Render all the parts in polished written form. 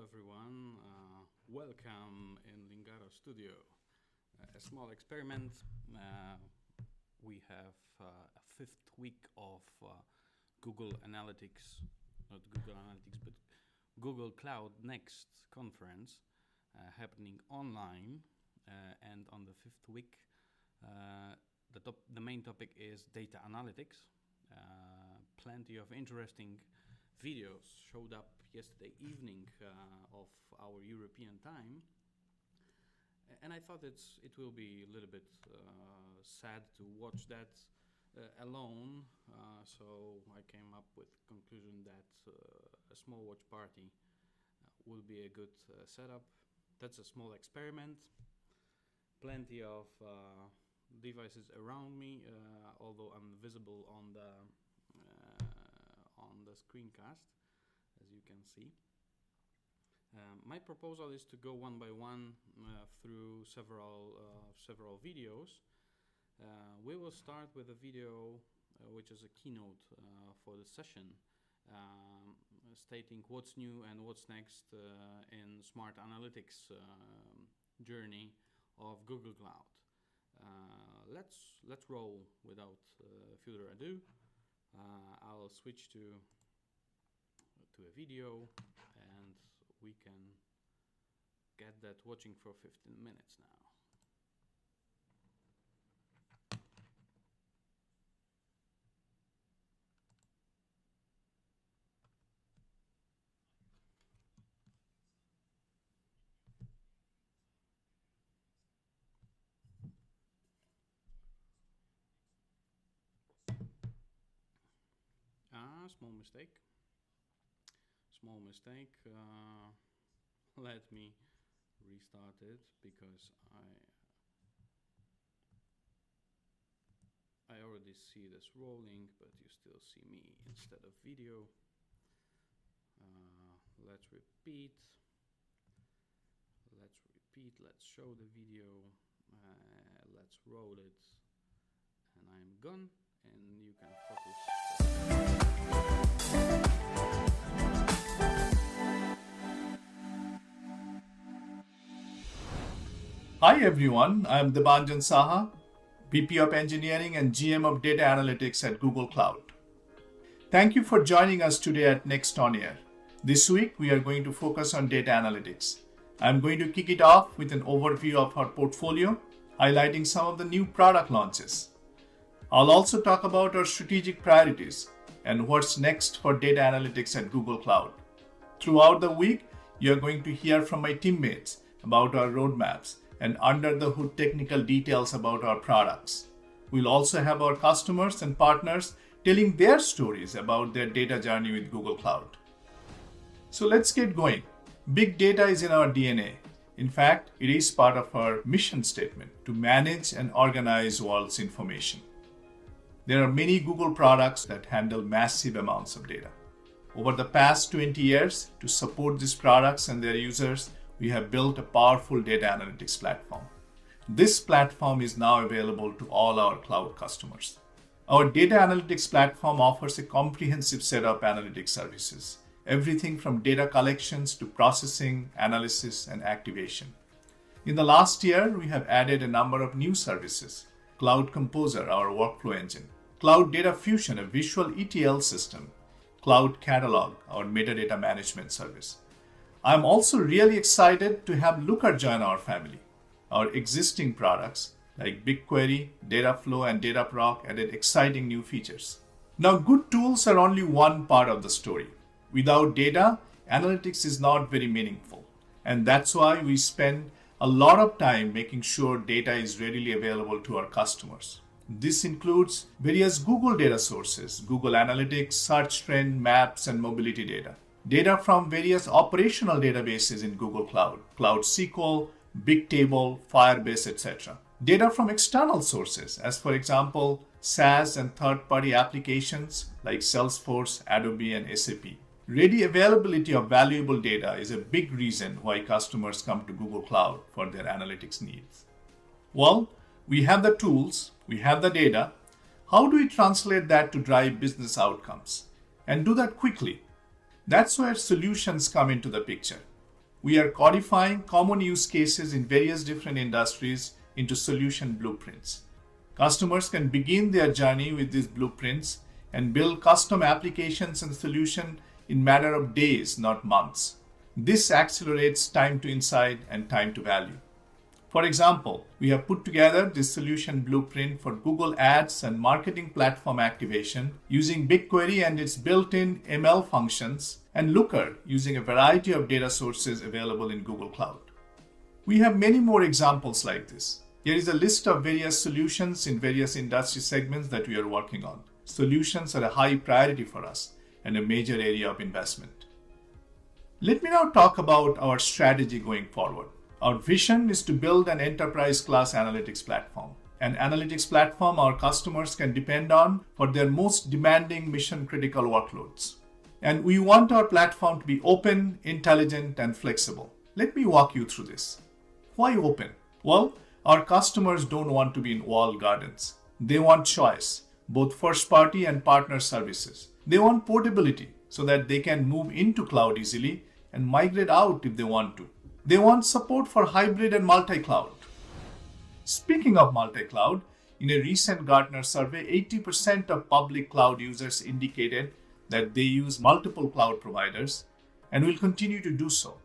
everyone. Welcome in Lingaro Studio. A small experiment. We have a fifth week of Google Analytics, not Google Analytics, but Google Cloud Next conference happening online. And on the fifth week, the main topic is data analytics. Plenty of interesting videos showed up yesterday evening of our European time, and I thought it will be a little bit sad to watch that alone, so I came up with the conclusion that a small watch party will be a good setup. That's a small experiment. Plenty of devices around me, although I'm visible on the screencast, as you can see. My proposal is to go one by one through several videos. We will start with a video which is a keynote for the session, stating what's new and what's next in smart analytics journey of Google Cloud. Let's roll without further ado. I'll switch to a video and we can get that watching for 15 minutes now. Small mistake. Let me restart it because I already see this rolling, but you still see me instead of video. Let's repeat. Let's show the video. Let's roll it, and I'm gone. And you can focus. Hi everyone, I am Debanjan Saha, VP of Engineering and GM of Data Analytics at Google Cloud. Thank you for joining us today at Next On Air. This week we are going to focus on data analytics. I'm going to kick it off with an overview of our portfolio, highlighting some of the new product launches. I'll also talk about our strategic priorities and what's next for data analytics at Google Cloud. Throughout the week, you're going to hear from my teammates about our roadmaps and under-the-hood technical details about our products. We'll also have our customers and partners telling their stories about their data journey with Google Cloud. So let's get going. Big data is in our DNA. In fact, it is part of our mission statement to manage and organize world's information. There are many Google products that handle massive amounts of data. Over the past 20 years, to support these products and their users, we have built a powerful data analytics platform. This platform is now available to all our cloud customers. Our data analytics platform offers a comprehensive set of analytics services, everything from data collections to processing, analysis, and activation. In the last year, we have added a number of new services. Cloud Composer, our workflow engine, Cloud Data Fusion, a visual ETL system, Cloud Catalog, our metadata management service. I'm also really excited to have Looker join our family. Our existing products like Bigquery, Dataflow, and Dataproc added exciting new features. Now, good tools are only one part of the story. Without data, analytics is not very meaningful. And that's why we spend a lot of time making sure data is readily available to our customers. This includes various Google data sources, Google Analytics, search trend, maps, and mobility data. Data from various operational databases in Google Cloud, Cloud Sql, Bigtable, Firebase, etc. Data from external sources, as for example, SaaS and third-party applications like Salesforce, Adobe, and SAP. Ready availability of valuable data is a big reason why customers come to Google Cloud for their analytics needs. Well, we have the tools, we have the data. How do we translate that to drive business outcomes? And do that quickly. That's where solutions come into the picture. we are codifying common use cases in various different industries into solution blueprints. Customers can begin their journey with these blueprints and build custom applications and solutions in a matter of days, not months. This accelerates time to insight and time to value. For example, we have put together this solution blueprint for Google Ads and marketing platform activation using Bigquery and its built-in ML functions, and Looker using a variety of data sources available in Google Cloud. We have many more examples like this. Here is a list of various solutions in various industry segments that we are working on. Solutions are a high priority for us and a major area of investment. Let me now talk about our strategy going forward. Our vision is to build an enterprise-class analytics platform, an analytics platform our customers can depend on for their most demanding mission-critical workloads. And we want our platform to be open, intelligent, and flexible. Let me walk you through this. Why open? Well, our customers don't want to be in walled gardens. They want choice, both first-party and partner services. They want portability so that they can move into cloud easily and migrate out if they want to. They want support for hybrid and multi-cloud. Speaking of multi-cloud, in a recent Gartner survey, 80% of public cloud users indicated that they use multiple cloud providers and will continue to do so.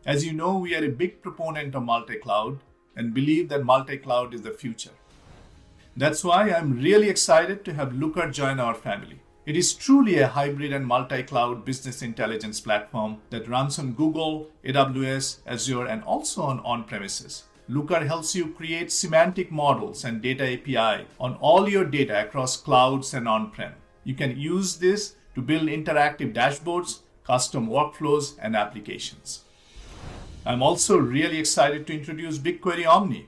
As you know, we are a big proponent of multi-cloud and believe that multi-cloud is the future. That's why I'm really excited to have Looker join our family. It is truly a hybrid and multi-cloud business intelligence platform that runs on Google, AWS, Azure, and also on-premises. Looker helps you create semantic models and data API on all your data across clouds and on-prem. You can use this to build interactive dashboards, custom workflows, and applications. I'm also really excited to introduce Bigquery Omni.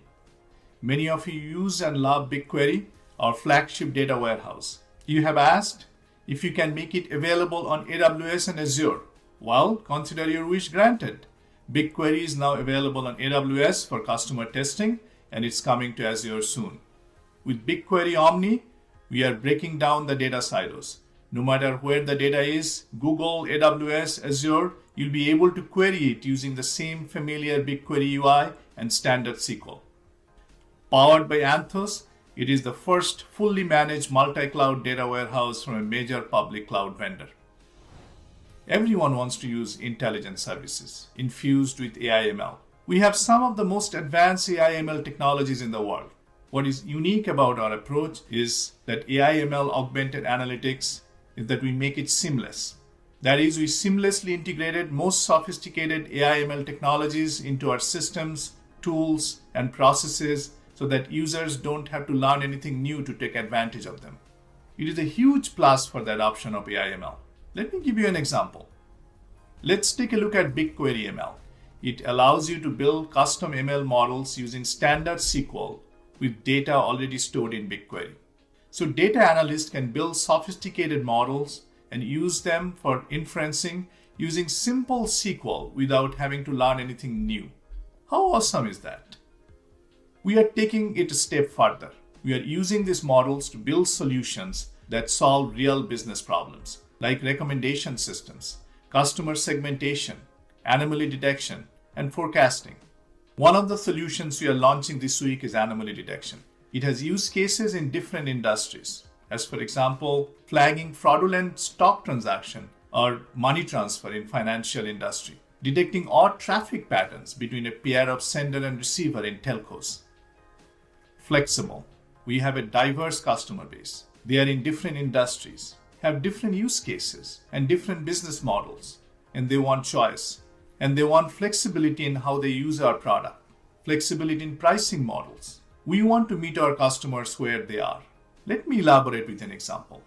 Many of you use and love Bigquery, our flagship data warehouse. You have asked if you can make it available on AWS and Azure. Well, consider your wish granted. Bigquery is now available on AWS for customer testing, and it's coming to Azure soon. With Bigquery Omni, we are breaking down the data silos. No matter where the data is, Google, AWS, Azure, you'll be able to query it using the same familiar Bigquery Ui and standard SQL. Powered by Anthos, it is the first fully managed multi-cloud data warehouse from a major public cloud vendor. Everyone wants to use intelligent services infused with AI/ML. We have some of the most advanced AI/ML technologies in the world. What is unique about our approach is that AI/ML augmented analytics is that we make it seamless. That is, we seamlessly integrated most sophisticated AI/ML technologies into our systems, tools, and processes so that users don't have to learn anything new to take advantage of them. It is a huge plus for the adoption of AI/ML. Let me give you an example. Let's take a look at Bigquery ML. It allows you to build custom ML models using standard SQL with data already stored in Bigquery. So data analysts can build sophisticated models and use them for inferencing using simple SQL without having to learn anything new. How awesome is that? We are taking it a step further. We are using these models to build solutions that solve real business problems, like recommendation systems, customer segmentation, anomaly detection, and forecasting. One of the solutions we are launching this week is Anomaly Detection. It has use cases in different industries, as for example, flagging fraudulent stock transaction or money transfer in financial industry, detecting odd traffic patterns between a pair of sender and receiver in telcos. Flexible. We have a diverse customer base. They are in different industries, have different use cases and different business models, and they want choice. And they want flexibility in how they use our product, flexibility in pricing models. We want to meet our customers where they are. Let me elaborate with an example.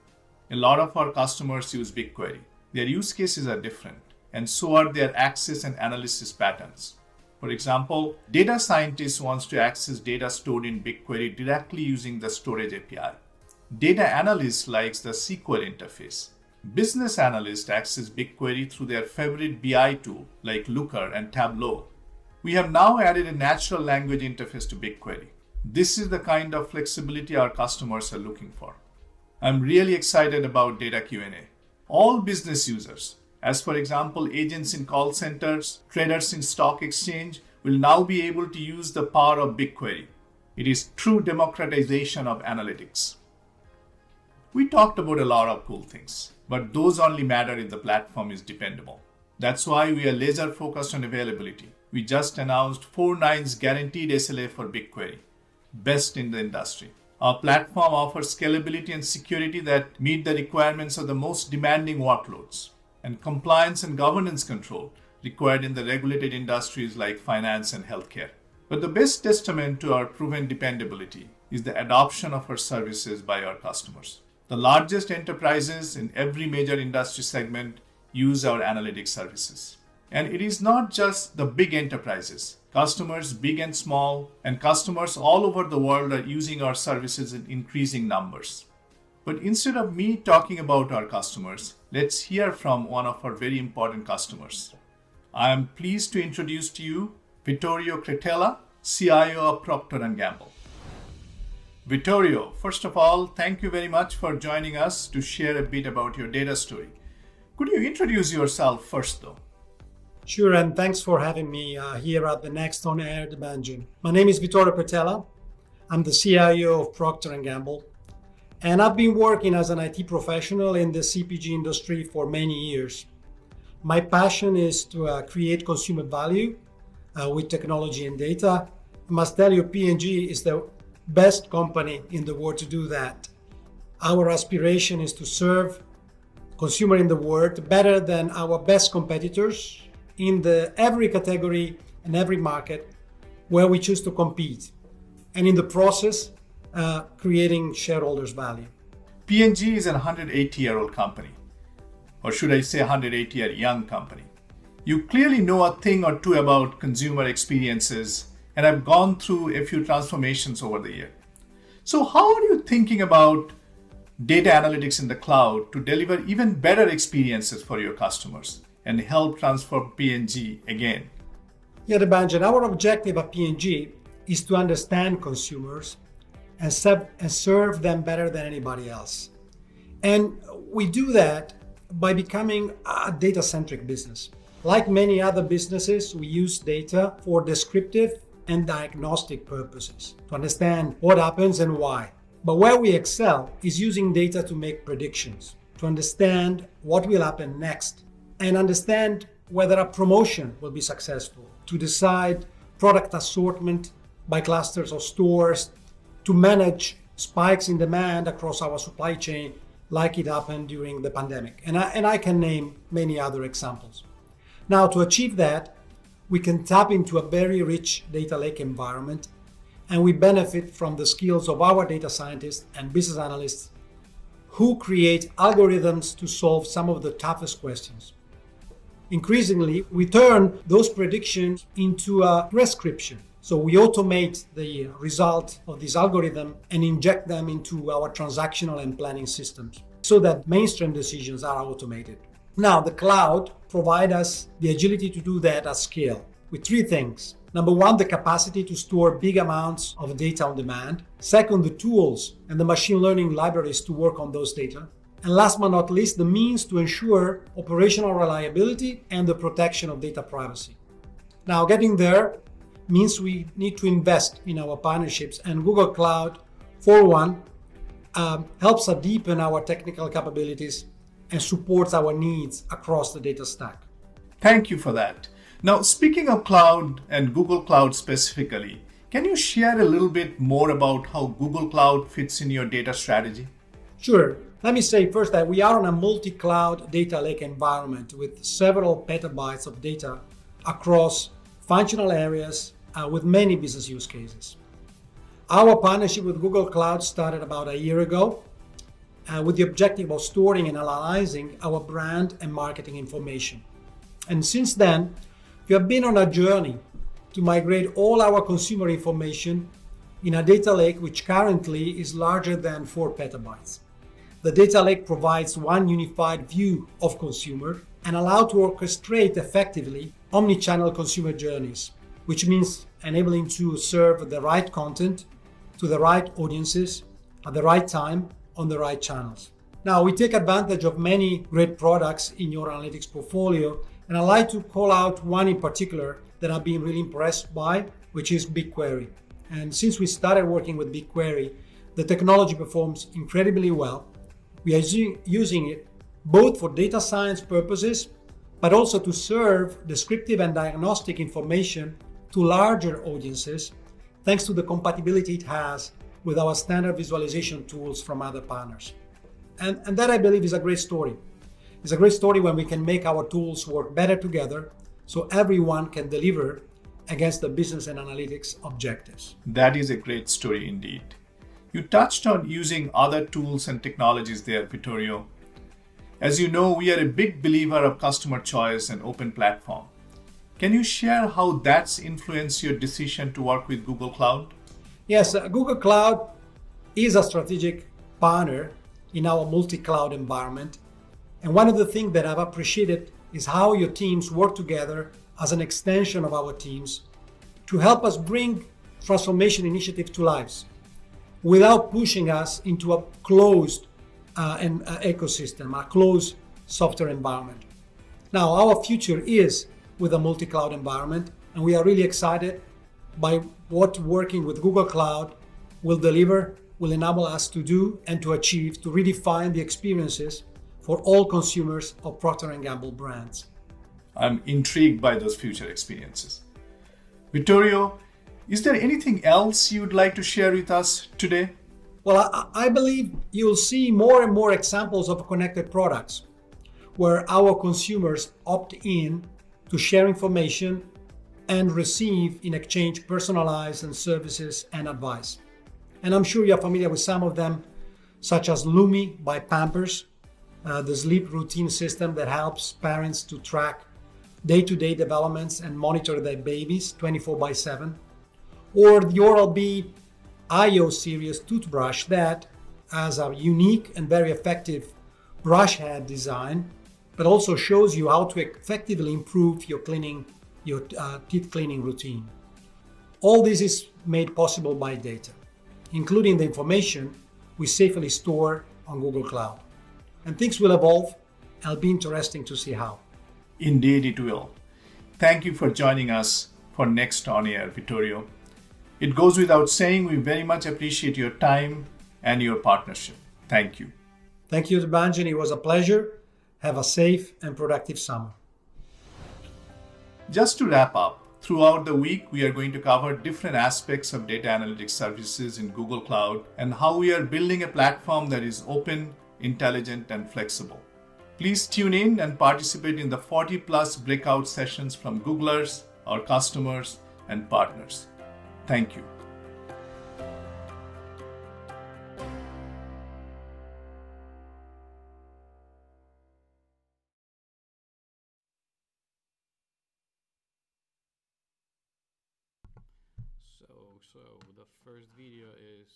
A lot of our customers use Bigquery. Their use cases are different, and so are their access and analysis patterns. For example, data scientist wants to access data stored in Bigquery directly using the storage API. Data analyst likes the SQL interface. Business analysts access Bigquery through their favorite BI tool like Looker and Tableau. We have now added a natural language interface to Bigquery. This is the kind of flexibility our customers are looking for. I'm really excited about Data Q&A. All business users, As for example, agents in call centers, traders in stock exchange will now be able to use the power of BigQuery. It is true democratization of analytics. We talked about a lot of cool things, but those only matter if the platform is dependable. That's why we are laser focused on availability. We just announced 4 nines guaranteed SLA for BigQuery, best in the industry. Our platform offers scalability and security that meet the requirements of the most demanding workloads, and compliance and governance control required in the regulated industries like finance and healthcare. But the best testament to our proven dependability is the adoption of our services by our customers. The largest enterprises in every major industry segment use our analytics services. And it is not just the big enterprises. Customers, big and small, and customers all over the world are using our services in increasing numbers. But instead of me talking about our customers, let's hear from one of our very important customers. I am pleased to introduce to you Vittorio Cretella, CIO of Procter & Gamble. Vittorio, first of all, thank you very much for joining us to share a bit about your data story. Could you introduce yourself first though? Sure, and thanks for having me here at the next on-air Demanding. My name is Vittorio Cretella. I'm the CIO of Procter & Gamble, and I've been working as an IT professional in the CPG industry for many years. My passion is to create consumer value with technology and data. I must tell you, P&G is the best company in the world to do that. Our aspiration is to serve consumer in the world better than our best competitors in every category and every market where we choose to compete, and in the process, creating shareholders' value. P&G is a 180-year-old company, or should I say 180-year young company. You clearly know a thing or two about consumer experiences and have gone through a few transformations over the year. So how are you thinking about data analytics in the cloud to deliver even better experiences for your customers and help transform P&G again? Yeah, Debanjan, our objective at P&G is to understand consumers and serve them better than anybody else. And we do that by becoming a data-centric business. Like many other businesses, we use data for descriptive and diagnostic purposes to understand what happens and why. But where we excel is using data to make predictions, to understand what will happen next, and understand whether a promotion will be successful, to decide product assortment by clusters of stores, to manage spikes in demand across our supply chain like it happened during the pandemic. And I can name many other examples. Now, to achieve that, we can tap into a very rich data lake environment, and we benefit from the skills of our data scientists and business analysts who create algorithms to solve some of the toughest questions. Increasingly, we turn those predictions into a prescription. So we automate the result of this algorithm and inject them into our transactional and planning systems so that mainstream decisions are automated. Now, the cloud provides us the agility to do that at scale with 3 things. Number 1, the capacity to store big amounts of data on demand. Second, the tools and the machine learning libraries to work on those data. And last but not least, the means to ensure operational reliability and the protection of data privacy. Now, getting there means we need to invest in our partnerships, and Google Cloud, for one, helps us deepen our technical capabilities and supports our needs across the data stack. Thank you for that. Now, speaking of cloud and Google Cloud specifically, can you share a little bit more about how Google Cloud fits in your data strategy? Sure. Let me say first that we are on a multi-cloud data lake environment with several petabytes of data across functional areas with many business use cases. Our partnership with Google Cloud started about a year ago with the objective of storing and analyzing our brand and marketing information. And since then, we have been on a journey to migrate all our consumer information in a data lake which currently is larger than 4 petabytes. The data lake provides one unified view of consumer and allows to orchestrate effectively omni-channel consumer journeys, which means enabling to serve the right content to the right audiences at the right time on the right channels. Now, we take advantage of many great products in your analytics portfolio, and I'd like to call out one in particular that I've been really impressed by, which is Bigquery. And since we started working with Bigquery, the technology performs incredibly well. We are using it both for data science purposes, but also to serve descriptive and diagnostic information to larger audiences, thanks to the compatibility it has with our standard visualization tools from other partners. And that, I believe, is a great story. It's a great story when we can make our tools work better together so everyone can deliver against the business and analytics objectives. That is a great story indeed. You touched on using other tools and technologies there, Vittorio. As you know, we are a big believer of customer choice and open platform. Can you share how that's influenced your decision to work with Google Cloud? Yes, Google Cloud is a strategic partner in our multi-cloud environment. And one of the things that I've appreciated is how your teams work together as an extension of our teams to help us bring transformation initiatives to life without pushing us into a closed ecosystem, a closed software environment. Now, our future is with a multi-cloud environment, and we are really excited by what working with Google Cloud will deliver, will enable us to do and to achieve, to redefine the experiences for all consumers of Procter & Gamble brands. I'm intrigued by those future experiences. Vittorio, is there anything else you'd like to share with us today? Well, I believe you'll see more and more examples of connected products where our consumers opt in to share information and receive in exchange personalized and services and advice. And I'm sure you're familiar with some of them, such as Lumi by Pampers, the sleep routine system that helps parents to track day-to-day developments and monitor their babies 24/7, or the Oral-B IO series toothbrush that has a unique and very effective brush head design, but also shows you how to effectively improve your teeth cleaning routine. All this is made possible by data, including the information we safely store on Google Cloud. And things will evolve. It'll be interesting to see how. Indeed, it will. Thank you for joining us for Next On Air, Vittorio. It goes without saying, we very much appreciate your time and your partnership. Thank you. Thank you, Debanjan. It was a pleasure. Have a safe and productive summer. Just to wrap up, throughout the week, we are going to cover different aspects of data analytics services in Google Cloud and how we are building a platform that is open, intelligent, and flexible. Please tune in and participate in the 40+ breakout sessions from Googlers, our customers, and partners. Thank you. So the first video is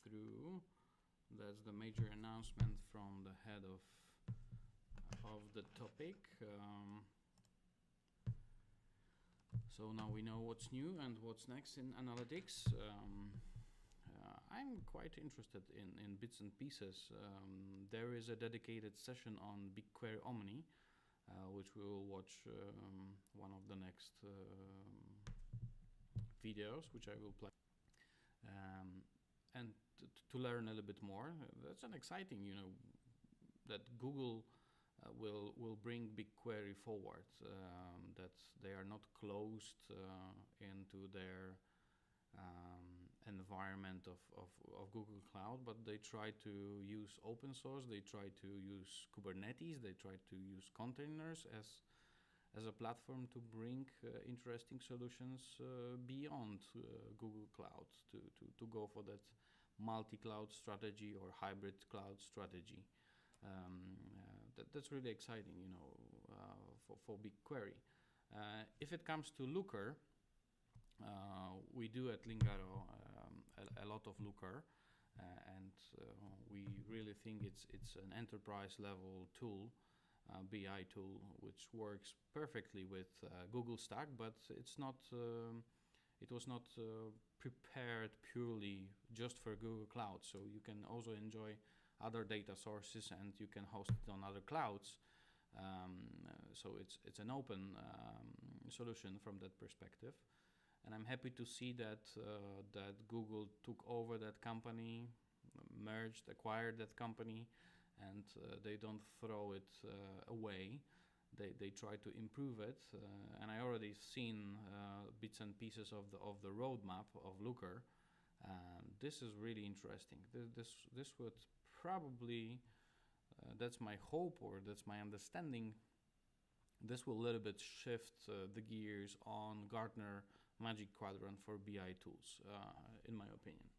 through. That's the major announcement from the head of the topic. So now we know what's new and what's next in analytics. I'm quite interested in bits and pieces. There is a dedicated session on Bigquery Omni, which we will watch one of the next videos, which I will play. And to learn a little bit more, that's an exciting, that Google will bring Bigquery forward, that they are not closed into their environment of Google Cloud, but they try to use open source, they try to use Kubernetes, they try to use containers as a platform to bring interesting solutions beyond Google Cloud, to go for that multi-cloud strategy or hybrid cloud strategy. That's really exciting, for Bigquery. If it comes to Looker, we do at Lingaro a lot of Looker, and we really think it's an enterprise level tool, BI tool, which works perfectly with Google Stack, but it's not. It was not prepared purely just for Google Cloud, so you can also enjoy other data sources, and you can host it on other clouds. So it's an open solution from that perspective. And I'm happy to see that that Google took over that company, merged, acquired that company, and they don't throw it away. They try to improve it, and I already seen bits and pieces of the roadmap of Looker. This is really interesting. This would probably, that's my hope, or that's my understanding. This will a little bit shift the gears on Gartner Magic Quadrant for BI tools, in my opinion,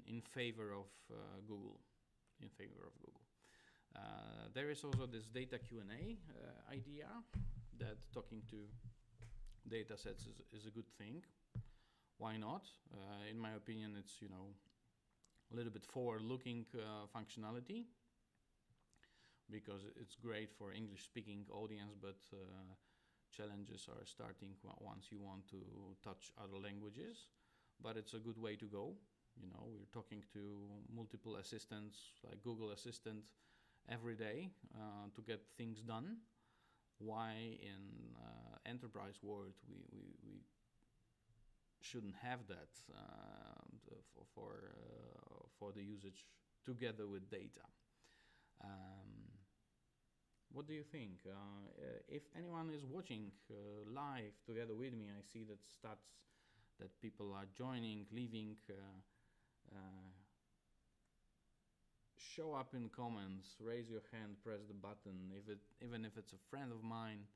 in favor of Google, in favor of Google. There is also this data Q&A idea that talking to data sets is a good thing. Why not? In my opinion, it's a little bit forward-looking functionality, because it's great for English-speaking audience, but challenges are starting once you want to touch other languages. But it's a good way to go. We're talking to multiple assistants like Google Assistant every day to get things done. Why in enterprise world we shouldn't have that for the usage together with data. What do you think? If anyone is watching live together with me, I see that stats that people are joining, leaving. Show up in comments, raise your hand, press the button. Even if it's a friend of mine,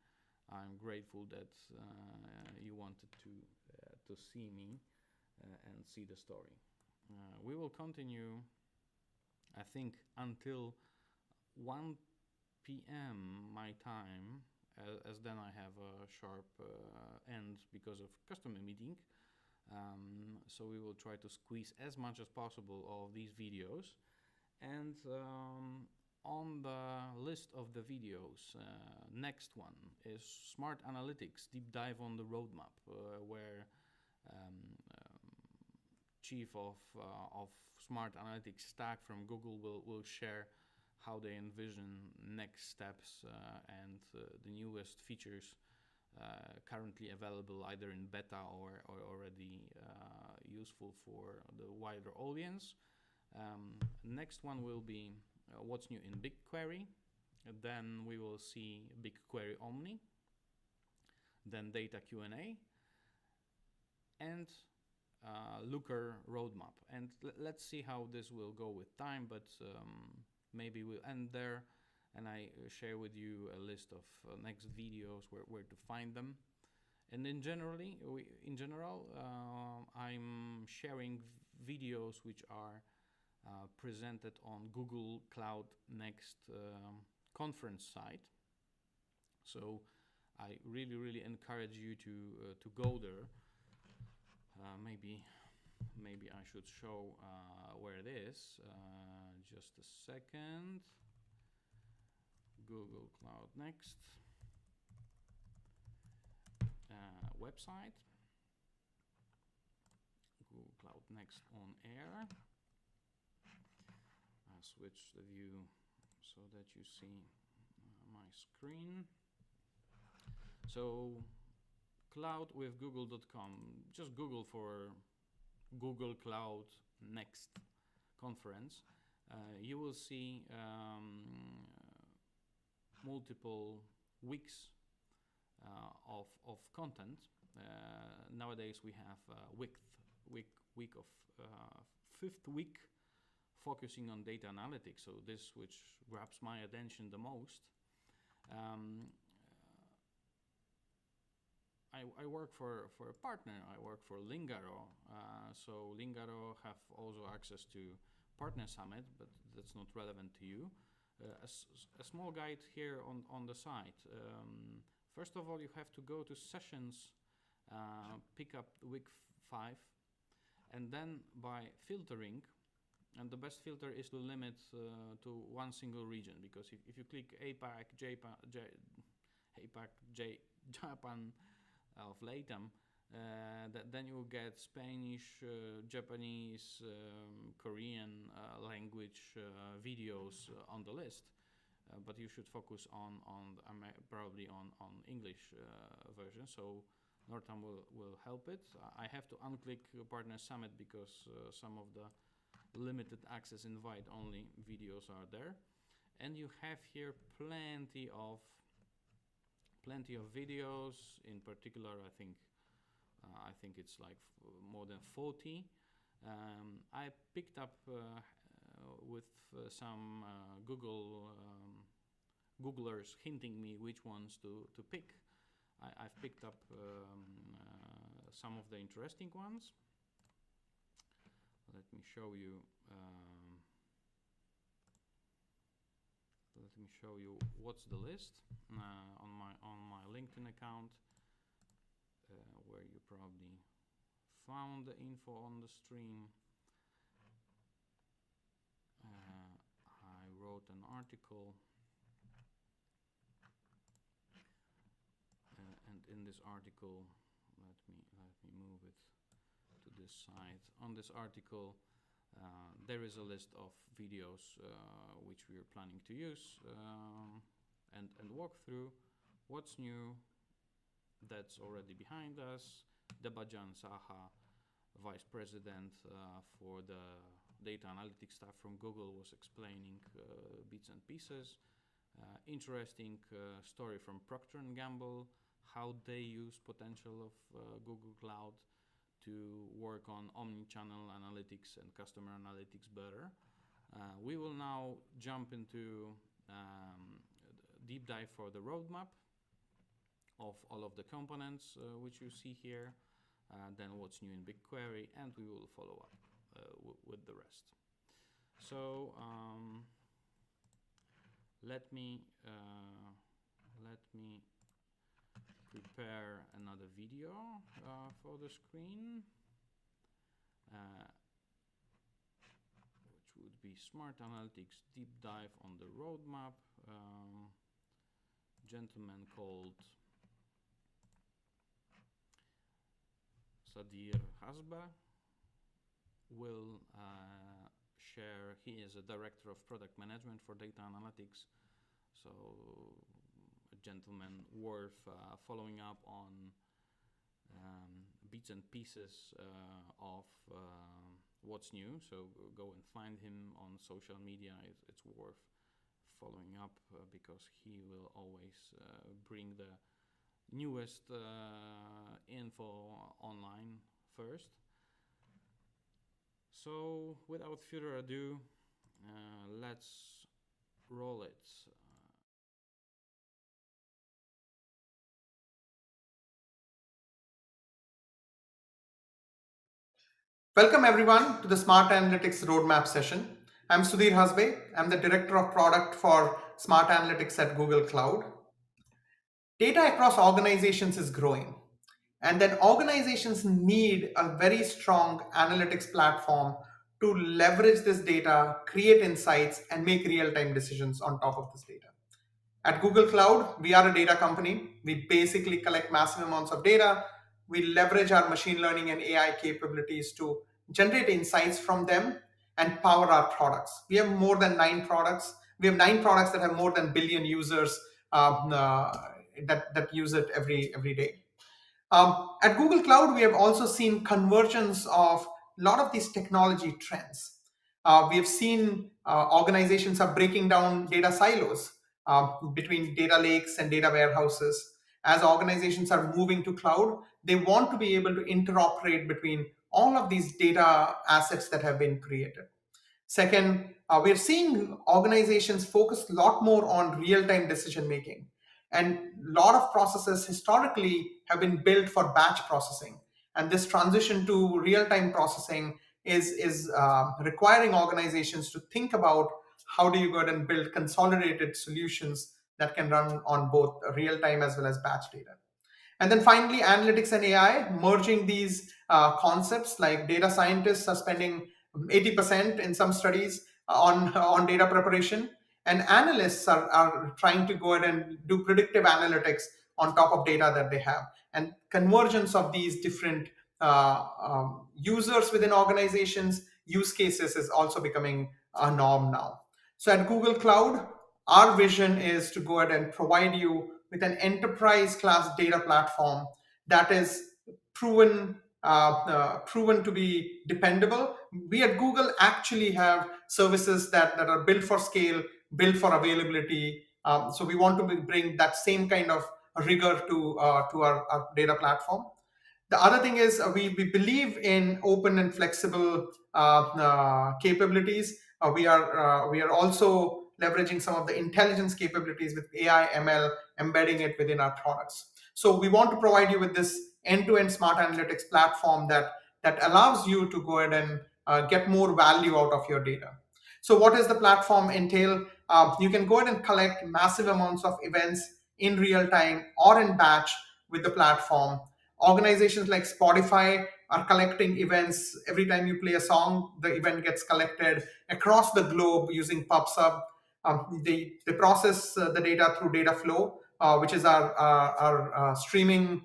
I'm grateful that you wanted to see me and see the story. We will continue, I think, until 1 p.m. my time, as then I have a sharp end because of customer meeting. So we will try to squeeze as much as possible of these videos. And on the list of the videos, next one is Smart Analytics, deep dive on the roadmap, where chief of Smart Analytics stack from Google will share how they envision next steps and the newest features currently available either in beta or already useful for the wider audience. Next one will be what's new in Bigquery. Then we will see Bigquery Omni, then data Q&A, and Looker roadmap. And let's see how this will go with time, but maybe we'll end there, and I share with you a list of next videos where to find them. And in general, I'm sharing videos which are presented on Google Cloud Next conference site. So I really encourage you to go there. Maybe I should show where it is. Just a second. Google Cloud Next website. Google Cloud Next on air. I'll switch the view so that you see my screen. So cloudwithgoogle.com, just Google for Google Cloud Next conference. You will see multiple weeks of content. Nowadays we have week of fifth week focusing on data analytics. So this which grabs my attention the most. I work for a partner. I work for Lingaro. So Lingaro have also access to Partner Summit, but that's not relevant to you. A small guide here on the site. First of all, you have to go to sessions, pick up week 5, and then by filtering, and the best filter is to limit to one single region, because if you click APAC, Japan of LATAM, Then you get Spanish, Japanese, Korean language videos on the list. But you should focus on probably on English version. So Northam will help it. I have to unclick Partner Summit because some of the limited access invite only videos are there. And you have here plenty of videos. In particular, I think it's like more than 40. I picked up with some Googlers hinting me which ones to pick. I've picked up some of the interesting ones. Let me show you. Let me show you what's the list on my LinkedIn account, where you probably found the info on the stream. I wrote an article, and in this article, let me move it to this side. On this article, there is a list of videos which we are planning to use and walk through. What's new? That's already behind us. Debajan Saha, Vice President for the data analytics staff from Google, was explaining bits and pieces. Interesting story from Procter & Gamble, how they use potential of Google Cloud to work on omni-channel analytics and customer analytics better. We will now jump into deep dive for the roadmap of all of the components which you see here, then what's new in BigQuery, and we will follow up with the rest. So let me prepare another video for the screen, which would be Smart Analytics Deep Dive on the Roadmap. Gentleman called Sadir Hsbc will share. He is a director of product management for data analytics, so a gentleman worth following up on bits and pieces of what's new. So go and find him on social media. It's worth following up because he will always bring the newest info online first. So without further ado, let's roll it. Welcome everyone to the Smart Analytics Roadmap session. I'm Sudhir Hsbc. I'm the Director of Product for Smart Analytics at Google Cloud. Data across organizations is growing, and then organizations need a very strong analytics platform to leverage this data, create insights, and make real-time decisions on top of this data. At Google Cloud, we are a data company. We basically collect massive amounts of data. We leverage our machine learning and AI capabilities to generate insights from them and power our products. We have more than 9 products. We have 9 products that have more than 1 billion users that use it every day. At Google Cloud, we have also seen convergence of a lot of these technology trends. We have seen organizations are breaking down data silos between data lakes and data warehouses. As organizations are moving to cloud, they want to be able to interoperate between all of these data assets that have been created. Second, we're seeing organizations focus a lot more on real-time decision making. And a lot of processes historically have been built for batch processing. And this transition to real-time processing is requiring organizations to think about how do you go ahead and build consolidated solutions that can run on both real-time as well as batch data. And then finally, analytics and AI, merging these concepts. Like data scientists are spending 80% in some studies on data preparation, and analysts are trying to go ahead and do predictive analytics on top of data that they have. And convergence of these different users within organizations, use cases is also becoming a norm now. So at Google Cloud, our vision is to go ahead and provide you with an enterprise class data platform that is proven to be dependable. We at Google actually have services that are built for scale, built for availability. So we want to bring that same kind of rigor to our data platform. The other thing is we believe in open and flexible capabilities. We are also leveraging some of the intelligence capabilities with AI, ML, embedding it within our products. So we want to provide you with this end-to-end smart analytics platform that allows you to go ahead and get more value out of your data. So what is the platform Entail? You can go ahead and collect massive amounts of events in real time or in batch with the platform. Organizations like Spotify are collecting events. Every time you play a song, the event gets collected across the globe using PubSub. They process the data through Dataflow, which is our streaming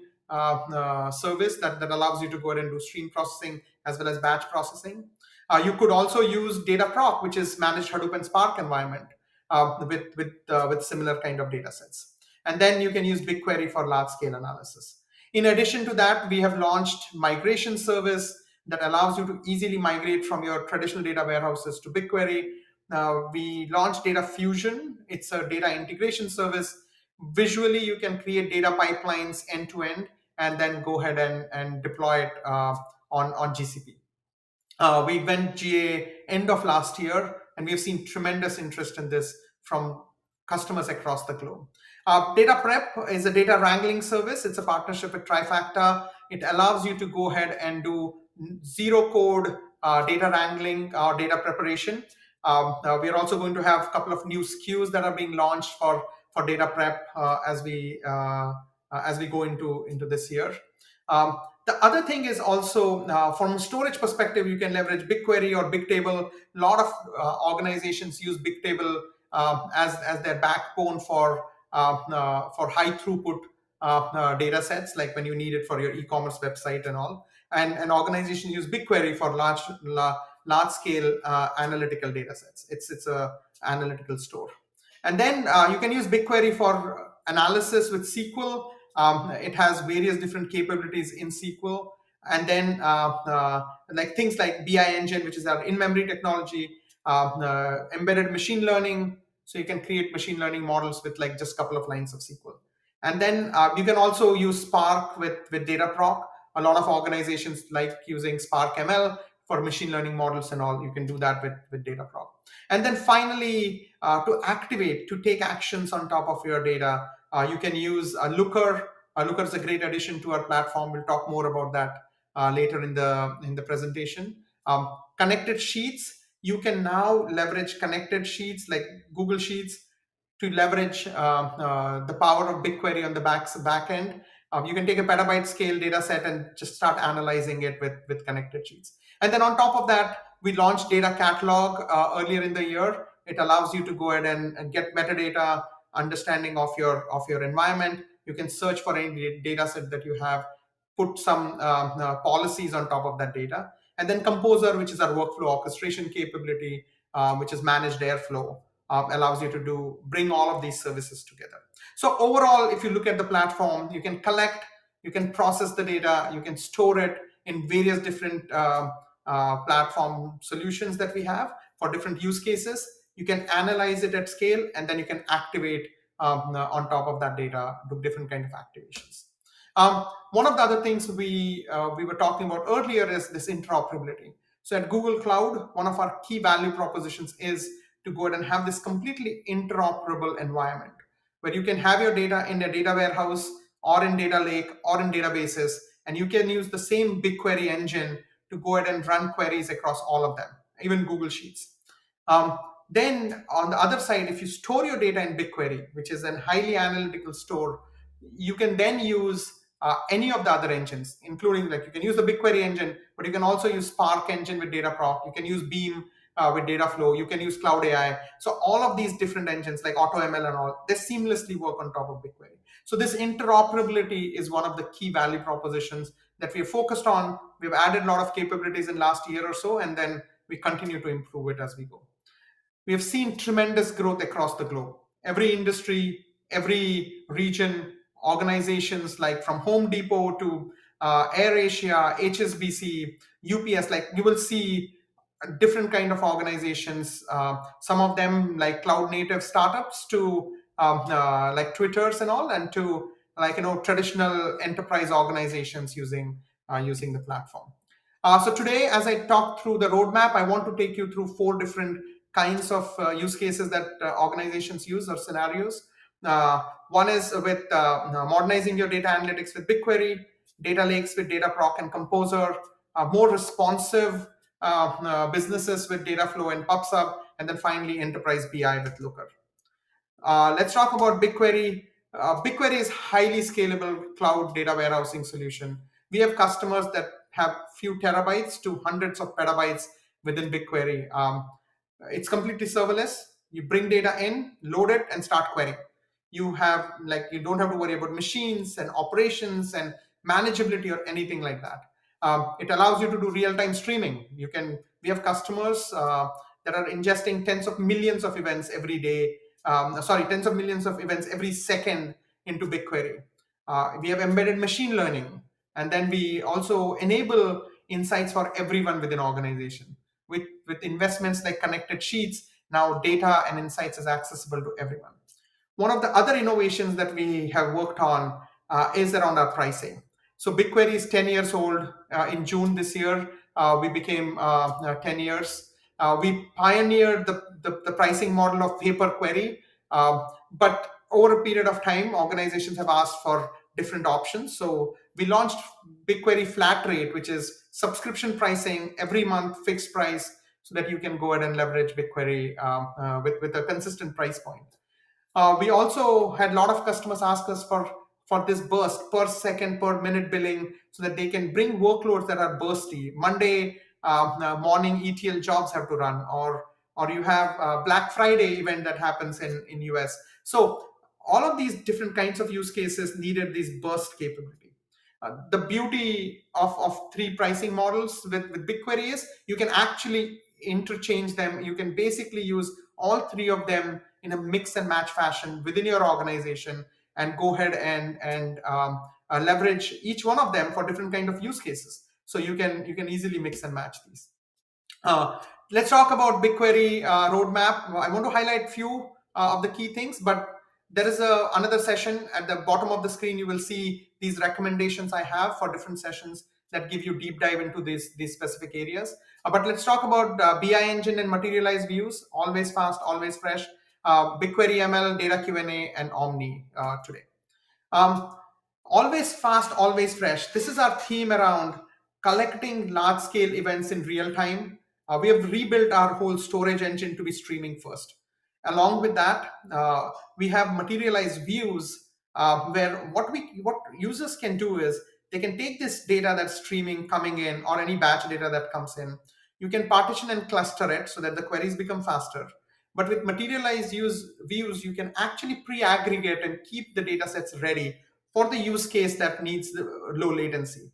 service that allows you to go ahead and do stream processing as well as batch processing. You could also use Dataproc, which is managed Hadoop and Spark environment with similar kind of data sets. And then you can use BigQuery for large scale analysis. In addition to that, we have launched migration service that allows you to easily migrate from your traditional data warehouses to BigQuery. We launched Data Fusion. It's a data integration service. Visually, you can create data pipelines end to end and then go ahead and deploy it on GCP. We went GA end of last year, and we have seen tremendous interest in this from customers across the globe. Data Prep is a data wrangling service. It's a partnership with Trifacta. It allows you to go ahead and do zero code data wrangling or data preparation. We are also going to have a couple of new SKUs that are being launched for data prep as we go into this year. The other thing is also from a storage perspective, you can leverage BigQuery or Bigtable. A lot of organizations use Bigtable as their backbone for high throughput data sets, like when you need it for your e-commerce website and all. And organizations use BigQuery for large scale analytical data sets. It's a analytical store. And then you can use BigQuery for analysis with SQL. It has various different capabilities in SQL. And then like things like Bi Engine, which is our in-memory technology, embedded machine learning. So you can create machine learning models with like just a couple of lines of SQL. And then you can also use Spark with Dataproc. A lot of organizations like using Spark ML for machine learning models and all. You can do that with Dataproc. And then finally, to take actions on top of your data, you can use Looker. Looker is a great addition to our platform. We'll talk more about that later in the presentation. Connected Sheets. You can now leverage connected sheets like Google Sheets to leverage the power of BigQuery on the back end. You can take a petabyte scale data set and just start analyzing it with connected sheets. And then on top of that, we launched Data Catalog earlier in the year. It allows you to go ahead and get metadata understanding of your environment. You can search for any data set that you have, put some policies on top of that data. And then Composer, which is our workflow orchestration capability, which is managed Airflow, allows you to bring all of these services together. So overall, if you look at the platform, you can collect, you can process the data, you can store it in various different platform solutions that we have for different use cases. You can analyze it at scale, and then you can activate on top of that data, do different kind of activations. One of the other things we were talking about earlier is this interoperability. So at Google Cloud, one of our key value propositions is to go ahead and have this completely interoperable environment where you can have your data in a data warehouse or in data lake or in databases, and you can use the same BigQuery engine to go ahead and run queries across all of them, even Google Sheets. Then on the other side, if you store your data in BigQuery, which is a highly analytical store, you can then use any of the other engines, including like you can use the BigQuery engine, but you can also use Spark engine with Dataproc. You can use Beam with Dataflow. You can use Cloud AI. So all of these different engines like AutoML and all, they seamlessly work on top of BigQuery. So this interoperability is one of the key value propositions that we have focused on. We've added a lot of capabilities in last year or so, and then we continue to improve it as we go. We have seen tremendous growth across the globe. Every industry, every region, organizations like from Home Depot to AirAsia, HSBC, UPS, like you will see different kind of organizations, some of them like cloud native startups to like Twitters and all, and to like traditional enterprise organizations using the platform. So today, as I talk through the roadmap, I want to take you through 4 different kinds of use cases that organizations use or scenarios. One is with modernizing your data analytics with BigQuery, data lakes with Dataproc and Composer, more responsive businesses with Dataflow and PubSub, and then finally enterprise BI with Looker. Let's talk about BigQuery. BigQuery is highly scalable cloud data warehousing solution. We have customers that have few terabytes to hundreds of petabytes within BigQuery. It's completely serverless. You bring data in, load it, and start querying. You don't have to worry about machines and operations and manageability or anything like that. It allows you to do real-time streaming. We have customers that are ingesting tens of millions of events every day. Tens of millions of events every second into BigQuery. We have embedded machine learning, and then we also enable insights for everyone within organization. With investments like connected sheets, now data and insights is accessible to everyone. One of the other innovations that we have worked on is around our pricing. So BigQuery is 10 years old. In June this year, we became 10 years. We pioneered the pricing model of pay-per-query, but over a period of time, organizations have asked for different options. So we launched BigQuery Flat Rate, which is subscription pricing, every month fixed price, so that you can go ahead and leverage BigQuery with a consistent price point. We also had a lot of customers ask us for this burst per second, per minute billing, so that they can bring workloads that are bursty. Monday morning ETL jobs have to run, or you have a Black Friday event that happens in US. So all of these different kinds of use cases needed this burst capability. The beauty of 3 pricing models with BigQuery is you can actually interchange them. You can basically use all 3 of them in a mix and match fashion within your organization, and go ahead and leverage each one of them for different kind of use cases. So you can easily mix and match these. Let's talk about BigQuery roadmap. I want to highlight few of the key things, but there is another session at the bottom of the screen. You will see these recommendations I have for different sessions that give you deep dive into these specific areas. But let's talk about BI Engine and Materialized views, always fast, always fresh. BigQuery ML, Data Q&A, and Omni today. Always fast, always fresh. This is our theme around collecting large-scale events in real time. We have rebuilt our whole storage engine to be streaming first. Along with that, we have materialized views where what users can do is they can take this data that's streaming, coming in, or any batch data that comes in. You can partition and cluster it so that the queries become faster. But with materialized views, you can actually pre-aggregate and keep the data sets ready for the use case that needs the low latency.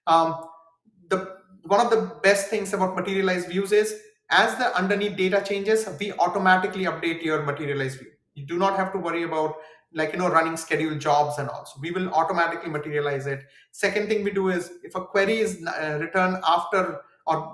One of the best things about materialized views is as the underneath data changes, we automatically update your materialized view. You do not have to worry about running scheduled jobs and all. So we will automatically materialize it. Second thing we do is if a query is returned after, or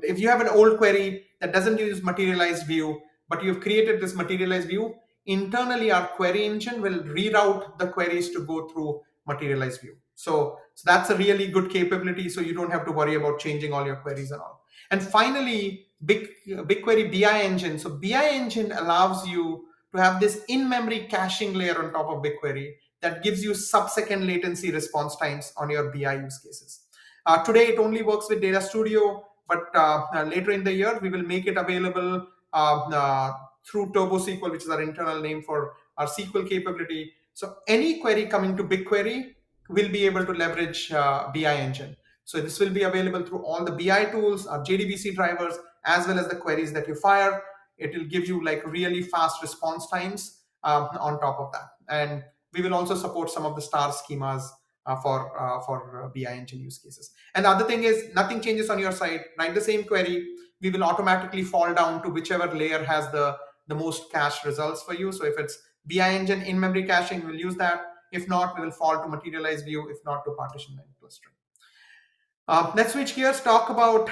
if you have an old query that doesn't use materialized view, but you've created this materialized view, internally our query engine will reroute the queries to go through materialized view. So that's a really good capability, so you don't have to worry about changing all your queries and all. And finally, BigQuery Bi Engine. So Bi Engine allows you to have this in-memory caching layer on top of BigQuery that gives you sub-second latency response times on your BI use cases. Today, it only works with Data Studio, but later in the year, we will make it available through Turbo SQL, which is our internal name for our SQL capability. So any query coming to BigQuery will be able to leverage BI Engine. So this will be available through all the BI tools, our JDBC drivers, as well as the queries that you fire. It will give you like really fast response times on top of that. And we will also support some of the star schemas for BI engine use cases. And the other thing is, nothing changes on your side. Write the same query. We will automatically fall down to whichever layer has the most cached results for you. So if it's BI engine in-memory caching, we'll use that. If not, we will fall to materialized view. If not, to partition line clustering. Let's switch gears, talk about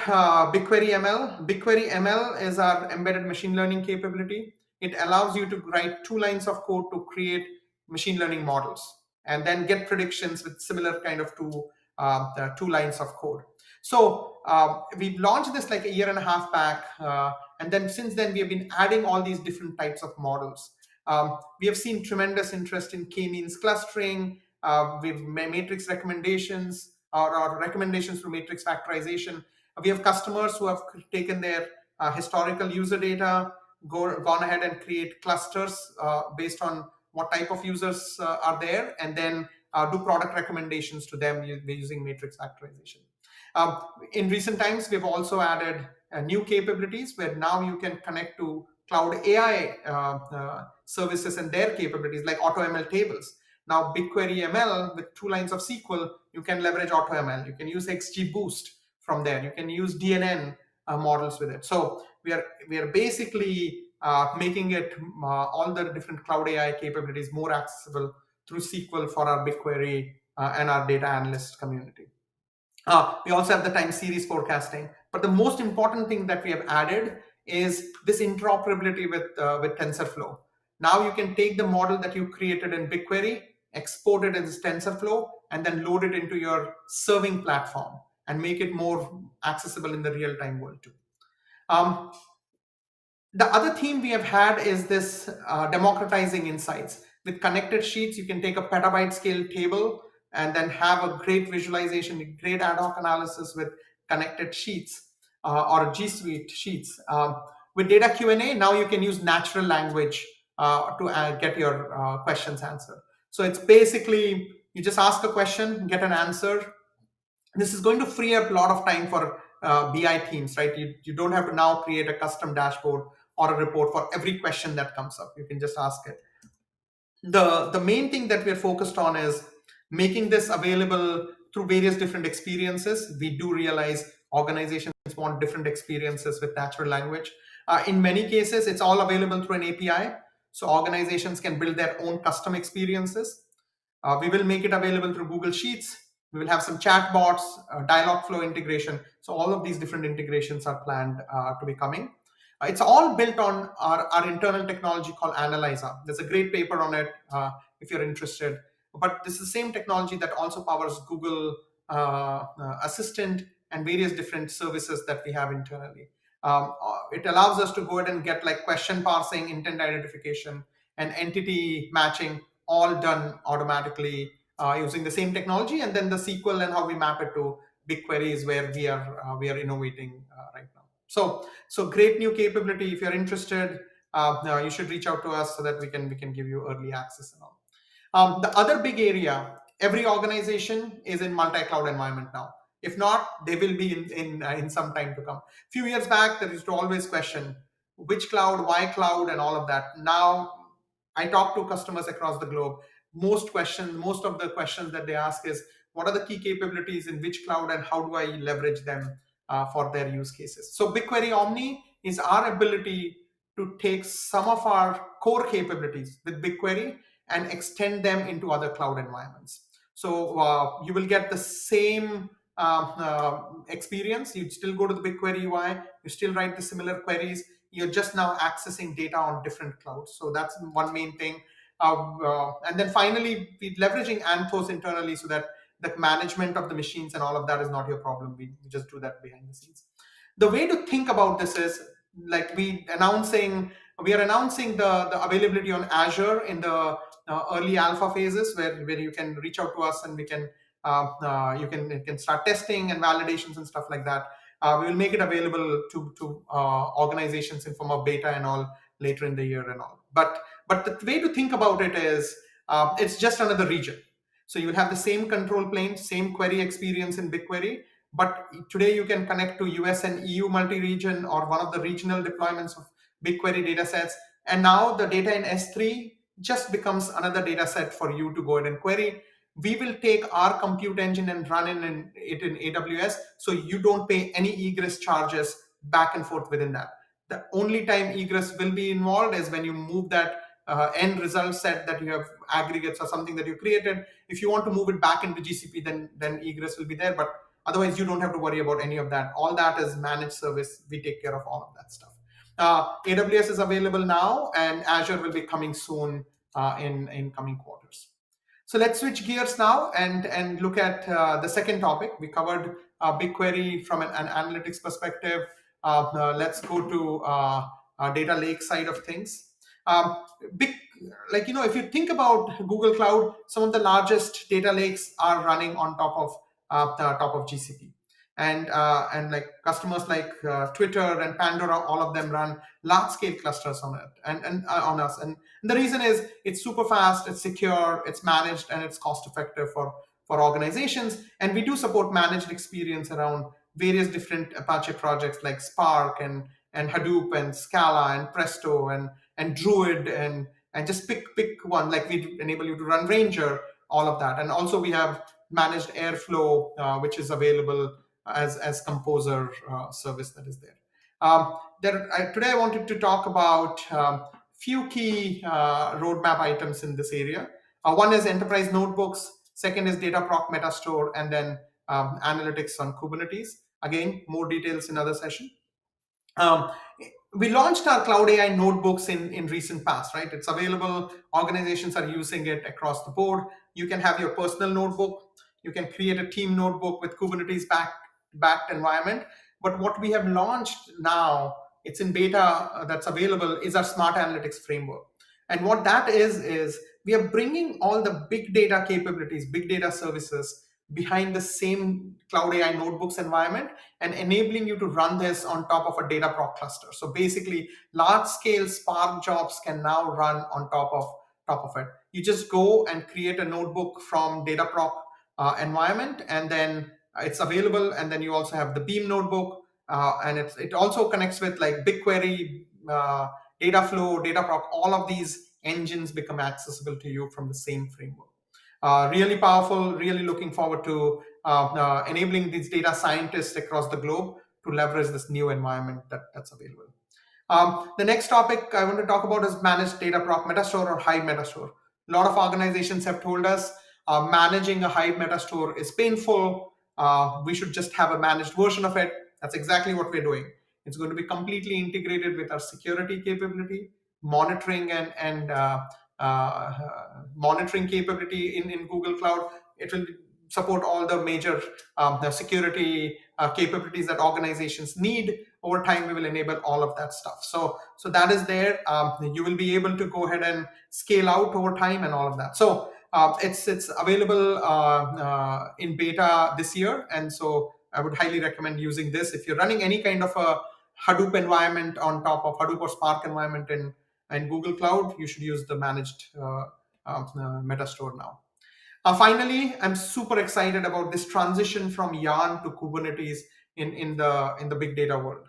Bigquery ML. Bigquery ML is our embedded machine learning capability. It allows you to write 2 lines of code to create machine learning models and then get predictions with similar kind of 2 lines of code. So we've launched this like a year and a half back, and then since then we have been adding all these different types of models. We have seen tremendous interest in k-means clustering, with matrix recommendations, or recommendations through matrix factorization. We have customers who have taken their historical user data, gone ahead and create clusters based on what type of users are there, and then do product recommendations to them using matrix factorization. In recent times, we've also added new capabilities where now you can connect to cloud AI services and their capabilities like AutoML tables. Now, Bigquery ML with 2 lines of SQL, you can leverage AutoML. You can use XGBoost from there. You can use DNN models with it. So we are basically making it all the different cloud AI capabilities more accessible through SQL for our Bigquery and our data analyst community. We also have the time series forecasting. But the most important thing that we have added is this interoperability with TensorFlow. Now you can take the model that you created in Bigquery, export it as TensorFlow, and then load it into your serving platform and make it more accessible in the real-time world too. The other theme we have had is this democratizing insights. With connected sheets, you can take a petabyte scale table and then have a great visualization, great ad hoc analysis with connected sheets or G Suite sheets. With data Q&A, now you can use natural language to get your questions answered. So it's basically, you just ask a question, get an answer. This is going to free up a lot of time for BI teams, right? You don't have to now create a custom dashboard or a report for every question that comes up. You can just ask it. The main thing that we're focused on is making this available through various different experiences. We do realize organizations want different experiences with natural language. In many cases, it's all available through an API. So organizations can build their own custom experiences. We will make it available through Google Sheets. We will have some chatbots, Dialogflow integration. So all of these different integrations are planned to be coming. It's all built on our internal technology called Analyzer. There's a great paper on it if you're interested. But this is the same technology that also powers Google Assistant and various different services that we have internally. It allows us to go ahead and get like question parsing, intent identification, and entity matching all done automatically using the same technology. And then the SQL and how we map it to BigQuery is where we are innovating right now. So great new capability. If you're interested, you should reach out to us so that we can give you early access and all. The other big area, every organization is in multi-cloud environment now. If not, they will be in some time to come. A few years back, there used to always question which cloud, why cloud, and all of that. Now, I talk to customers across the globe. Most of the questions that they ask is, what are the key capabilities in which cloud and how do I leverage them for their use cases? So Bigquery Omni is our ability to take some of our core capabilities with Bigquery and extend them into other cloud environments. So you will get the same experience. You still go to the Bigquery Ui, you still write the similar queries. You're just now accessing data on different clouds. So that's one main thing. And then finally, we're leveraging Anthos internally so that the management of the machines and all of that is not your problem. We just do that behind the scenes. The way to think about this is like we are announcing the availability on Azure in the early alpha phases where you can reach out to us and we can you can start testing and validations and stuff like that. We will make it available to organizations in form of beta and all later in the year and all. But the way to think about it is it's just another region. So you'll have the same control plane, same query experience in Bigquery, But today you can connect to US and EU multi-region or one of the regional deployments of BigQuery datasets. And now the data in S3 just becomes another data set for you to go ahead and query. We will take our compute engine and run it in AWS, so you don't pay any egress charges back and forth within that. The only time egress will be involved is when you move that end result set that you have aggregates or something that you created. If you want to move it back into GCP, then egress will be there. But otherwise, you don't have to worry about any of that. All that is managed service. We take care of all of that stuff. AWS is available now, and Azure will be coming soon in coming quarters. So let's switch gears now and look at the second topic. We covered BigQuery from an analytics perspective. Let's go to data lake side of things. If you think about Google Cloud, some of the largest data lakes are running on top of GCP. And like customers like Twitter and Pandora, all of them run large-scale clusters on it and on us. And the reason is it's super fast, it's secure, it's managed, and it's cost-effective for organizations. And we do support managed experience around various different Apache projects like Spark and Hadoop and Scala and Presto and Druid and just pick one. Like we enable you to run Ranger, all of that. And also we have managed Airflow, which is available as Composer service that is there. Today I wanted to talk about few key roadmap items in this area. One is enterprise notebooks, second is Dataproc Metastore, and then analytics on Kubernetes. Again, more details in other session. We launched our Cloud AI notebooks in recent past, right? It's available. Organizations are using it across the board. You can have your personal notebook. You can create a team notebook with Kubernetes backed environment. But what we have launched now, it's in beta that's available, is our Smart Analytics framework. And what that is we are bringing all the big data capabilities, big data services behind the same Cloud AI notebooks environment and enabling you to run this on top of a Dataproc cluster. So basically, large-scale Spark jobs can now run on top of it. You just go and create a notebook from Dataproc environment, and then it's available. And then you also have the Beam notebook, and it also connects with like BigQuery, Dataflow, Dataproc. All of these engines become accessible to you from the same framework. Really powerful, really looking forward to enabling these data scientists across the globe to leverage this new environment that's available. The next topic I want to talk about is managed Dataproc Metastore or Hive Metastore. A lot of organizations have told us managing a Hive Metastore is painful. We should just have a managed version of it. That's exactly what we're doing. It's going to be completely integrated with our security capability, monitoring and monitoring capability in Google Cloud. It will support all the major the security capabilities that organizations need. Over time, we will enable all of that stuff. So that is there. You will be able to go ahead and scale out over time and all of that. So it's available in beta this year. And so I would highly recommend using this. If you're running any kind of a Hadoop environment on top of Hadoop or Spark environment in Google Cloud, you should use the managed Metastore now. Finally, I'm super excited about this transition from Yarn to Kubernetes in the big data world.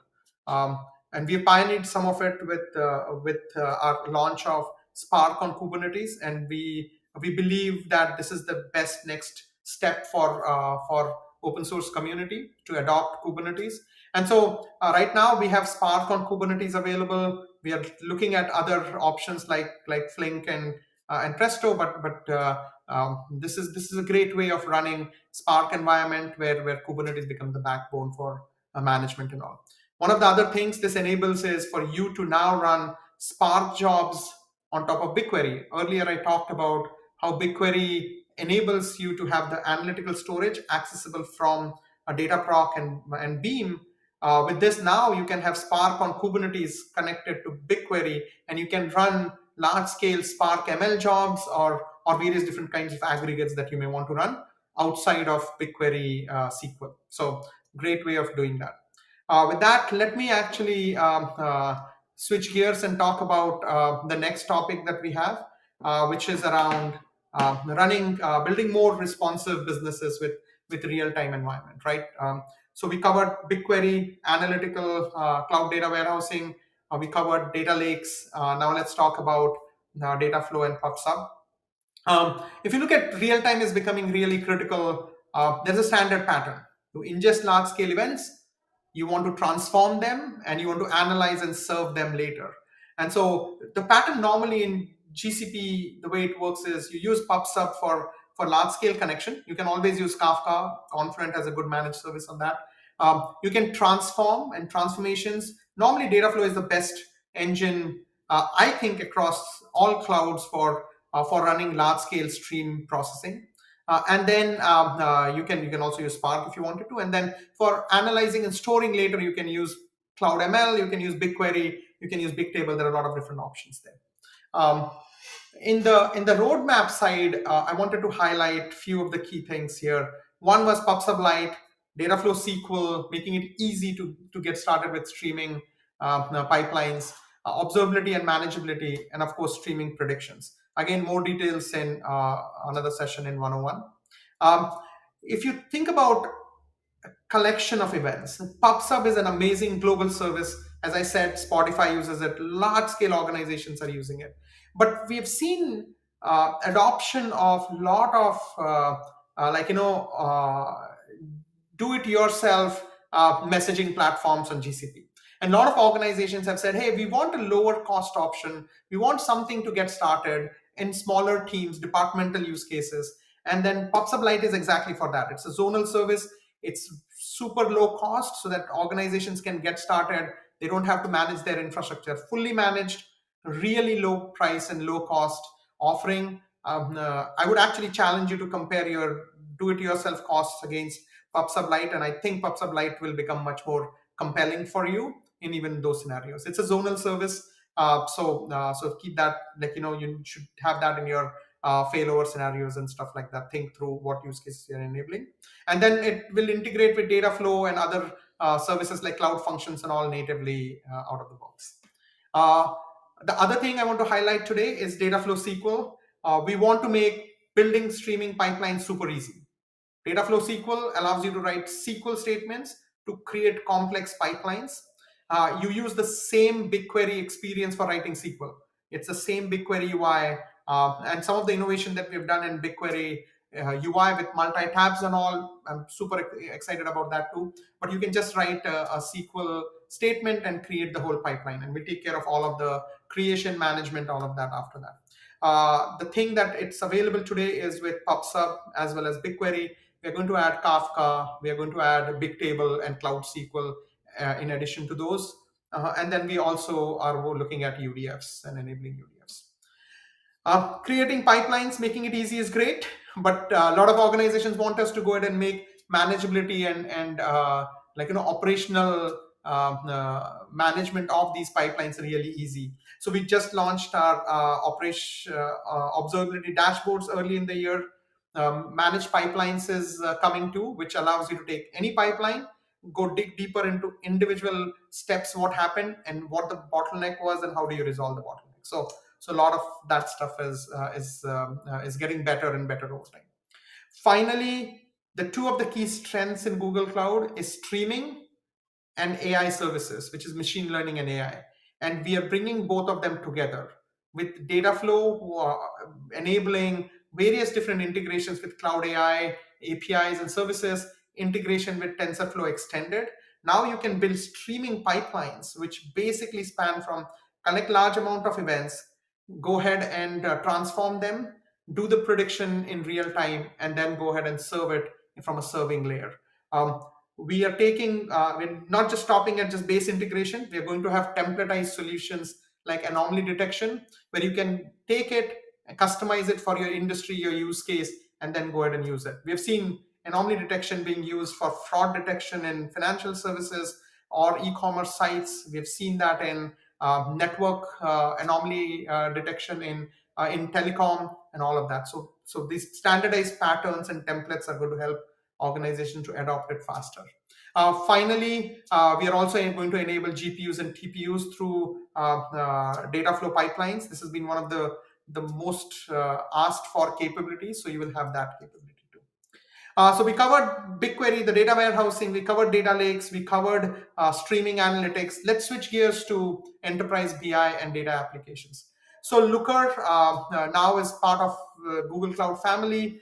And we pioneered some of it with our launch of Spark on Kubernetes, and we believe that this is the best next step for open source community to adopt Kubernetes. And so right now we have Spark on Kubernetes available. We are looking at other options like Flink and Presto, but this is a great way of running Spark environment where Kubernetes becomes the backbone for management and all. One of the other things this enables is for you to now run Spark jobs on top of BigQuery. Earlier, I talked about how BigQuery enables you to have the analytical storage accessible from a Dataproc and Beam. With this now, you can have Spark on Kubernetes connected to BigQuery, and you can run large-scale Spark ML jobs or various different kinds of aggregates that you may want to run outside of BigQuery SQL. So great way of doing that. With that, let me actually switch gears and talk about the next topic that we have, which is around building more responsive businesses with real-time environment, right? So we covered BigQuery, analytical cloud data warehousing. We covered data lakes. Now let's talk about data flow and PubSub. If you look at real time is becoming really critical, there's a standard pattern. To ingest large scale events, you want to transform them, and you want to analyze and serve them later. And so the pattern normally in GCP, the way it works is you use PubSub for large scale connection. You can always use Kafka. Confluent has a good managed service on that. You can transform and transformations. Normally Dataflow is the best engine, I think, across all clouds for running large-scale stream processing. And then you can also use Spark if you wanted to. And then for analyzing and storing later, you can use Cloud ML, you can use BigQuery, you can use Bigtable. There are a lot of different options there. In the roadmap side, I wanted to highlight a few of the key things here. One was PubSub Lite, Dataflow SQL, making it easy to get started with streaming pipelines, observability and manageability, and of course, streaming predictions. Again, more details in another session in 101. If you think about a collection of events, PubSub is an amazing global service. As I said, Spotify uses it, large-scale organizations are using it. But we have seen adoption of a lot of do-it-yourself messaging platforms on GCP. And a lot of organizations have said, hey, we want a lower cost option. We want something to get started in smaller teams, departmental use cases. And then PubSub Lite is exactly for that. It's a zonal service. It's super low cost so that organizations can get started. They don't have to manage their infrastructure. Fully managed, really low price and low cost offering. I would actually challenge you to compare your do-it-yourself costs against PubSub Lite, and I think PubSub Lite will become much more compelling for you in even those scenarios. It's a zonal service, so keep that, you should have that in your failover scenarios and stuff like that. Think through what use cases you're enabling, and then it will integrate with Dataflow and other services like Cloud Functions and all natively out of the box. The other thing I want to highlight today is Dataflow SQL. We want to make building streaming pipelines super easy. Dataflow SQL allows you to write SQL statements to create complex pipelines. You use the same BigQuery experience for writing SQL. It's the same BigQuery UI, and some of the innovation that we've done in BigQuery UI with multi-tabs and all, I'm super excited about that too. But you can just write a SQL statement and create the whole pipeline, and we take care of all of the creation, management, all of that after that. The thing that it's available today is with PubSub as well as BigQuery. We're going to add Kafka, we are going to add Bigtable and Cloud SQL in addition to those. And then we also are looking at UDFs and enabling UDFs. Creating pipelines, making it easy is great, but a lot of organizations want us to go ahead and make manageability and operational management of these pipelines really easy. So we just launched our observability dashboards early in the year. Managed pipelines is coming too, which allows you to take any pipeline, go dig deeper into individual steps, what happened and what the bottleneck was and how do you resolve the bottleneck. So a lot of that stuff is getting better and better over time. Finally, the two of the key strengths in Google Cloud is streaming and AI services, which is machine learning and AI. And we are bringing both of them together with Dataflow, enabling various different integrations with Cloud AI, APIs and services, integration with TensorFlow Extended. Now you can build streaming pipelines, which basically span from collect large amount of events, go ahead and transform them, do the prediction in real time, and then go ahead and serve it from a serving layer. We are taking, we're not just stopping at just base integration. We're going to have templatized solutions like Anomaly Detection, where you can take it, customize it for your industry, your use case, and then go ahead and use it. We have seen Anomaly Detection being used for fraud detection in financial services or e-commerce sites. We have seen that in network anomaly detection in telecom and all of that. So these standardized patterns and templates are going to help organizations to adopt it faster. Finally, we are also going to enable GPUs and TPUs through Dataflow pipelines. This has been one of the most asked for capabilities, so you will have that capability too. So we covered BigQuery, the data warehousing, we covered data lakes, we covered streaming analytics. Let's switch gears to enterprise BI and data applications. So Looker now is part of Google Cloud family.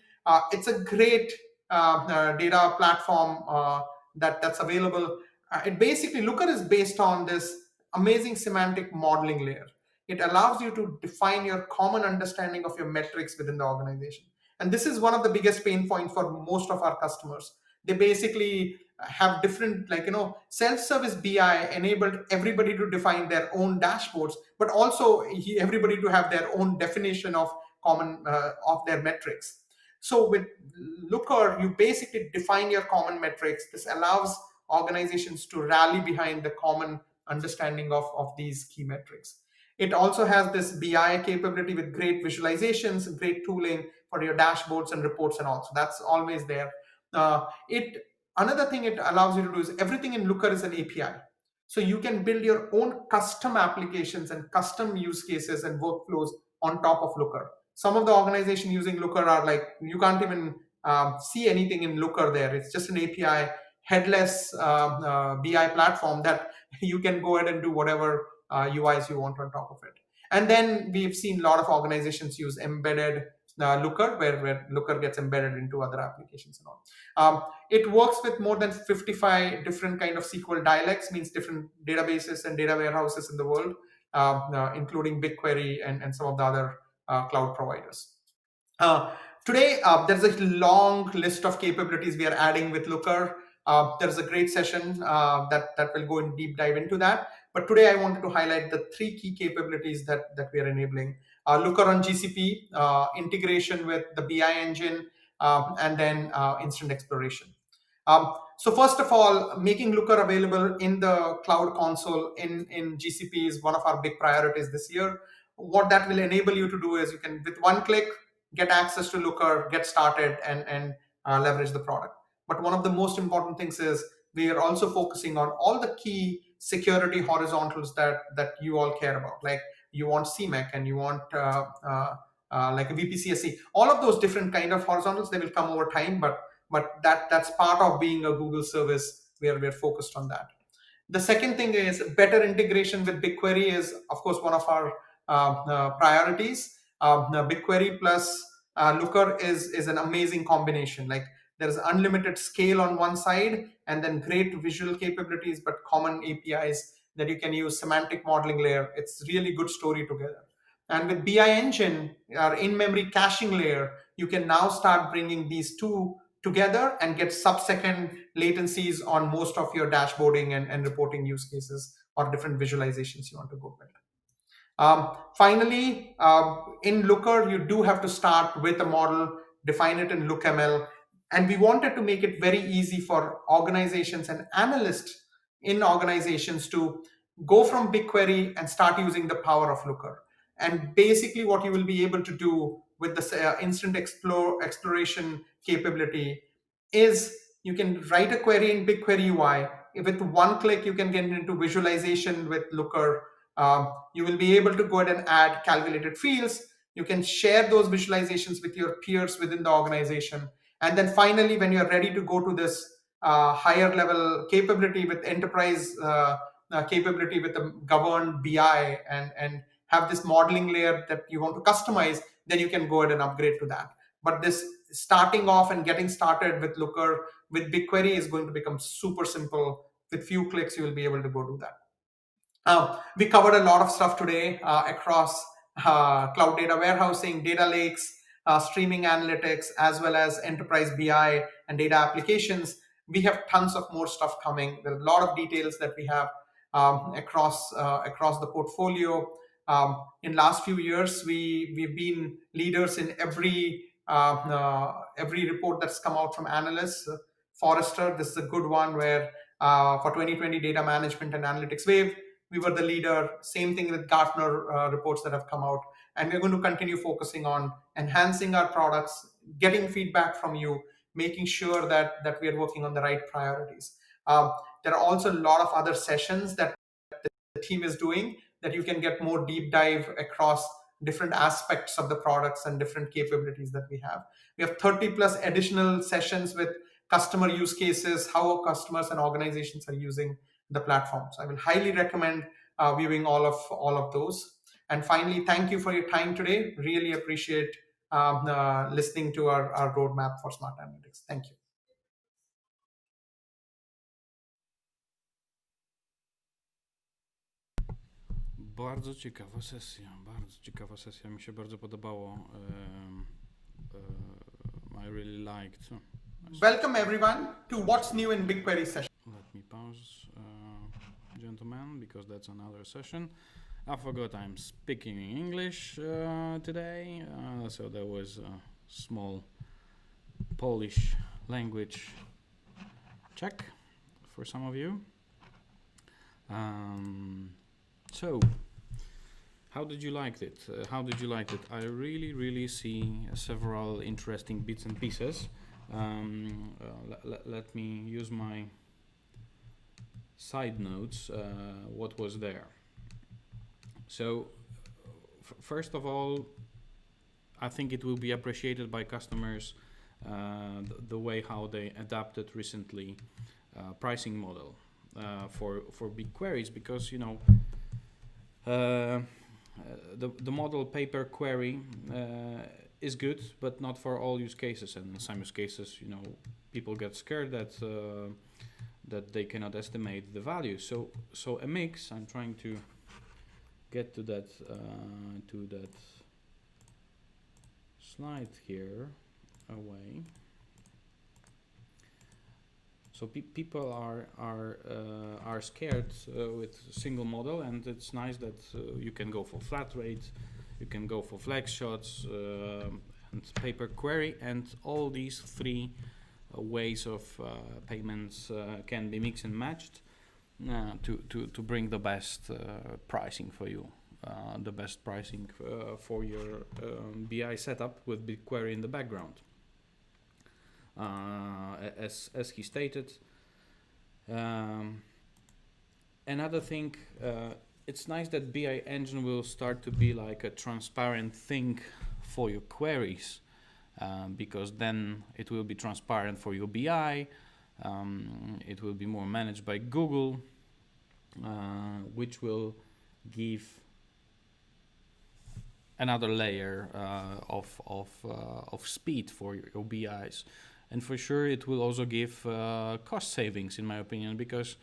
It's a great data platform that's available. Looker is based on this amazing semantic modeling layer. It allows you to define your common understanding of your metrics within the organization. And this is one of the biggest pain points for most of our customers. They basically have different, self-service BI enabled everybody to define their own dashboards, but also everybody to have their own definition of common of their metrics. So with Looker, you basically define your common metrics. This allows organizations to rally behind the common understanding of these key metrics. It also has this BI capability with great visualizations, great tooling for your dashboards and reports and all. So that's always there. Another thing it allows you to do is everything in Looker is an API. So you can build your own custom applications and custom use cases and workflows on top of Looker. Some of the organizations using Looker are like, you can't even see anything in Looker there. It's just an API, headless BI platform that you can go ahead and do whatever UIs you want on top of it. And then we've seen a lot of organizations use embedded Looker, where Looker gets embedded into other applications and all. It works with more than 55 different kind of SQL dialects, means different databases and data warehouses in the world, including BigQuery and some of the other cloud providers. Today, there's a long list of capabilities we are adding with Looker. There's a great session that will go in deep dive into that. But today I wanted to highlight the 3 key capabilities that we are enabling. Looker on GCP, integration with the BI engine, and then instant exploration. So first of all, making Looker available in the cloud console in GCP is one of our big priorities this year. What that will enable you to do is you can, with one click, get access to Looker, get started, and leverage the product. But one of the most important things is we are also focusing on all the key security horizontals that you all care about. Like you want CMAC and you want like a VPCSE. All of those different kind of horizontals, they will come over time, but that's part of being a Google service where we're focused on that. The second thing is better integration with BigQuery is, of course, one of our priorities. BigQuery plus Looker is an amazing combination. Like there's unlimited scale on one side and then great visual capabilities, but common APIs that you can use, semantic modeling layer. It's really good story together. And with BI Engine, our in-memory caching layer, you can now start bringing these two together and get sub-second latencies on most of your dashboarding and reporting use cases or different visualizations you want to go with. Finally, in Looker, you do have to start with a model, define it in LookML, and we wanted to make it very easy for organizations and analysts in organizations to go from BigQuery and start using the power of Looker. And basically what you will be able to do with the instant exploration capability is you can write a query in Bigquery Ui. With one click, you can get into visualization with Looker. You will be able to go ahead and add calculated fields. You can share those visualizations with your peers within the organization. And then finally, when you're ready to go to this higher level capability with enterprise capability with a governed BI and have this modeling layer that you want to customize, then you can go ahead and upgrade to that. But this starting off and getting started with Looker with BigQuery is going to become super simple. With few clicks, you will be able to go do that. We covered a lot of stuff today across cloud data warehousing, data lakes, streaming analytics, as well as enterprise BI and data applications. We have tons of more stuff coming. There are a lot of details that we have across the portfolio. In last few years, we've been leaders in every report that's come out from analysts. Forrester, this is a good one where for 2020 data management and analytics wave, we were the leader. Same thing with Gartner reports that have come out. And we're going to continue focusing on enhancing our products, getting feedback from you, making sure that we are working on the right priorities. There are also a lot of other sessions that the team is doing that you can get more deep dive across different aspects of the products and different capabilities that we have. We have 30 plus additional sessions with customer use cases, how customers and organizations are using the platform. So I will highly recommend viewing all of those. And finally, thank you for your time today. Really appreciate listening to our roadmap for smart analytics. Thank you. Bardzo ciekawa sesja, mi się bardzo podobało. I really liked. Welcome everyone to What's New in Bigquery session. Let me pause, gentlemen, because that's another session. I forgot I'm speaking in English today, so there was a small Polish language check for some of you. So, how did you like it? I really see several interesting bits and pieces. Let me use my side notes, what was there. So, first of all, I think it will be appreciated by customers the way how they adapted recently pricing model for big queries, because the model pay per query is good, but not for all use cases. And in some use cases, people get scared that they cannot estimate the value. So a mix. I'm trying to get to that slide here away. So people are scared with single model, and it's nice that you can go for flat rate, you can go for flex shots, and pay per query, and all these three ways of payments can be mixed and matched to bring the best pricing for you, the best pricing for your BI setup with BigQuery in the background. As he stated. Another thing, it's nice that BI Engine will start to be like a transparent thing for your queries, because then it will be transparent for your BI, it will be more managed by Google, which will give another layer of speed for your BIs. And for sure, it will also give cost savings, in my opinion, because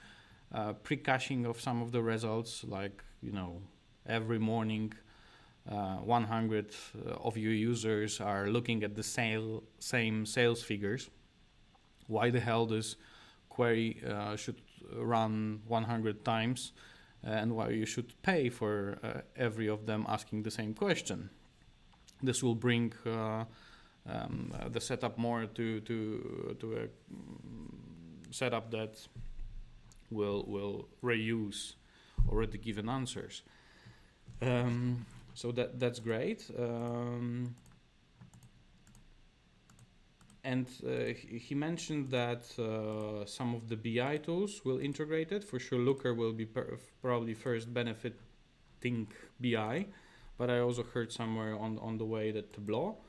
pre-caching of some of the results, like, every morning 100 of your users are looking at the same sales figures. Why the hell this query should run 100 times, and why you should pay for every of them asking the same question? This will bring the setup more to a setup that will reuse already given answers. So that's great. And he mentioned that some of the BI tools will integrate it. For sure, Looker will be probably first benefiting BI, but I also heard somewhere on the way that Tableau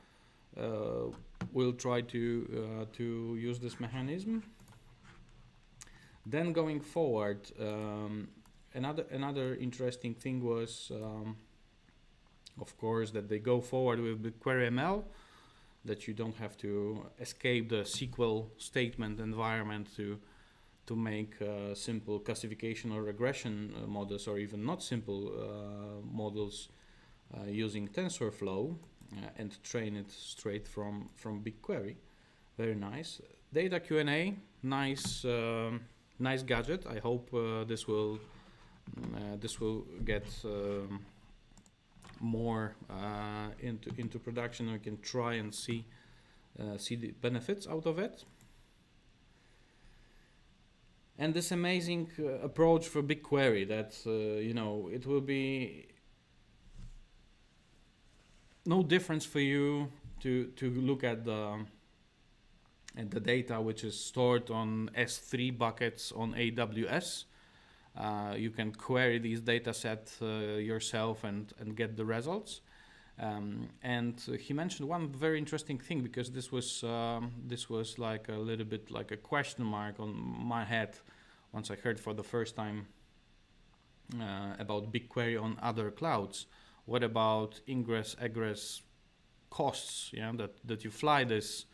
we'll try to use this mechanism. Then going forward, another interesting thing was, of course, that they go forward with Bigquery Ml, that you don't have to escape the SQL statement environment to make simple classification or regression models, or even not simple models using TensorFlow. And train it straight from BigQuery. Very nice. Data Q&A, nice gadget. I hope this will get more into production. We can try and see the benefits out of it. And this amazing approach for BigQuery that it will be no difference for you to look at the data which is stored on S3 buckets on AWS. You can query these data sets yourself and get the results. And he mentioned one very interesting thing, because this was like a little bit like a question mark on my head once I heard for the first time about BigQuery on other clouds. What about ingress egress costs? Yeah, that you fly these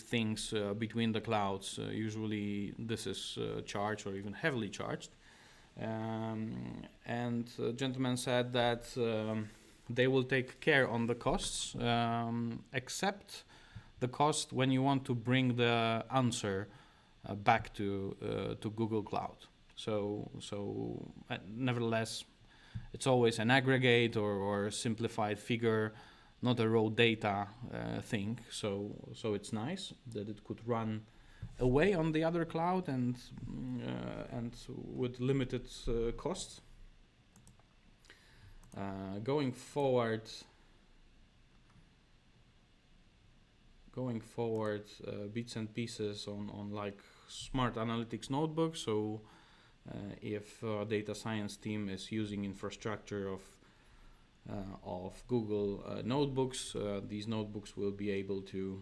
things between the clouds. Usually this is charged or even heavily charged. And the gentleman said that they will take care on the costs, except the cost when you want to bring the answer back to Google Cloud. So nevertheless, it's always an aggregate or a simplified figure, not a raw data thing. So it's nice that it could run away on the other cloud and with limited costs. Going forward, bits and pieces on like smart analytics notebooks. So if data science team is using infrastructure of Google notebooks, these notebooks will be able to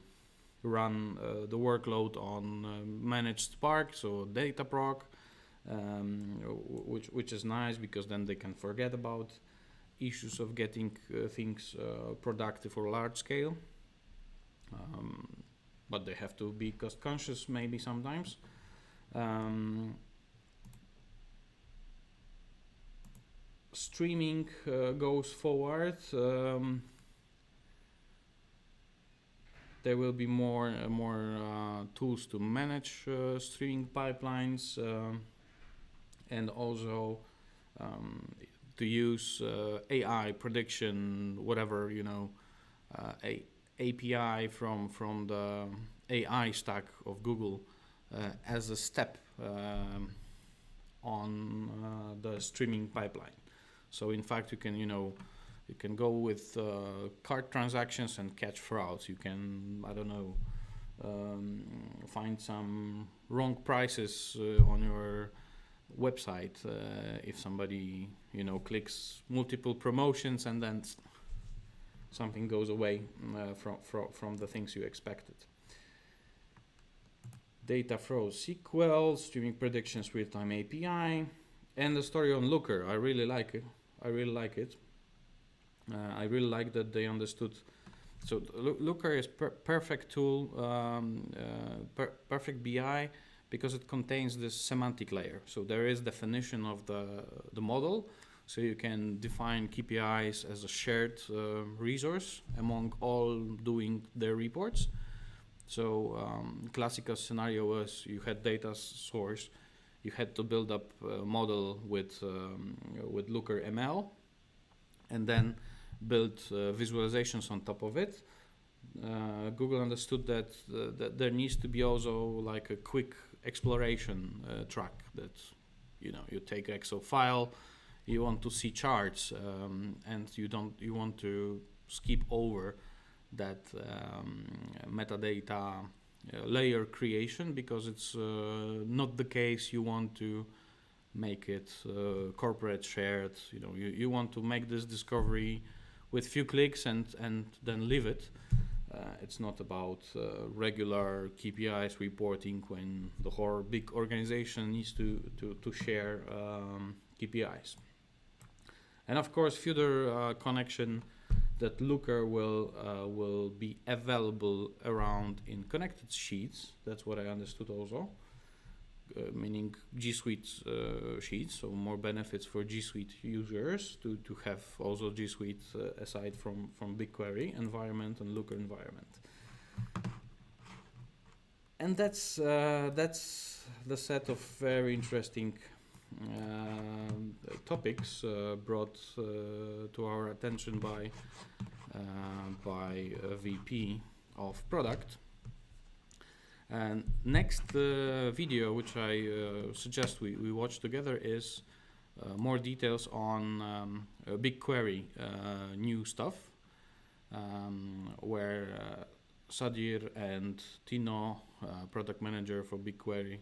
run the workload on managed Spark, so Dataproc, which is nice, because then they can forget about issues of getting things productive or large scale. But they have to be cost conscious maybe sometimes. Streaming goes forward. There will be more tools to manage streaming pipelines, and also to use AI prediction, whatever, API from the AI stack of Google as a step on the streaming pipeline. So in fact, you can go with cart transactions and catch frauds. You can, I don't know, find some wrong prices on your website if somebody, clicks multiple promotions and then something goes away from the things you expected. Data Flow Sql, streaming predictions, real-time API, and the story on Looker. I really like it. I really like that they understood. So Looker is perfect tool, perfect BI, because it contains this semantic layer. So there is definition of the model. So you can define KPIs as a shared resource among all doing their reports. So classical scenario was you had data source, you had to build up a model with Looker ML, and then build visualizations on top of it. Google understood that there needs to be also like a quick exploration track that, you take Excel file, you want to see charts, and you want to skip over that metadata layer creation, because it's not the case. You want to make it corporate shared. You want to make this discovery with few clicks and then leave it. It's not about regular KPIs reporting when the whole big organization needs to share KPIs. And of course, further connection that Looker will be available around in connected sheets. That's what I understood also, meaning G Suite sheets. So more benefits for G Suite users to have also G Suite aside from BigQuery environment and Looker environment. And that's the set of very interesting topics brought to our attention by a VP of product. And next video, which I suggest we watch together, is more details on BigQuery new stuff, where Sadir and Tino, product manager for BigQuery,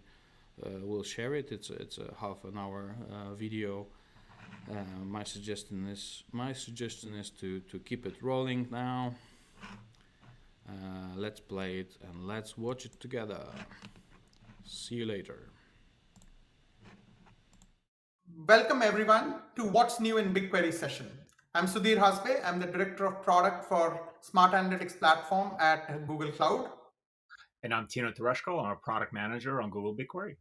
will share it. It's a half an hour video, My suggestion is to keep it rolling now. Let's play it and let's watch it together. See you later. Welcome everyone to What's New in Bigquery session. I'm Sudhir Hsbc. I'm the Director of Product for Smart Analytics Platform at Google Cloud. And I'm Tino Tereshko. I'm a Product Manager on Google Bigquery.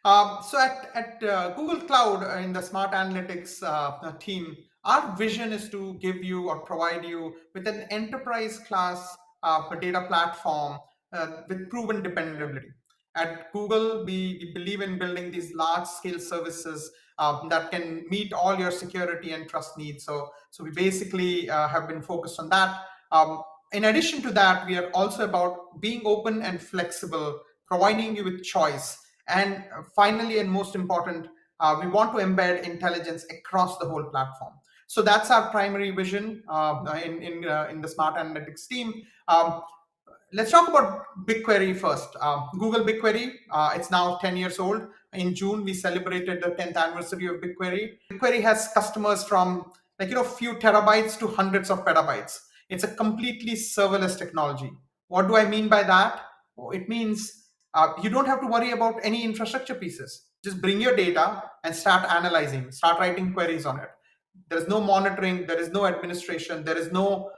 So at Google Cloud in the Smart Analytics team, our vision is to give you or provide you with an enterprise class data platform with proven dependability. At Google, we believe in building these large scale services that can meet all your security and trust needs. So we basically have been focused on that. In addition to that, we are also about being open and flexible, providing you with choice. And finally, and most important, we want to embed intelligence across the whole platform. So that's our primary vision in the Smart Analytics team. Let's talk about BigQuery first. Google BigQuery, it's now 10 years old. In June, we celebrated the 10th anniversary of BigQuery. BigQuery has customers from few terabytes to hundreds of petabytes. It's a completely serverless technology. What do I mean by that? It means you don't have to worry about any infrastructure pieces. Just bring your data and start analyzing, start writing queries on it. There is no monitoring, there is no administration, there is no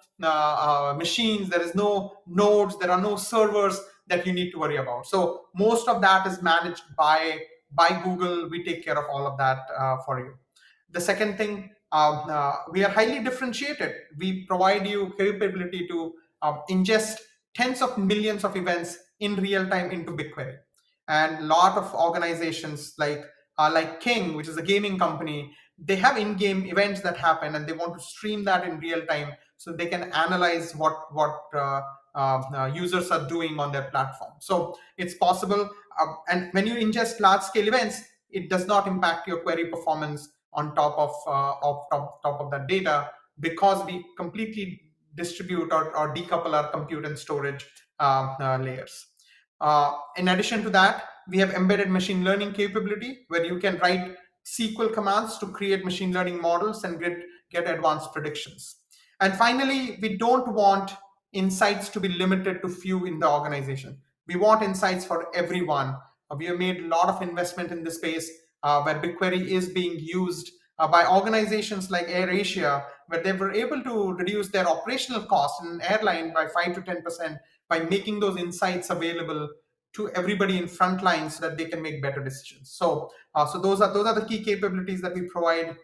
machines, there is no nodes, there are no servers that you need to worry about. So most of that is managed by Google. We take care of all of that for you. The second thing, we are highly differentiated. We provide you capability to ingest tens of millions of events in real time into BigQuery. And a lot of organizations like King, which is a gaming company, they have in-game events that happen and they want to stream that in real time so they can analyze what users are doing on their platform. So it's possible. And when you ingest large-scale events, it does not impact your query performance on top of that data, because we completely distribute or decouple our compute and storage layers. In addition to that, we have embedded machine learning capability where you can write SQL commands to create machine learning models and get advanced predictions. And finally, we don't want insights to be limited to few in the organization. We want insights for everyone. We have made a lot of investment in this space where BigQuery is being used by organizations like AirAsia, where they were able to reduce their operational costs in an airline by 5 to 10% by making those insights available to everybody in frontline so that they can make better decisions. So those are the key capabilities that we provide.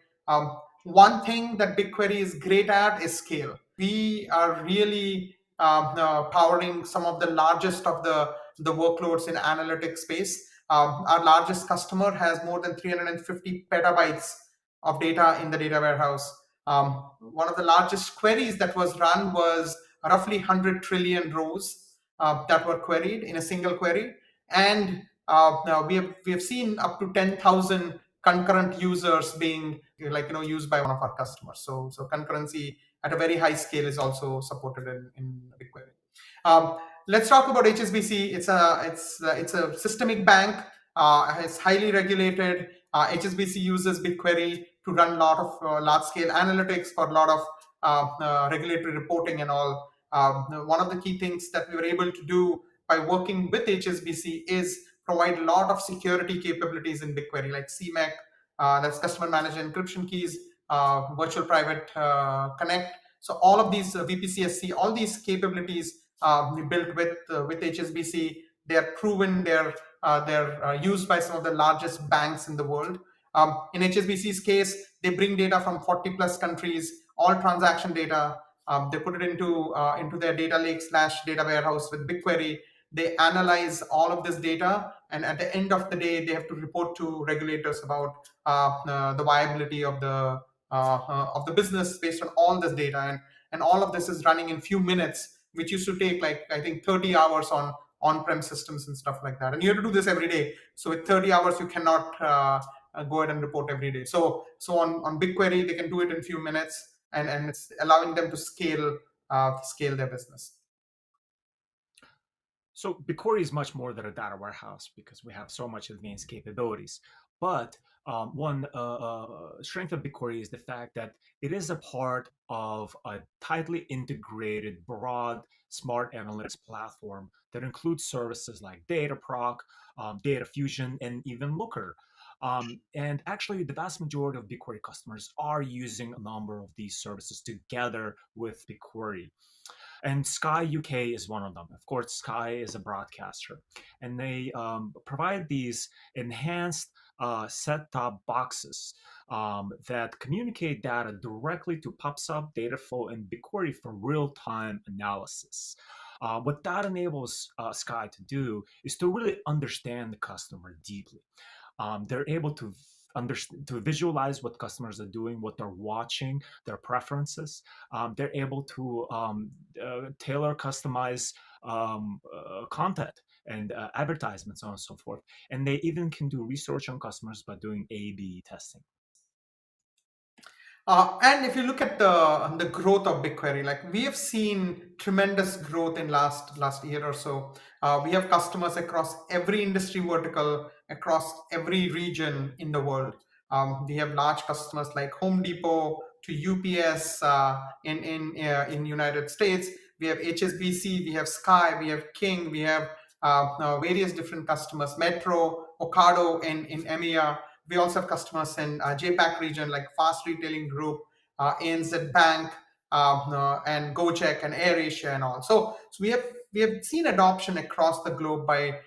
One thing that BigQuery is great at is scale. We are really powering some of the largest of the workloads in analytics space. Our largest customer has more than 350 petabytes of data in the data warehouse. One of the largest queries that was run was roughly 100 trillion rows that were queried in a single query. And now we have seen up to 10,000 concurrent users being used by one of our customers. So concurrency at a very high scale is also supported in BigQuery. Let's talk about Hsbc. It's a systemic bank. It's highly regulated. Hsbc uses BigQuery to run a lot of large-scale analytics for a lot of regulatory reporting and all. One of the key things that we were able to do by working with Hsbc is provide a lot of security capabilities in BigQuery, like CMAC, that's customer managed encryption keys, virtual private connect. So all of these VPCSC, all these capabilities we built with Hsbc. They are proven. They're used by some of the largest banks in the world. In Hsbc's case, they bring data from 40 plus countries, all transaction data. They put it into their data lake / data warehouse with BigQuery. They analyze all of this data, and at the end of the day, they have to report to regulators about the viability of the business based on all this data. And all of this is running in few minutes, which used to take I think 30 hours on-prem systems and stuff like that. And you have to do this every day. So with 30 hours, you cannot go ahead and report every day. So on BigQuery, they can do it in a few minutes, and it's allowing them to scale their business. So BigQuery is much more than a data warehouse because we have so much advanced capabilities. But one strength of Bigquery is the fact that it is a part of a tightly integrated, broad, smart analytics platform that includes services like Dataproc, Data Fusion, and even Looker. And actually, the vast majority of Bigquery customers are using a number of these services together with Bigquery. And Sky UK is one of them. Of course, Sky is a broadcaster, and they provide these enhanced set-top boxes that communicate data directly to PubSub, Dataflow, and Bigquery for real-time analysis. What that enables Sky to do is to really understand the customer deeply. They're able to to visualize what customers are doing, what they're watching, their preferences. They're able to tailor, customize content and advertisements, so on and so forth. And they even can do research on customers by doing A/B testing. And if you look at the growth of BigQuery, like we have seen tremendous growth in last year or so. We have customers across every industry vertical, across every region in the world. We have large customers like Home Depot to UPS in United States. We have HSBC, we have Sky, we have King, we have various different customers, Metro, Ocado in EMEA. We also have customers in JPAC region like Fast Retailing Group, ANZ Bank, and Gojek and AirAsia and all. So we have seen adoption across the globe by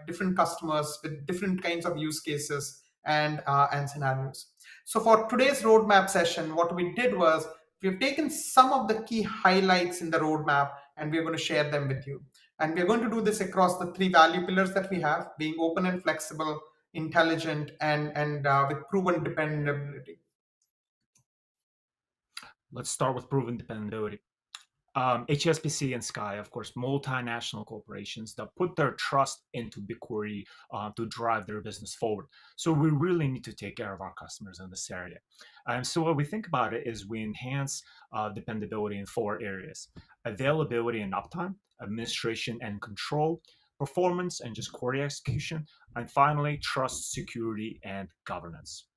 different customers with different kinds of use cases and scenarios. So for today's roadmap session, what we did was we've taken some of the key highlights in the roadmap and we're going to share them with you. And we're going to do this across the three value pillars that we have, being open and flexible, intelligent, and with proven dependability. Let's start with proven dependability. Hsbc and Sky, of course, multinational corporations that put their trust into Bigquery to drive their business forward. So we really need to take care of our customers in this area. And so what we think about it is we enhance dependability in four areas: availability and uptime, administration and control, performance and just query execution, and finally, trust, security, and governance.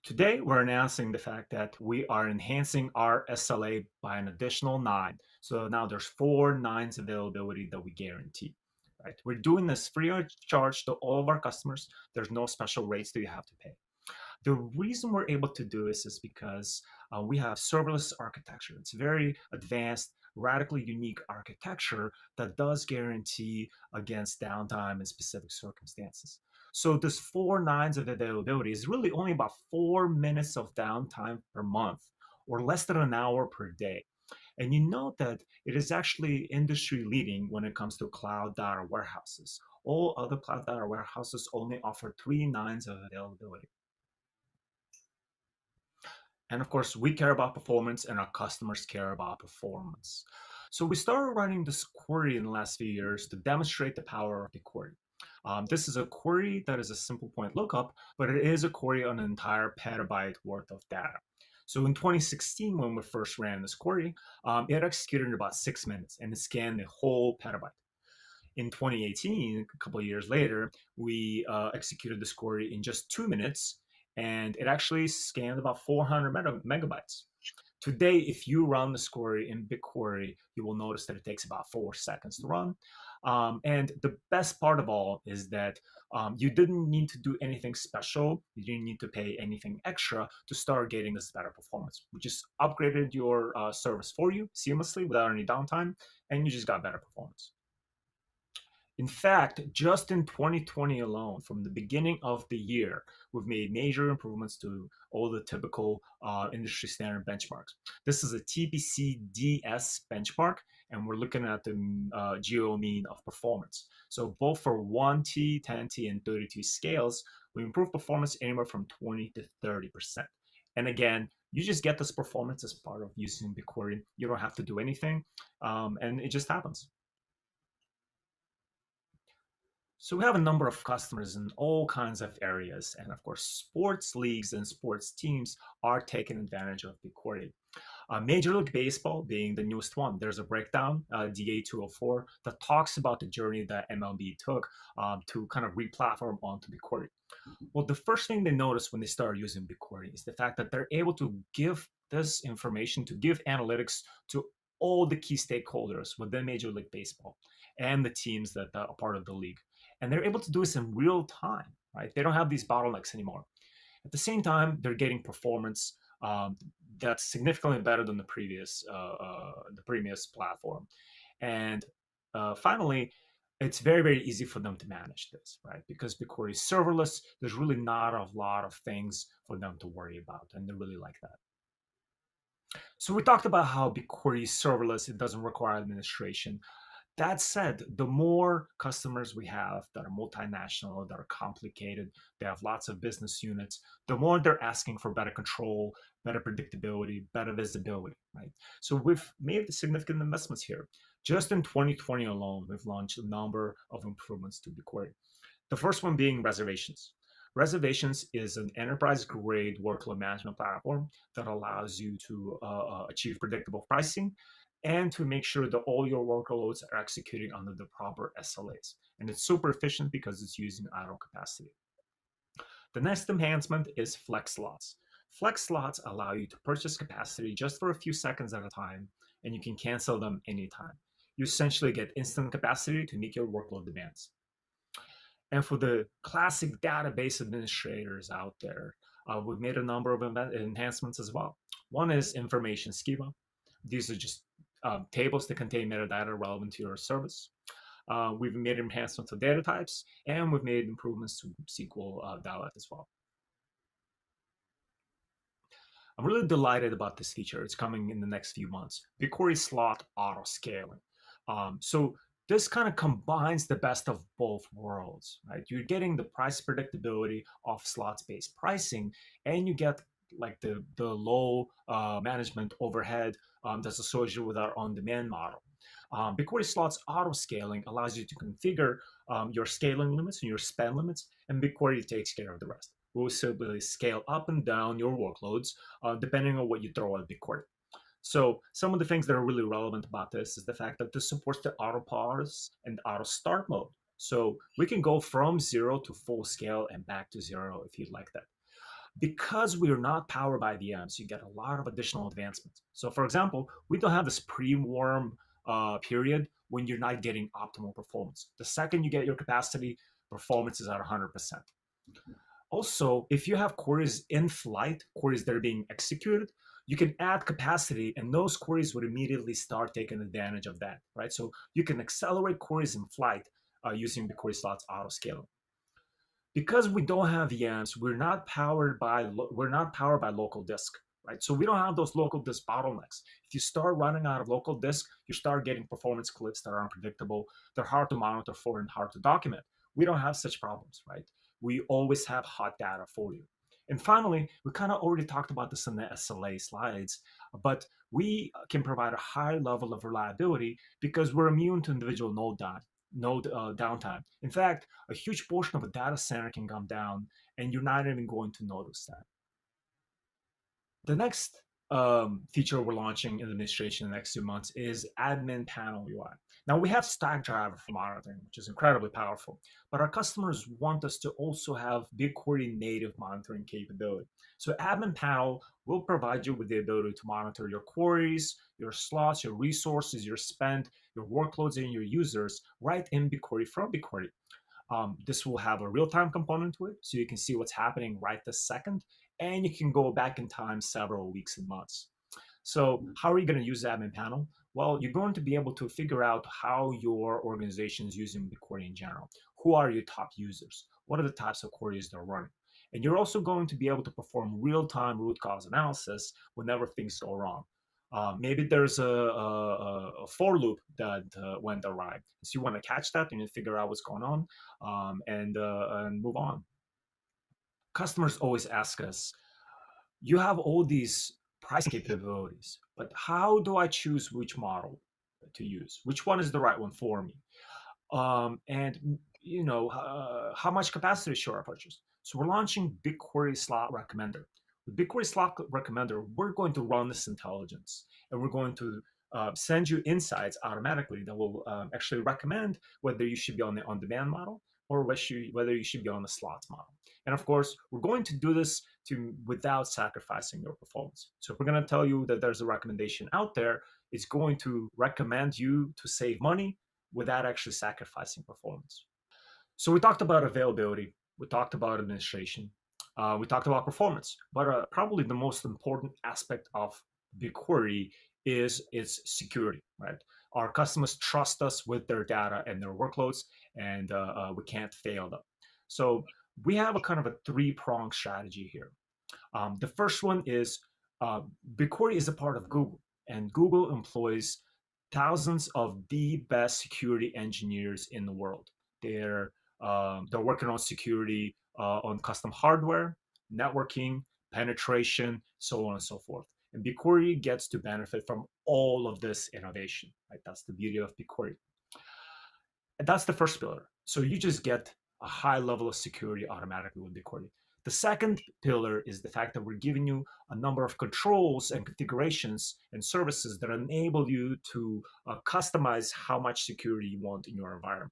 Today, we're announcing the fact that we are enhancing our SLA by an additional 9. So now there's 4 nines availability that we guarantee. Right? We're doing this free of charge to all of our customers. There's no special rates that you have to pay. The reason we're able to do this is because we have serverless architecture. It's very advanced, radically unique architecture that does guarantee against downtime in specific circumstances. So this 4 nines of availability is really only about 4 minutes of downtime per month, or less than an hour per day. And you note that it is actually industry leading when it comes to cloud data warehouses. All other cloud data warehouses only offer 3 nines of availability. And of course, we care about performance and our customers care about performance. So we started running this query in the last few years to demonstrate the power of the query. This is a query that is a simple point lookup, but it is a query on an entire petabyte worth of data. So in 2016, when we first ran this query, it executed in about 6 minutes and it scanned the whole petabyte. In 2018, a couple of years later, we executed this query in just 2 minutes, and it actually scanned about 400 megabytes. Today, if you run this query in Bigquery, you will notice that it takes about 4 seconds to run. And the best part of all is that you didn't need to do anything special. You didn't need to pay anything extra to start getting this better performance. We just upgraded your service for you seamlessly without any downtime, and you just got better performance. In fact, just in 2020 alone, from the beginning of the year, we've made major improvements to all the typical industry standard benchmarks. This is a TPC-DS benchmark, and we're looking at the geo mean of performance. So both for 1T, 10T, and 32 scales, we improve performance anywhere from 20 to 30%. And again, you just get this performance as part of using Bigquery. You don't have to do anything, and it just happens. So we have a number of customers in all kinds of areas. And of course, sports leagues and sports teams are taking advantage of Bigquery. Major League Baseball being the newest one. There's a breakdown, DA204, that talks about the journey that MLB took to kind of re-platform onto Bigquery. Well, the first thing they notice when they start using Bigquery is the fact that they're able to give this information, to give analytics to all the key stakeholders within Major League Baseball and the teams that are part of the league. And they're able to do this in real time, right? They don't have these bottlenecks anymore. At the same time, they're getting performance that's significantly better than the previous platform. And finally, it's very, very easy for them to manage this, right? Because Bigquery is serverless, there's really not a lot of things for them to worry about, and they really like that. So we talked about how Bigquery is serverless, it doesn't require administration. That said, the more customers we have that are multinational, that are complicated, they have lots of business units, the more they're asking for better control, better predictability, better visibility, right? So we've made significant investments here. Just in 2020 alone, we've launched a number of improvements to Bigquery. The first one being reservations. Reservations is an enterprise-grade workload management platform that allows you to achieve predictable pricing and to make sure that all your workloads are executing under the proper SLAs. And it's super efficient because it's using idle capacity. The next enhancement is flex slots. Flex slots allow you to purchase capacity just for a few seconds at a time, and you can cancel them anytime. You essentially get instant capacity to meet your workload demands. And for the classic database administrators out there, we've made a number of enhancements as well. One is information schema. These are just tables that contain metadata relevant to your service. We've made enhancements to data types, and we've made improvements to SQL dialect as well. I'm really delighted about this feature. It's coming in the next few months. Bigquery slot auto scaling. So this kind of combines the best of both worlds, right? You're getting the price predictability of slots-based pricing, and you get like the low management overhead that's associated with our on-demand model. Bigquery slots auto scaling allows you to configure your scaling limits and your spend limits, and Bigquery takes care of the rest. We'll simply scale up and down your workloads depending on what you throw at Bigquery. So some of the things that are really relevant about this is the fact that this supports the auto pause and auto start mode. So we can go from 0 to full scale and back to 0 if you'd like that. Because we are not powered by VMs, you get a lot of additional advancements. So for example, we don't have this pre-warm period when you're not getting optimal performance. The second you get your capacity, performance is at 100%. Also, if you have queries in flight, queries that are being executed, you can add capacity and those queries would immediately start taking advantage of that, right? So you can accelerate queries in flight using Bigquery slots auto scaling. Because we don't have VMs, we're not powered by local disk, right? So we don't have those local disk bottlenecks. If you start running out of local disk, you start getting performance cliffs that are unpredictable. They're hard to monitor for and hard to document. We don't have such problems, right? We always have hot data for you. And finally, we kind of already talked about this in the SLA slides, but we can provide a high level of reliability because we're immune to individual node downtime. In fact, a huge portion of a data center can come down and you're not even going to notice that. The next feature we're launching in the administration in the next 2 months is admin panel UI. Now we have Stackdriver for monitoring, which is incredibly powerful, but our customers want us to also have Bigquery native monitoring capability. So admin panel will provide you with the ability to monitor your queries, your slots, your resources, your spend, your workloads, and your users right in Bigquery from Bigquery. This will have a real-time component to it, so you can see what's happening right this second, and you can go back in time several weeks and months. So how are you going to use the admin panel? Well, you're going to be able to figure out how your organization is using Bigquery in general. Who are your top users? What are the types of queries they're running? And you're also going to be able to perform real-time root cause analysis whenever things go wrong. Maybe there's a for loop that went awry. So you want to catch that and you figure out what's going on and move on. Customers always ask us, you have all these pricing capabilities, but how do I choose which model to use? Which one is the right one for me? And how much capacity should I purchase? So we're launching Bigquery Slot Recommender, With Bigquery Slot Recommender, we're going to run this intelligence, and we're going to send you insights automatically that will actually recommend whether you should be on the on-demand model or whether you should be on the slots model. And of course, we're going to do this without sacrificing your performance. So if we're going to tell you that there's a recommendation out there, it's going to recommend you to save money without actually sacrificing performance. So we talked about availability, we talked about administration, we talked about performance, but probably the most important aspect of BigQuery is its security, right? Our customers trust us with their data and their workloads, and we can't fail them. So we have a kind of a three-pronged strategy here. The first one is BigQuery is a part of Google, and Google employs thousands of the best security engineers in the world. They're working on security on custom hardware, networking, penetration, so on and so forth. And BigQuery gets to benefit from all of this innovation, right? That's the beauty of BigQuery. And that's the first pillar. So you just get a high level of security automatically with BigQuery. The second pillar is the fact that we're giving you a number of controls and configurations and services that enable you to customize how much security you want in your environment.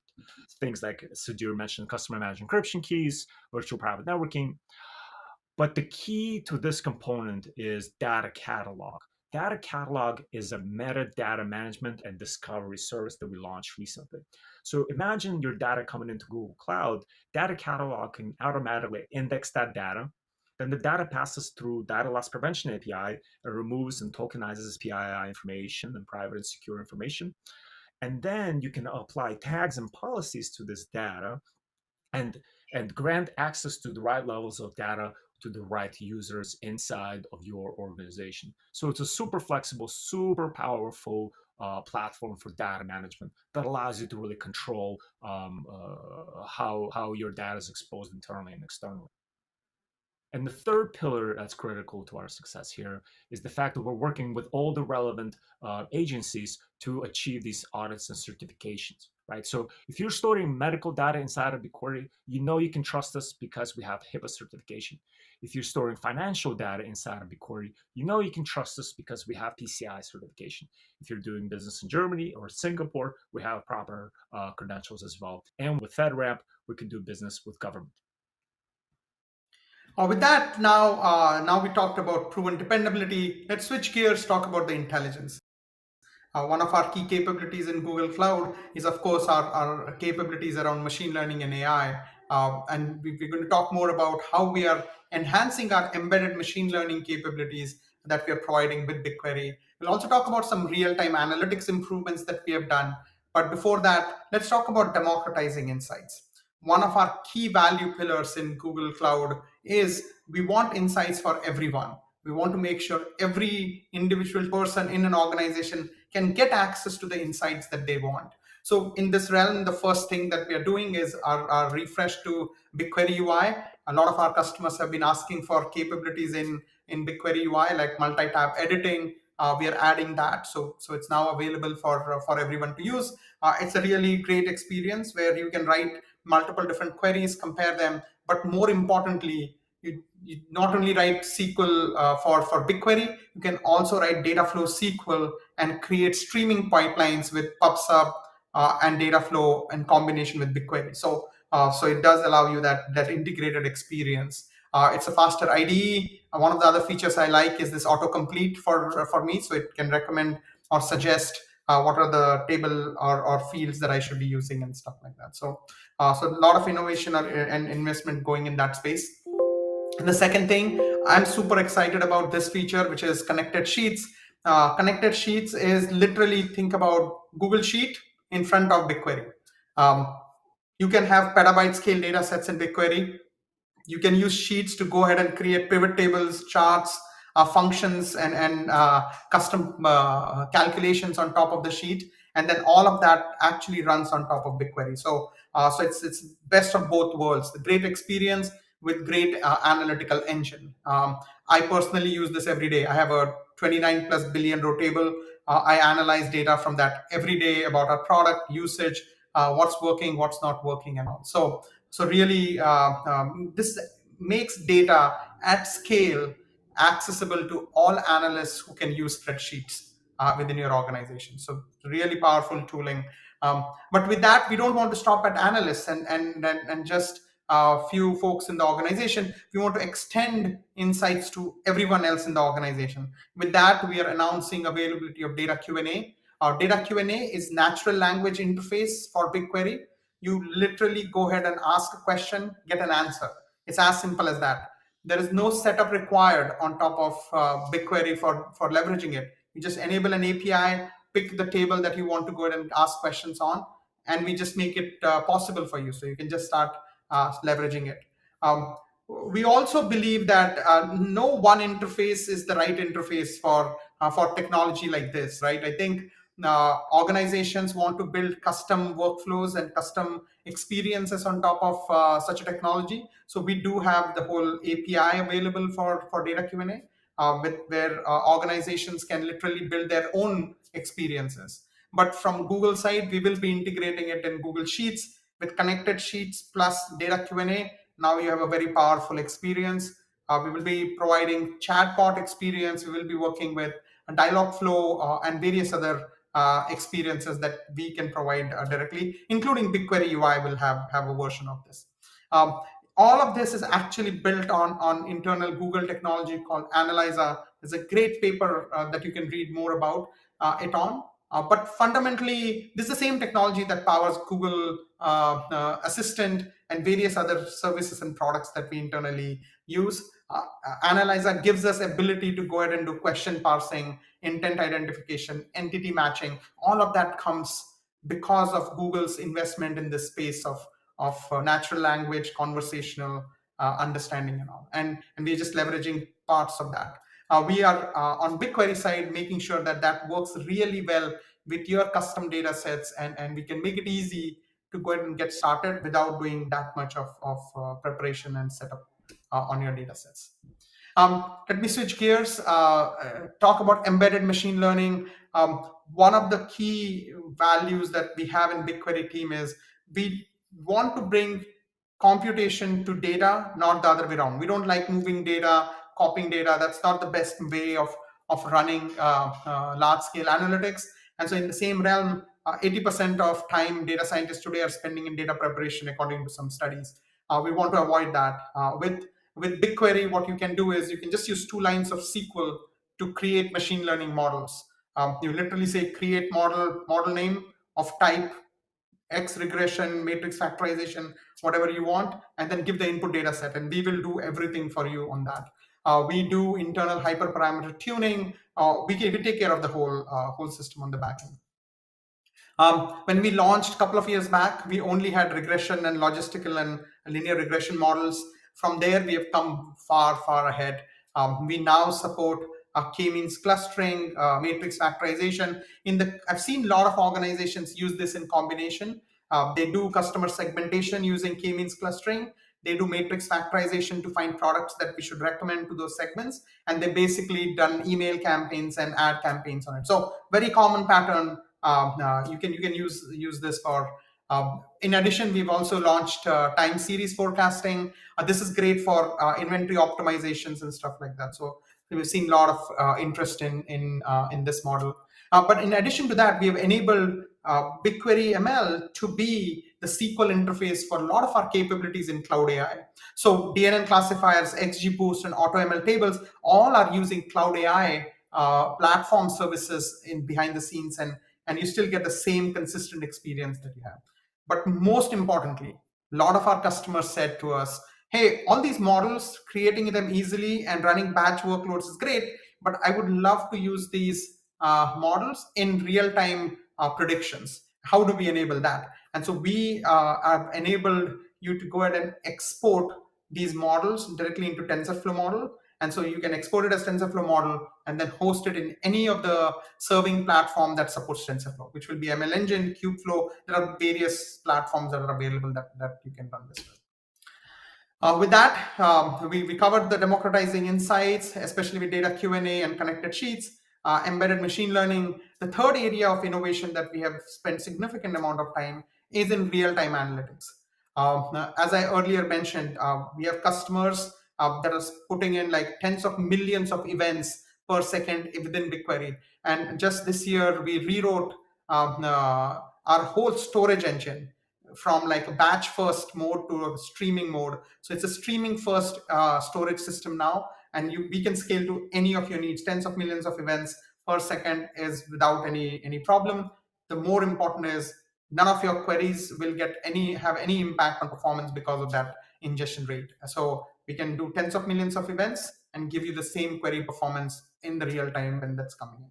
Things like Sudhir mentioned, customer managed encryption keys, virtual private networking. But the key to this component is data catalog. Data catalog is a metadata management and discovery service that we launched recently. So imagine your data coming into Google Cloud. Data catalog can automatically index that data. Then the data passes through data loss prevention API and removes and tokenizes PII information and private and secure information. And then you can apply tags and policies to this data and grant access to the right levels of data to the right users inside of your organization. So it's a super flexible, super powerful platform for data management that allows you to really control how your data is exposed internally and externally. And the third pillar that's critical to our success here is the fact that we're working with all the relevant agencies to achieve these audits and certifications, right? So if you're storing medical data inside of BigQuery, you know you can trust us because we have HIPAA certification. If you're storing financial data inside of BigQuery, you know you can trust us because we have PCI certification. If you're doing business in Germany or Singapore, we have proper credentials as well. And with FedRAMP, we can do business with government. With that, now we talked about proven dependability. Let's switch gears, talk about the intelligence. One of our key capabilities in Google Cloud is, of course, our capabilities around machine learning and AI. And we're going to talk more about how we are enhancing our embedded machine learning capabilities that we are providing with BigQuery. We'll also talk about some real-time analytics improvements that we have done. But before that, let's talk about democratizing insights. One of our key value pillars in Google Cloud is we want insights for everyone. We want to make sure every individual person in an organization can get access to the insights that they want. So in this realm, the first thing that we are doing is our refresh to Bigquery Ui. A lot of our customers have been asking for capabilities in Bigquery Ui, like multi-tab editing. We are adding that. So it's now available for everyone to use. It's a really great experience where you can write multiple different queries, compare them, but more importantly, you not only write SQL for BigQuery, you can also write Dataflow SQL and create streaming pipelines with PubSub and Dataflow in combination with BigQuery. So it does allow you that integrated experience. It's a faster IDE. One of the other features I like is this autocomplete for me, so it can recommend or suggest what are the table or fields that I should be using and stuff like that. So a lot of innovation and investment going in that space. And the second thing, I'm super excited about this feature, which is connected sheets. Connected sheets is literally, think about Google Sheet in front of BigQuery. You can have petabyte scale data sets in BigQuery. You can use sheets to go ahead and create pivot tables, charts, functions, and custom calculations on top of the sheet. And then all of that actually runs on top of BigQuery. So it's best of both worlds, the great experience with great analytical engine. I personally use this every day. I have a 29 plus billion row table. I analyze data from that every day about our product usage, what's working, what's not working, and all. So really, this makes data at scale accessible to all analysts who can use spreadsheets within your organization. So really powerful tooling. But with that, we don't want to stop at analysts and just a few folks in the organization. We want to extend insights to everyone else in the organization. With that, we are announcing availability of data Q&A. Our data Q&A is natural language interface for BigQuery. You literally go ahead and ask a question, get an answer. It's as simple as that. There is no setup required on top of BigQuery for leveraging it. You just enable an API, pick the table that you want to go ahead and ask questions on, and we just make it possible for you. So you can just start leveraging it. We also believe that no one interface is the right interface for technology like this, right? I think organizations want to build custom workflows and custom experiences on top of such a technology. So we do have the whole API available for data Q&A, where organizations can literally build their own experiences. But from Google side, we will be integrating it in Google Sheets with connected sheets plus data Q&A. Now you have a very powerful experience. We will be providing chatbot experience. We will be working with a Dialogflow and various other experiences that we can provide directly, including Bigquery Ui will have a version of this. All of this is actually built on internal Google technology called Analyze. There's a great paper that you can read more about it on. But fundamentally, this is the same technology that powers Google Assistant and various other services and products that we internally use. Analyze gives us ability to go ahead and do question parsing, intent identification, entity matching. All of that comes because of Google's investment in this space of natural language, conversational understanding and all. And we're just leveraging parts of that. We are on BigQuery side making sure that works really well with your custom data sets, and we can make it easy to go ahead and get started without doing that much of preparation and setup on your data sets. Let me switch gears, talk about embedded machine learning. One of the key values that we have in BigQuery team is we want to bring computation to data, not the other way around. We don't like moving data, copying data. That's not the best way of running large-scale analytics. And so in the same realm, 80% of time data scientists today are spending in data preparation, according to some studies. We want to avoid that. With BigQuery, what you can do is you can just use 2 lines of SQL to create machine learning models. You literally say create model name of type X regression, matrix factorization, whatever you want, and then give the input data set, and we will do everything for you on that. We do internal hyperparameter tuning. We take care of the whole system on the back end. When we launched a couple of years back, we only had regression and logistical and linear regression models. From there, we have come far ahead. We now support k-means clustering, matrix factorization. I've seen a lot of organizations use this in combination. They do customer segmentation using k-means clustering. They do matrix factorization to find products that we should recommend to those segments. And they basically done email campaigns and ad campaigns on it. So very common pattern. You can use this for. In addition, we've also launched time series forecasting. This is great for inventory optimizations and stuff like that. So we've seen a lot of interest in this model. But in addition to that, we have enabled Bigquery ML to be the SQL interface for a lot of our capabilities in Cloud AI. So DNN classifiers, XGBoost, and AutoML tables all are using Cloud AI platform services behind the scenes, and you still get the same consistent experience that you have. But most importantly, a lot of our customers said to us, hey, all these models, creating them easily and running batch workloads is great, but I would love to use these models in real-time predictions. How do we enable that? And so we have enabled you to go ahead and export these models directly into TensorFlow model. And so you can export it as TensorFlow model and then host it in any of the serving platform that supports TensorFlow, which will be ML Engine, Kubeflow. There are various platforms that are available that you can run this with. With that, we covered the democratizing insights, especially with data Q&A and connected sheets, embedded machine learning. The third area of innovation that we have spent significant amount of time is in real-time analytics. As I earlier mentioned, we have customers that are putting in like tens of millions of events per second within BigQuery. And just this year, we rewrote our whole storage engine from like a batch first mode to a streaming mode. So it's a streaming first storage system now, and we can scale to any of your needs. Tens of millions of events per second is without any problem. The more important is none of your queries will have any impact on performance because of that ingestion rate. So we can do tens of millions of events and give you the same query performance in the real time when that's coming in.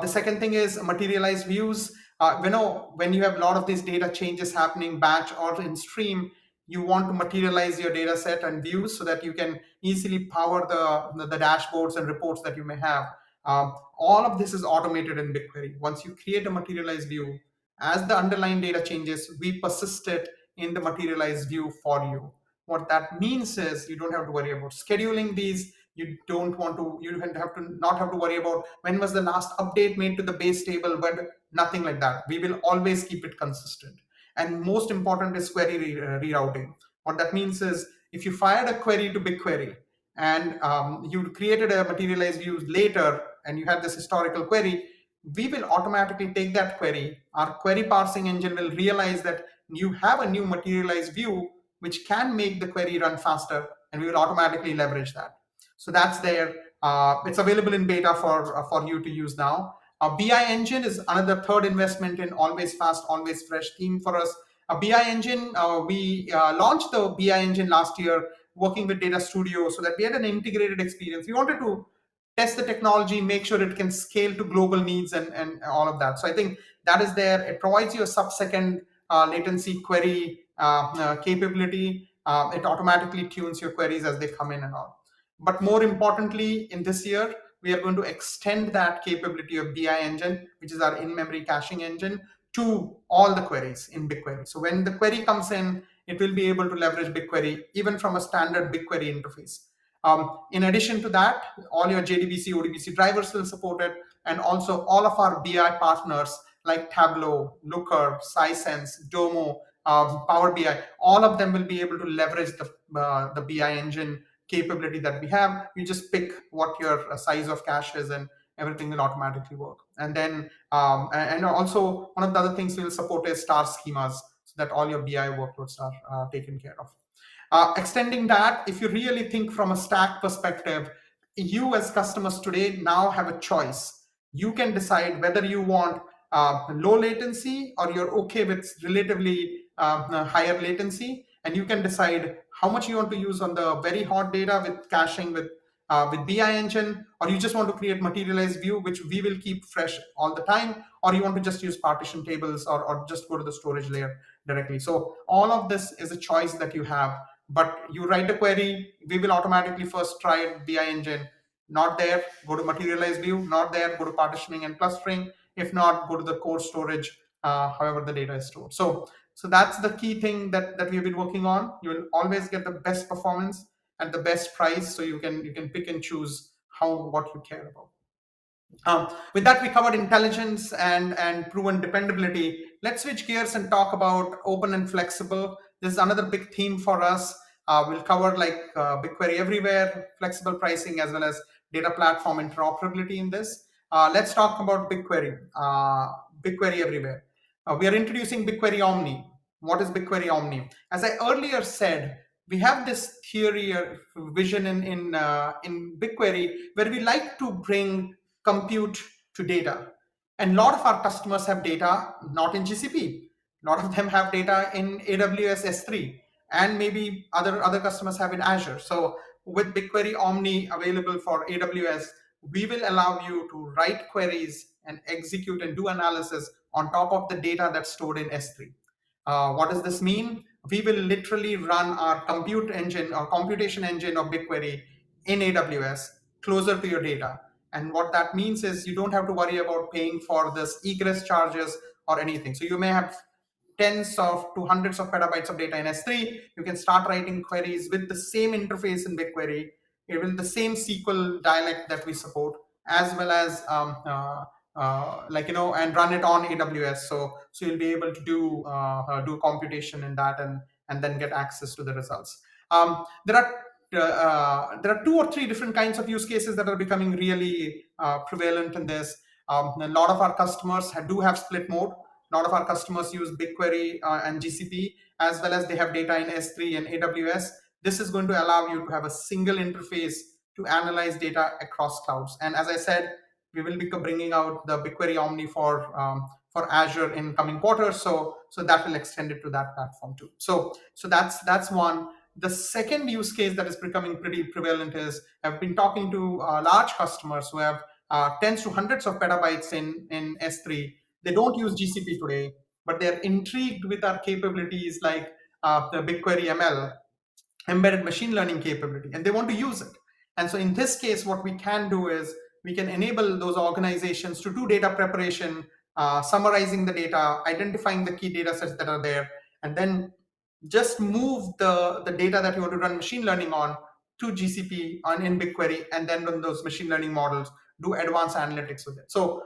The second thing is materialized views. When you have a lot of these data changes happening batch or in stream, you want to materialize your data set and views so that you can easily power the dashboards and reports that you may have. All of this is automated in BigQuery. Once you create a materialized view, as the underlying data changes, we persist it in the materialized view for you. What that means is you don't have to worry about scheduling these. You have to not have to worry about when was the last update made to the base table, but nothing like that. We will always keep it consistent. And most important is query rerouting. What that means is if you fired a query to BigQuery and you created a materialized view later and you had this historical query, we will automatically take that query. Our query parsing engine will realize that you have a new materialized view which can make the query run faster, and we will automatically leverage that. So that's there. It's available in beta for you to use now. BI Engine is another third investment in always fast, always fresh theme for us. BI Engine, we launched the BI Engine last year working with Data Studio so that we had an integrated experience. We wanted to test the technology, make sure it can scale to global needs and all of that. So I think that is there. It provides you a sub-second latency query capability. It automatically tunes your queries as they come in and all. But more importantly, in this year, we are going to extend that capability of BI Engine, which is our in-memory caching engine, to all the queries in BigQuery. So when the query comes in, it will be able to leverage BigQuery even from a standard BigQuery interface. In addition to that, all your JDBC, ODBC drivers will support it, and also all of our BI partners like Tableau, Looker, Sisense, Domo, Power BI, all of them will be able to leverage the BI Engine capability that we have. You just pick what your size of cache is and everything will automatically work. And then and also one of the other things we'll support is star schemas so that all your BI workloads are taken care of. Extending that, if you really think from a stack perspective, you as customers today now have a choice. You can decide whether you want low latency or you're okay with relatively higher latency, and you can decide how much you want to use on the very hot data with caching with BI Engine, or you just want to create materialized view, which we will keep fresh all the time, or you want to just use partition tables or just go to the storage layer directly. So all of this is a choice that you have. But you write a query, we will automatically first try BI Engine. Not there, go to materialized view. Not there, go to partitioning and clustering. If not, go to the core storage, however the data is stored. So that's the key thing that we've been working on. You will always get the best performance at the best price, so you can pick and choose what you care about. With that, we covered intelligence and proven dependability. Let's switch gears and talk about open and flexible. This is another big theme for us. We'll cover like BigQuery everywhere, flexible pricing, as well as data platform interoperability in this. Let's talk about BigQuery. BigQuery everywhere. We are introducing BigQuery Omni. What is BigQuery Omni? As I earlier said, we have this theory or vision in BigQuery where we like to bring compute to data. And a lot of our customers have data not in GCP. A lot of them have data in AWS S3, and maybe other customers have in Azure. So with BigQuery Omni available for AWS, we will allow you to write queries and execute and do analysis on top of the data that's stored in S3. What does this mean? We will literally run our compute engine or computation engine of BigQuery in AWS closer to your data. And what that means is you don't have to worry about paying for this egress charges or anything. So you may have tens to hundreds of petabytes of data in S3. You can start writing queries with the same interface in BigQuery, the same SQL dialect that we support, as well as and run it on AWS. So you'll be able to do computation in that and then get access to the results. There are there are 2 or 3 different kinds of use cases that are becoming really prevalent in this. A lot of our customers do have split mode. A lot of our customers use BigQuery and GCP, as well as they have data in S3 and AWS. This is going to allow you to have a single interface to analyze data across clouds. And as I said, we will be bringing out the BigQuery Omni for Azure in coming quarters. So that will extend it to that platform too. So that's one. The second use case that is becoming pretty prevalent is I've been talking to large customers who have tens to hundreds of petabytes in S3. They don't use GCP today, but they're intrigued with our capabilities like the BigQuery ML, embedded machine learning capability, and they want to use it. And so in this case, what we can do is we can enable those organizations to do data preparation, summarizing the data, identifying the key data sets that are there, and then just move the data that you want to run machine learning on to GCP in BigQuery, and then run those machine learning models, do advanced analytics with it. So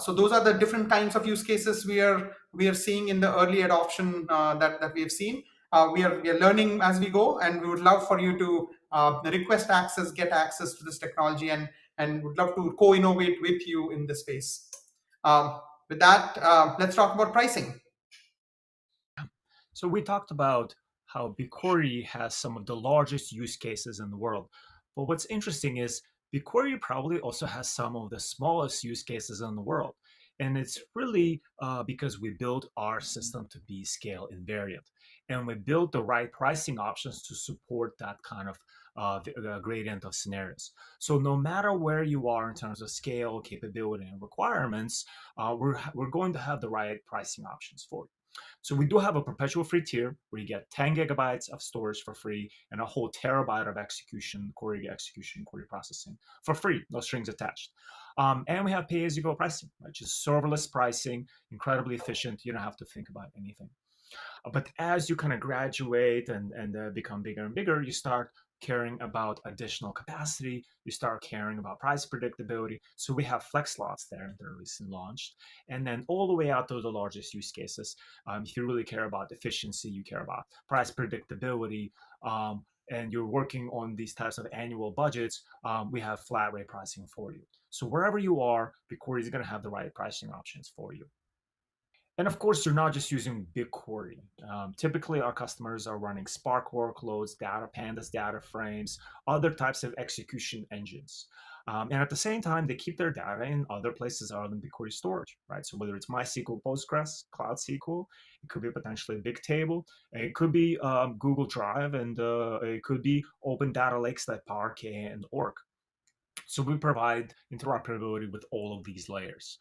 those are the different kinds of use cases we are seeing in the early adoption that we have seen. We are learning as we go, and we would love for you to request access, get access to this technology, and would love to co-innovate with you in this space. With that, let's talk about pricing. So we talked about how Bigquery has some of the largest use cases in the world. But what's interesting is Bigquery probably also has some of the smallest use cases in the world. And it's really because we built our system to be scale invariant. And we built the right pricing options to support that kind of the gradient of scenarios. So no matter where you are in terms of scale, capability, and requirements, we're going to have the right pricing options for you. So we do have a perpetual free tier where you get 10 gigabytes of storage for free and a whole terabyte of execution, query processing for free, no strings attached. And we have pay-as-you-go pricing, which is serverless pricing, incredibly efficient. You don't have to think about anything. But as you kind of graduate and become bigger and bigger, you start caring about additional capacity, you start caring about price predictability. So we have flex slots there that are recently launched. And then all the way out to the largest use cases. If you really care about efficiency, you care about price predictability, and you're working on these types of annual budgets, we have flat rate pricing for you. So wherever you are, Bigquery is going to have the right pricing options for you. And of course, you're not just using BigQuery. Typically, our customers are running Spark workloads, data pandas, data frames, other types of execution engines. And at the same time, they keep their data in other places other than BigQuery storage, right? So whether it's MySQL, Postgres, Cloud SQL, it could be potentially Bigtable, it could be Google Drive, and it could be open data lakes like Parquet and Orc. So we provide interoperability with all of these layers.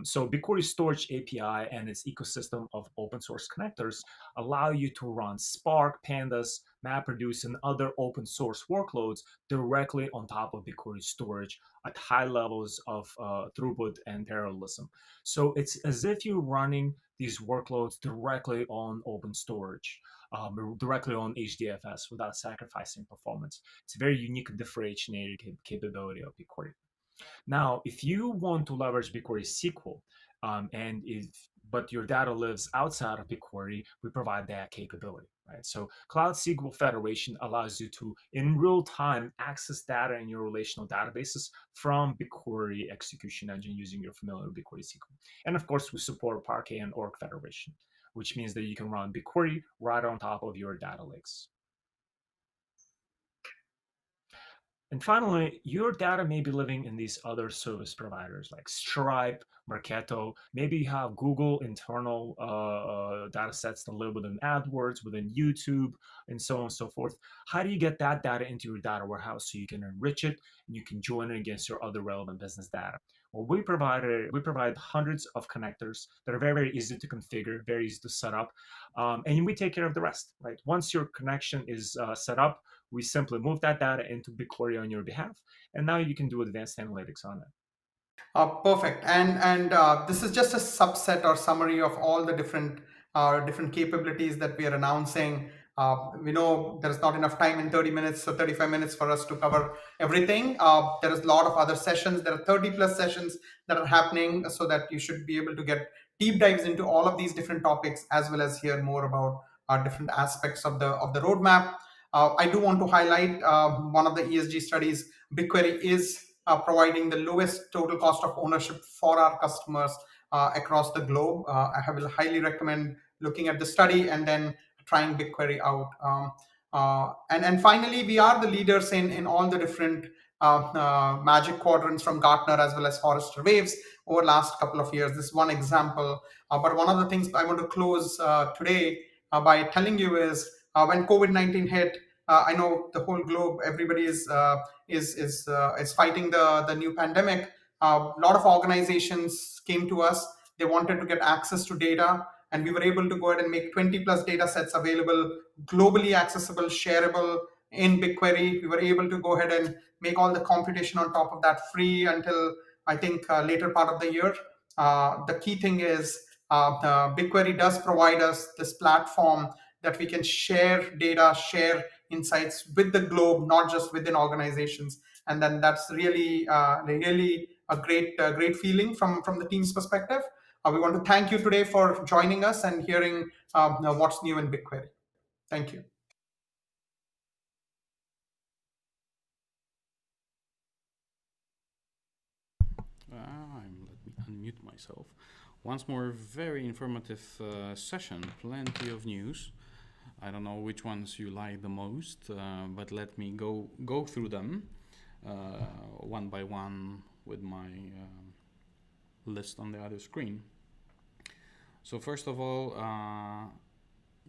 So Bigquery Storage API and its ecosystem of open source connectors allow you to run Spark, Pandas, MapReduce, and other open source workloads directly on top of Bigquery Storage at high levels of throughput and parallelism. So it's as if you're running these workloads directly on open storage. Directly on HDFS without sacrificing performance. It's a very unique and differentiated capability of Bigquery. Now, if you want to leverage Bigquery SQL, but your data lives outside of Bigquery, we provide that capability, right? So Cloud Sql Federation allows you to, in real time, access data in your relational databases from Bigquery execution engine using your familiar Bigquery SQL. And of course, we support Parquet and Orc Federation, which means that you can run Bigquery right on top of your data lakes. And finally, your data may be living in these other service providers like Stripe, Marketo. Maybe you have Google internal data sets that live within AdWords, within YouTube, and so on and so forth. How do you get that data into your data warehouse so you can enrich it and you can join it against your other relevant business data? Well, we provide hundreds of connectors that are very, very easy to configure, very easy to set up, and we take care of the rest, right? Once your connection is set up, we simply move that data into Bigquery on your behalf, and now you can do advanced analytics on it. Perfect. And this is just a subset or summary of all the different capabilities that we are announcing. We know there's not enough time in 30 minutes or 35 minutes for us to cover everything. There is a lot of other sessions. There are 30 plus sessions that are happening, so that you should be able to get deep dives into all of these different topics, as well as hear more about different aspects of the roadmap. I do want to highlight one of the ESG studies. Bigquery is providing the lowest total cost of ownership for our customers across the globe. I will highly recommend looking at the study and then trying Bigquery out. And finally, we are the leaders in all the different magic quadrants from Gartner as well as Forrester Waves over last couple of years. This is one example. But one of the things I want to close today by telling you is when COVID-19 hit, I know the whole globe, everybody is fighting the new pandemic. A lot of organizations came to us. They wanted to get access to data, and we were able to go ahead and make 20 plus data sets available, globally accessible, shareable in Bigquery. We were able to go ahead and make all the computation on top of that free until I think later part of the year. The key thing is Bigquery does provide us this platform that we can share data, share insights with the globe, not just within organizations. And then that's really, really a great feeling from the team's perspective. We want to thank you today for joining us and hearing what's new in Bigquery. Thank you. Let me unmute myself. Once more, very informative session, plenty of news. I don't know which ones you like the most, but let me go through them one by one with my list on the other screen. So first of all,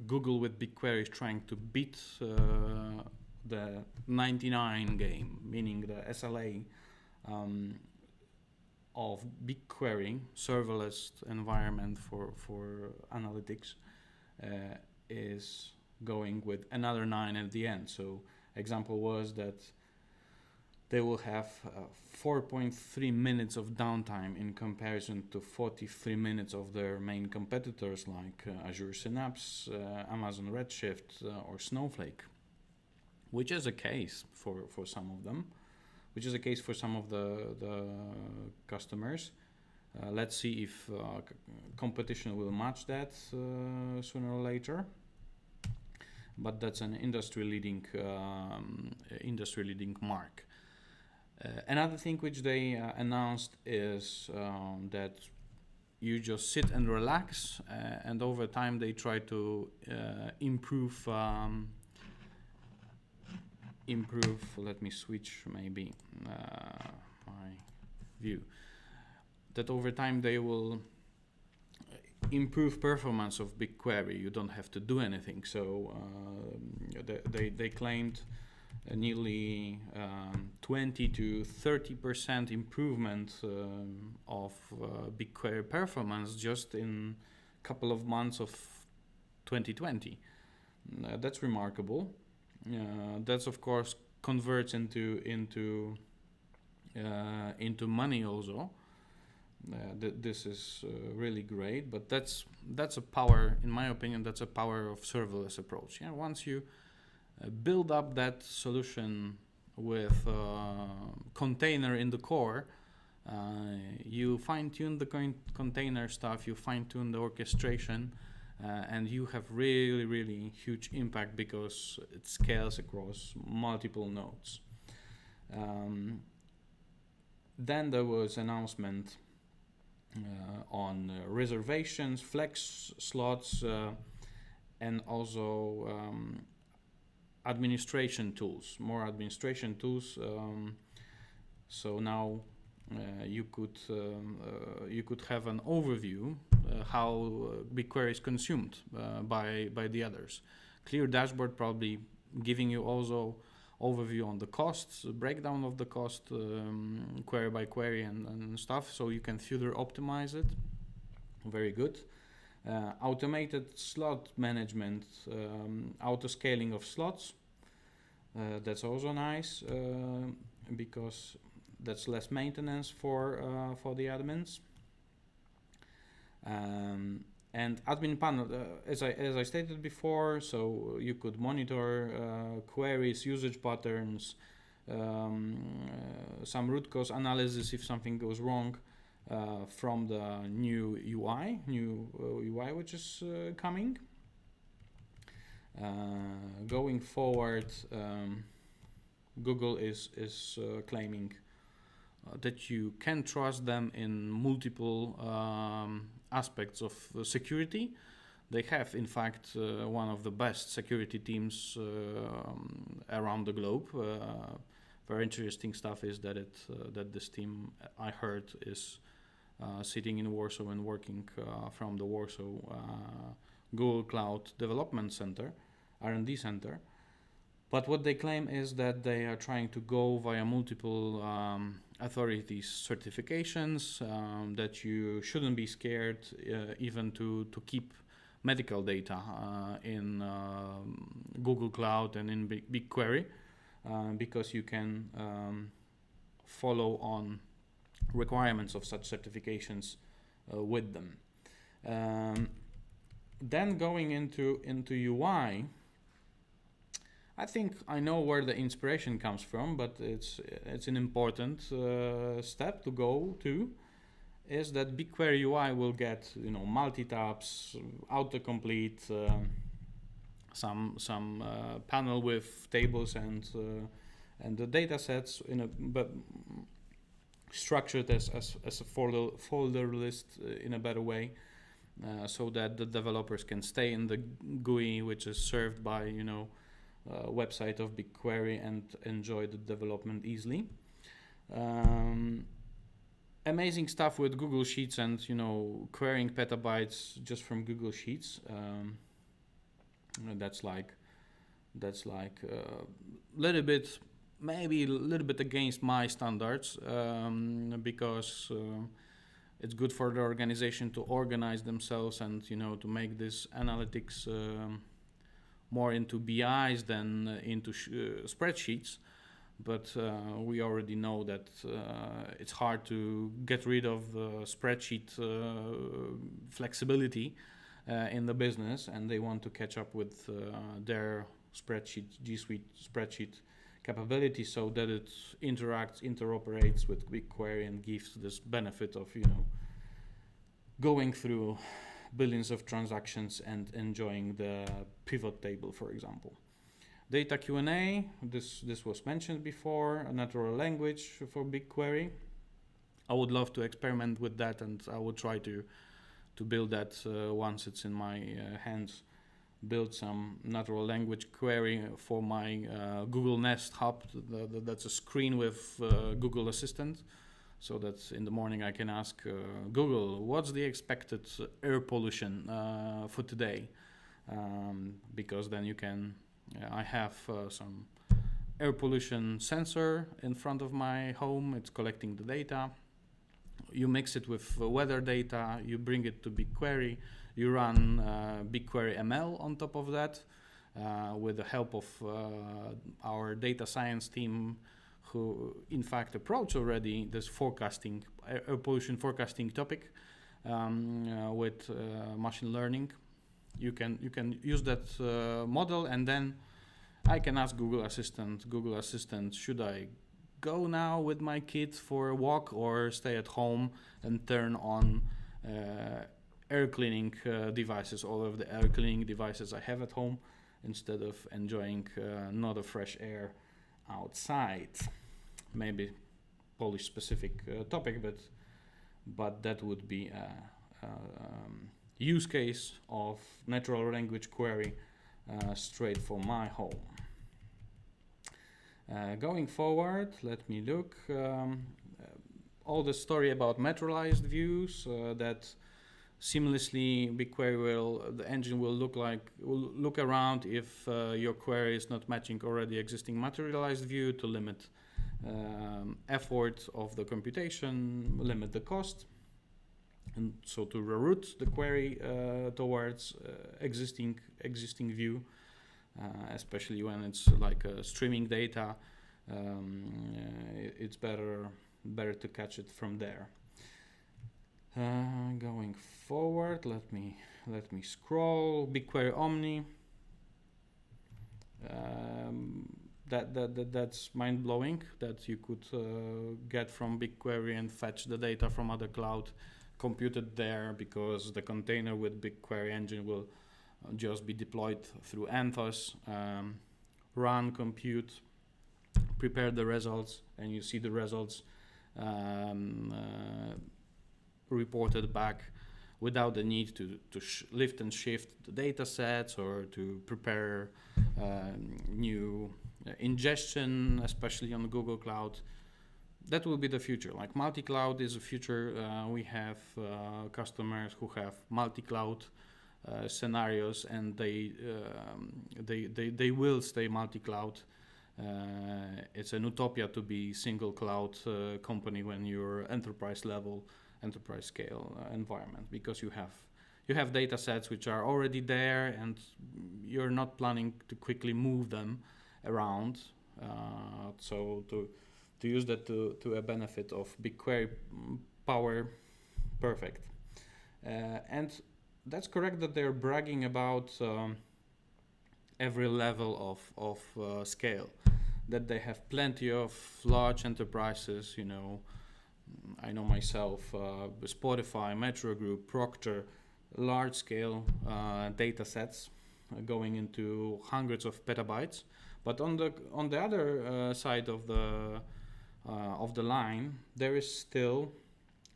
Google with Bigquery is trying to beat the 99 game, meaning the SLA of Bigquery serverless environment for analytics is going with another 9 at the end. So example was that they will have 4.3 minutes of downtime in comparison to 43 minutes of their main competitors like Azure Synapse, Amazon Redshift, or Snowflake, which is a case for some of them, which is a case for some of the customers. Let's see if competition will match that sooner or later. But that's an industry-leading mark. Another thing which they announced is that you just sit and relax, and over time they try to improve. Let me switch maybe my view. That over time they will improve performance of Bigquery. You don't have to do anything. So they claimed nearly 20 to 30% improvement of Bigquery performance just in a couple of months of 2020. That's remarkable. That's of course converts into money also. This is really great, but that's a power, in my opinion, that's a power of serverless approach. Yeah, once you build up that solution with container in the core, you fine-tune the container stuff, you fine-tune the orchestration, and you have really huge impact because it scales across multiple nodes. Then there was announcement on reservations, flex slots, and also administration tools, more administration tools. So now you could have an overview how Bigquery is consumed by the others. Clear dashboard probably giving you also overview on the costs, breakdown of the cost, query by query and stuff, so you can further optimize it. Very good. Automated slot management, auto scaling of slots. That's also nice because that's less maintenance for the admins. And admin panel, as I stated before, so you could monitor queries, usage patterns, some root cause analysis if something goes wrong from the new UI which is coming. Going forward, Google is claiming that you can trust them in multiple aspects of security. They have, in fact, one of the best security teams around the globe. Very interesting stuff is that that this team, I heard, is sitting in Warsaw and working from the Warsaw Google Cloud Development Center, R&D Center. But what they claim is that they are trying to go via multiple authorities certifications, that you shouldn't be scared even to keep medical data in Google Cloud and in Bigquery, because you can follow on requirements of such certifications with them. Then going into UI, I think I know where the inspiration comes from, but it's an important step to go to, is that Bigquery UI will get, you know, multi-tabs, autocomplete, some panel with tables and the data sets but structured as a folder list in a better way, so that the developers can stay in the GUI, which is served by, you know, website of Bigquery, and enjoy the development easily. Amazing stuff with Google Sheets and, you know, querying petabytes just from Google Sheets. That's like maybe a little bit against my standards, because it's good for the organization to organize themselves and, you know, to make this analytics more into BIs than into spreadsheets. But we already know that it's hard to get rid of spreadsheet flexibility in the business, and they want to catch up with their G Suite spreadsheet capability, so that it interoperates with Bigquery and gives this benefit of, you know, going through billions of transactions and enjoying the pivot table, for example. Data Q&A, this was mentioned before, a natural language for Bigquery. I would love to experiment with that, and I will try to build that once it's in my hands. Build some natural language query for my Google Nest Hub. That's a screen with Google Assistant, so that in the morning I can ask Google, what's the expected air pollution for today? Because then you can, I have some air pollution sensor in front of my home. It's collecting the data. You mix it with weather data, you bring it to Bigquery, you run Bigquery Ml on top of that with the help of our data science team, who in fact approach already this forecasting, air pollution forecasting topic with machine learning. You can use that model, and then I can ask Google Assistant, should I go now with my kid for a walk or stay at home and turn on air cleaning devices, all of the air cleaning devices I have at home, instead of enjoying not a fresh air outside. Maybe Polish specific topic, but that would be a use case of natural language query straight for my home. Going forward, let me look. All the story about materialized views, that seamlessly Bigquery the engine will look around if your query is not matching already existing materialized view, to limit effort of the computation, limit the cost, and so to reroute the query towards existing view. Especially when it's like streaming data, it's better to catch it from there. Going forward, let me scroll. Bigquery Omni. That's mind blowing that you could get from Bigquery and fetch the data from other cloud, compute it there, because the container with Bigquery engine will just be deployed through Anthos, run, compute, prepare the results, and you see the results reported back without the need to lift and shift the data sets or to prepare new ingestion, especially on Google Cloud. That will be the future. Like multi-cloud is a future. We have customers who have multi-cloud scenarios, and they will stay multi-cloud. It's an utopia to be single cloud company when you're enterprise level, enterprise scale environment, because you have data sets which are already there, and you're not planning to quickly move them around. So to use that to a benefit of BigQuery power, perfect. And that's correct that they're bragging about every level of scale, that they have plenty of large enterprises, you know. I know myself, Spotify, Metro Group, Procter, large scale data sets going into hundreds of petabytes. But on the other side of the line, there is still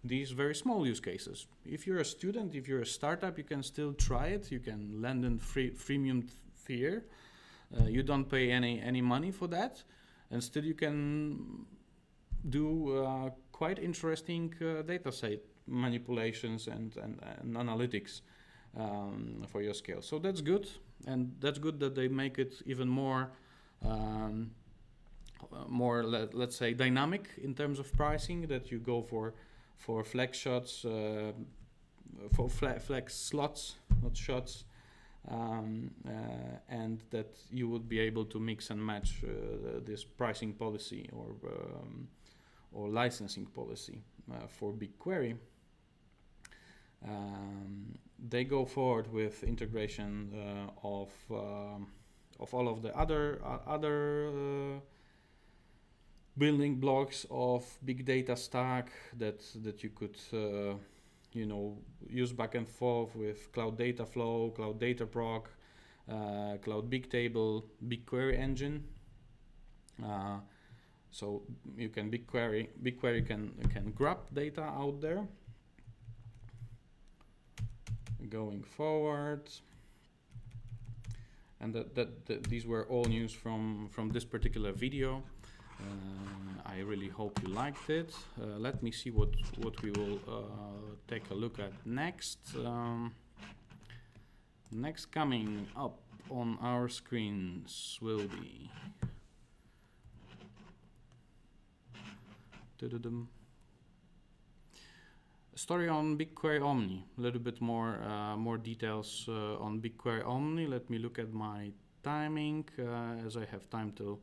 these very small use cases. If you're a student, if you're a startup, you can still try it. You can land in freemium tier. You don't pay any money for that, and still you can do quite interesting data set manipulations and analytics for your scale. So that's good, and that's good that they make it even more let's say dynamic in terms of pricing, that you go for flex shots, for flex slots, not shots, and that you would be able to mix and match this pricing policy or licensing policy for BigQuery. They go forward with integration of all of the other building blocks of big data stack that you could use back and forth with Cloud Data Flow, Cloud Data Proc, Cloud Bigtable, Bigquery Engine. So you can BigQuery can grab data out there. Going forward, and that these were all news from this particular video. I really hope you liked it. Let me see what we will take a look at next. Next coming up on our screens will be a story on Bigquery Omni. A little bit more details on Bigquery Omni. Let me look at my timing, as I have time till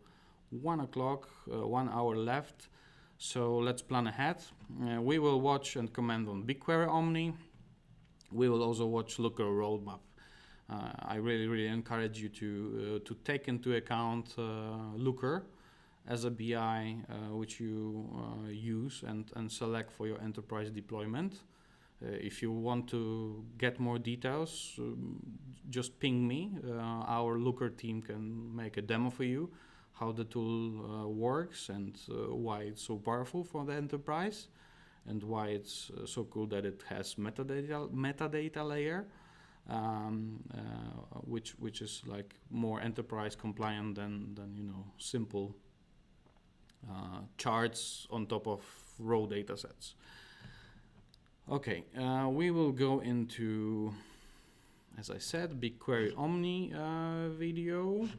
1 o'clock, 1 hour left. So let's plan ahead. We will watch and comment on Bigquery Omni. We will also watch Looker roadmap. I really encourage you to take into account Looker as a BI which you use and select for your enterprise deployment. If you want to get more details, just ping me. Our Looker team can make a demo for you, how the tool works and why it's so powerful for the enterprise, and why it's so cool that it has metadata layer, which is like more enterprise compliant than simple charts on top of raw data sets. Okay, we will go into, as I said, Bigquery Omni video.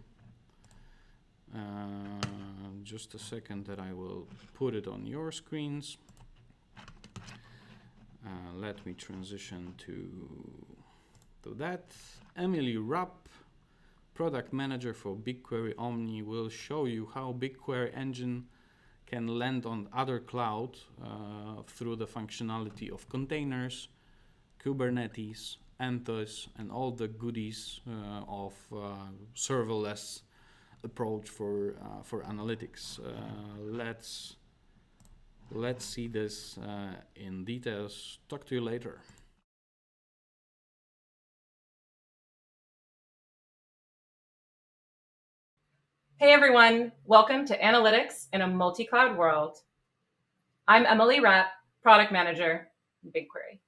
Just a second that I will put it on your screens. Let me transition to that. Emily Rapp, product manager for Bigquery Omni, will show you how Bigquery Engine can land on other cloud through the functionality of containers, Kubernetes, Anthos, and all the goodies of serverless approach for analytics. Let's see this in details. Talk to you later. Hey everyone, welcome to Analytics in a Multi-Cloud World. I'm Emily Rapp, Product Manager, Bigquery.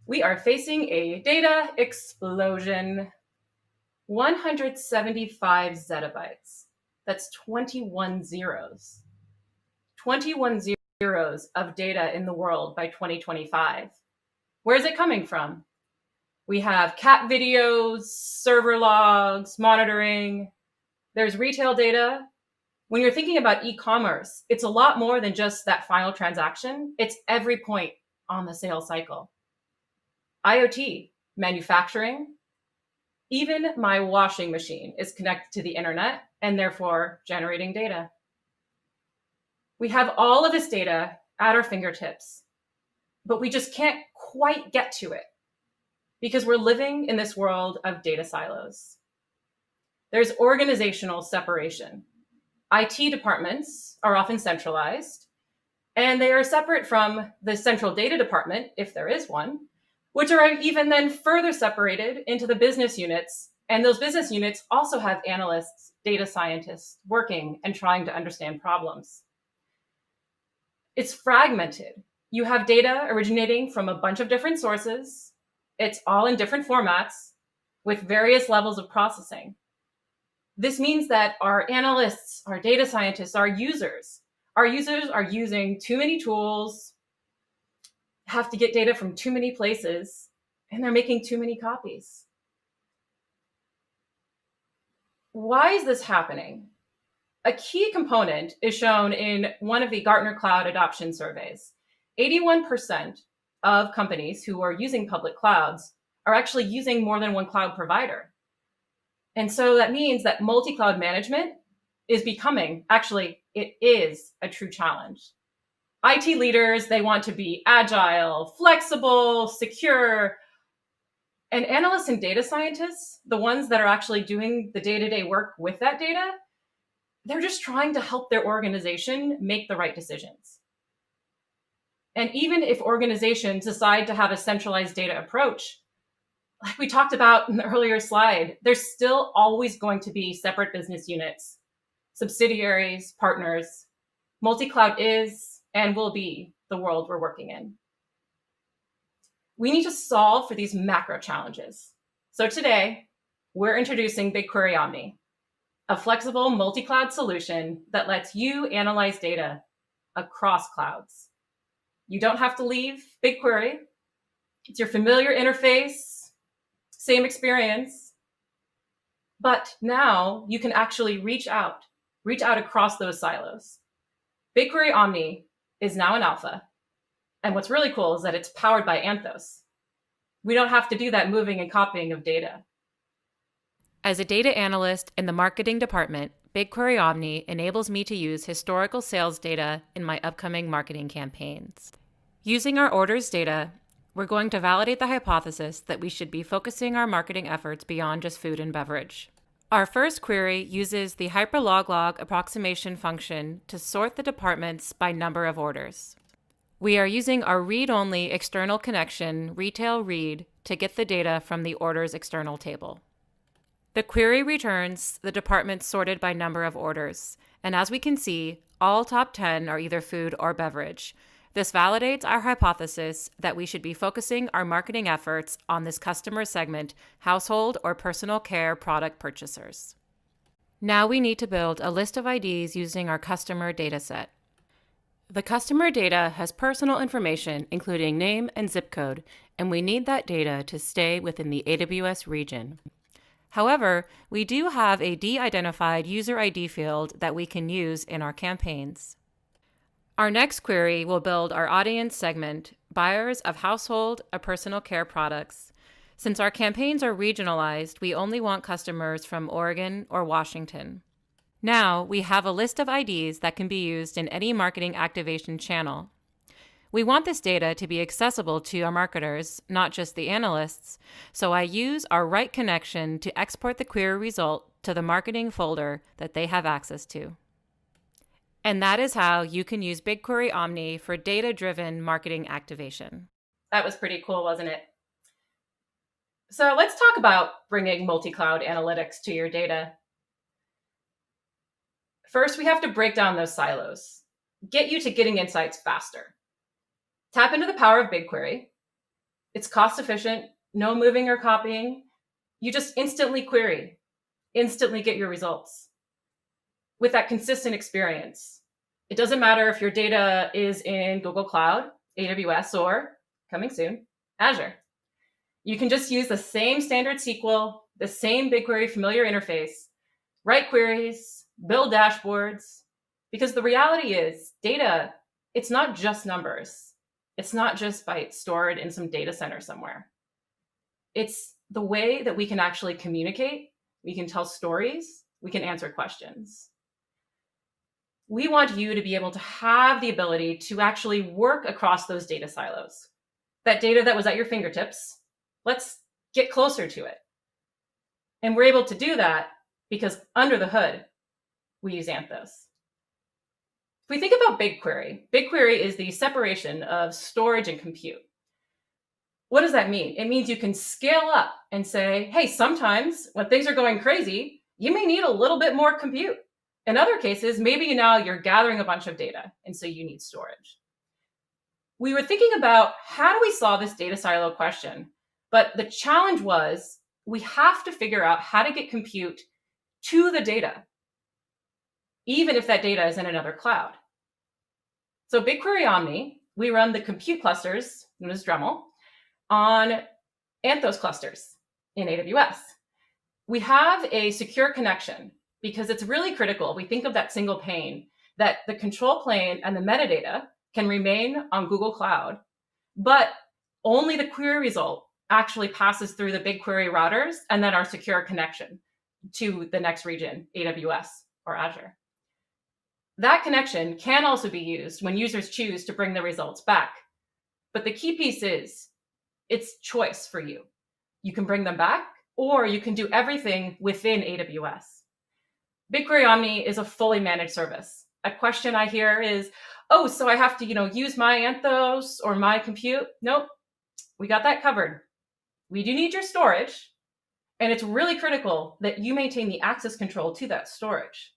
We are facing a data explosion. 175 zettabytes. That's 21 zeros. 21 zeros of data in the world by 2025. Where is it coming from? We have cat videos, server logs, monitoring. There's retail data. When you're thinking about e-commerce, it's a lot more than just that final transaction. It's every point on the sales cycle. IoT, manufacturing, even my washing machine is connected to the internet and therefore generating data. We have all of this data at our fingertips, but we just can't quite get to it because we're living in this world of data silos. There's organizational separation. IT departments are often centralized, and they are separate from the central data department, if there is one, which are even then further separated into the business units. And those business units also have analysts, data scientists working and trying to understand problems. It's fragmented. You have data originating from a bunch of different sources. It's all in different formats with various levels of processing. This means that our analysts, our data scientists, our users are using too many tools, have to get data from too many places, and they're making too many copies. Why is this happening? A key component is shown in one of the Gartner Cloud adoption surveys. 81% of companies who are using public clouds are actually using more than one cloud provider. And so that means that multi-cloud management is becoming, actually, it is a true challenge. IT leaders, they want to be agile, flexible, secure. And analysts and data scientists, the ones that are actually doing the day-to-day work with that data, they're just trying to help their organization make the right decisions. And even if organizations decide to have a centralized data approach, like we talked about in the earlier slide, there's still always going to be separate business units, subsidiaries, partners. Multi-cloud is and will be the world we're working in. We need to solve for these macro challenges. So today, we're introducing Bigquery Omni, a flexible multi-cloud solution that lets you analyze data across clouds. You don't have to leave Bigquery. It's your familiar interface, same experience. But now you can actually reach out across those silos. Bigquery Omni is now in alpha. And what's really cool is that it's powered by Anthos. We don't have to do that moving and copying of data. As a data analyst in the marketing department, Bigquery Omni enables me to use historical sales data in my upcoming marketing campaigns. Using our orders data, we're going to validate the hypothesis that we should be focusing our marketing efforts beyond just food and beverage. Our first query uses the hyperloglog approximation function to sort the departments by number of orders. We are using our read-only external connection, retail read, to get the data from the orders external table. The query returns the departments sorted by number of orders, and as we can see, all top 10 are either food or beverage. This validates our hypothesis that we should be focusing our marketing efforts on this customer segment, household or personal care product purchasers. Now we need to build a list of IDs using our customer dataset. The customer data has personal information, including name and zip code, and we need that data to stay within the AWS region. However, we do have a de-identified user ID field that we can use in our campaigns. Our next query will build our audience segment, buyers of household or personal care products. Since our campaigns are regionalized, we only want customers from Oregon or Washington. Now, we have a list of IDs that can be used in any marketing activation channel. We want this data to be accessible to our marketers, not just the analysts, so I use our write connection to export the query result to the marketing folder that they have access to. And that is how you can use Bigquery Omni for data-driven marketing activation. That was pretty cool, wasn't it? So let's talk about bringing multi-cloud analytics to your data. First, we have to break down those silos, get you to getting insights faster. Tap into the power of BigQuery. It's cost efficient, no moving or copying. You just instantly query, instantly get your results with that consistent experience. It doesn't matter if your data is in Google Cloud, AWS, or coming soon, Azure. You can just use the same standard SQL, the same BigQuery familiar interface, write queries, build dashboards, because the reality is data, it's not just numbers. It's not just bytes stored in some data center somewhere. It's the way that we can actually communicate, we can tell stories, we can answer questions. We want you to be able to have the ability to actually work across those data silos. That data that was at your fingertips, let's get closer to it. And we're able to do that because under the hood, we use Anthos. If we think about BigQuery, BigQuery is the separation of storage and compute. What does that mean? It means you can scale up and say, hey, sometimes when things are going crazy, you may need a little bit more compute. In other cases, maybe now you're gathering a bunch of data, and so you need storage. We were thinking about how do we solve this data silo question, but the challenge was we have to figure out how to get compute to the data, even if that data is in another cloud. So Bigquery Omni, we run the compute clusters, known as Dremel, on Anthos clusters in AWS. We have a secure connection because it's really critical. We think of that single pane, that the control plane and the metadata can remain on Google Cloud, but only the query result actually passes through the BigQuery routers and then our secure connection to the next region, AWS or Azure. That connection can also be used when users choose to bring the results back. But the key piece is it's choice for you. You can bring them back, or you can do everything within AWS. Bigquery Omni is a fully managed service. A question I hear is, oh, so I have to, use my Anthos or my compute? Nope, we got that covered. We do need your storage, and it's really critical that you maintain the access control to that storage.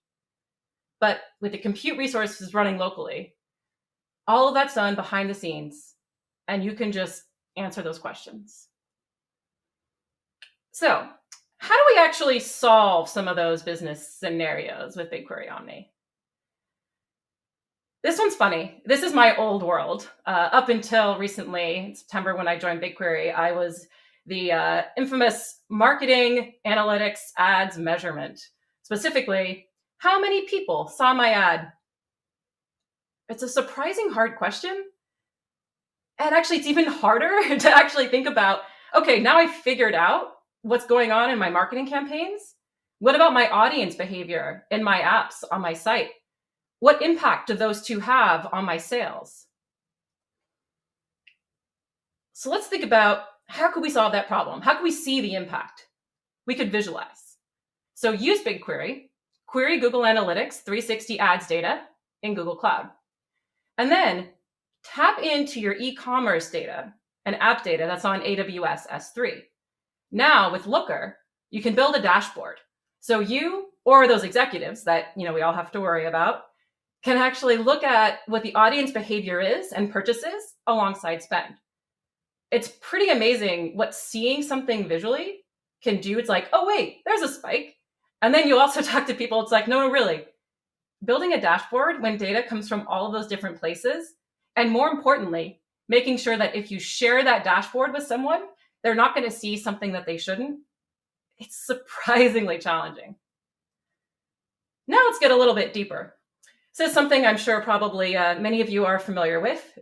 But with the compute resources running locally, all of that's done behind the scenes, and you can just answer those questions. So how do we actually solve some of those business scenarios with Bigquery Omni? This one's funny. This is my old world. Up until recently, in September when I joined Bigquery, I was the infamous marketing, analytics, ads measurement. Specifically, how many people saw my ad? It's a surprising hard question. And actually, it's even harder to actually think about, okay, now I figured out what's going on in my marketing campaigns. What about my audience behavior in my apps on my site? What impact do those two have on my sales? So let's think about how could we solve that problem? How can we see the impact? We could visualize. So use BigQuery, query Google Analytics 360 ads data in Google Cloud, and then tap into your e-commerce data and app data that's on AWS S3. Now with Looker, you can build a dashboard. So you or those executives that we all have to worry about can actually look at what the audience behavior is and purchases alongside spend. It's pretty amazing what seeing something visually can do. It's like, oh wait, there's a spike. And then you also talk to people, it's like, no, really. Building a dashboard when data comes from all of those different places, and more importantly, making sure that if you share that dashboard with someone, they're not going to see something that they shouldn't. It's surprisingly challenging. Now let's get a little bit deeper. This is something I'm sure probably many of you are familiar with.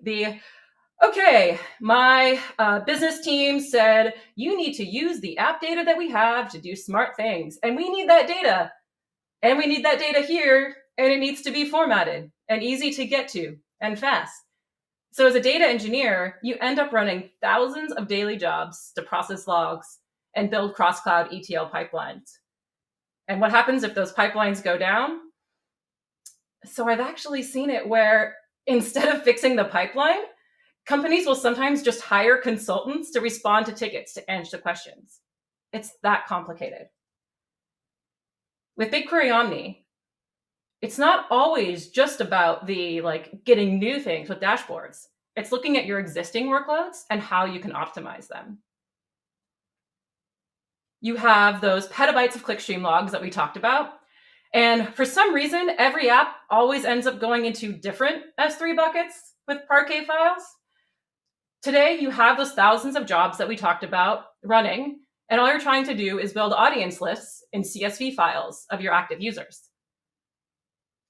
Okay, my business team said, you need to use the app data that we have to do smart things. And we need that data. And we need that data here. And it needs to be formatted and easy to get to and fast. So as a data engineer, you end up running thousands of daily jobs to process logs and build cross-cloud ETL pipelines. And what happens if those pipelines go down? So I've actually seen it where instead of fixing the pipeline, companies will sometimes just hire consultants to respond to tickets to answer questions. It's that complicated. With Bigquery Omni, It's not always just about the getting new things with dashboards. It's looking at your existing workloads and how you can optimize them. You have those petabytes of clickstream logs that we talked about. And for some reason, every app always ends up going into different S3 buckets with Parquet files. Today, you have those thousands of jobs that we talked about running, and all you're trying to do is build audience lists in CSV files of your active users.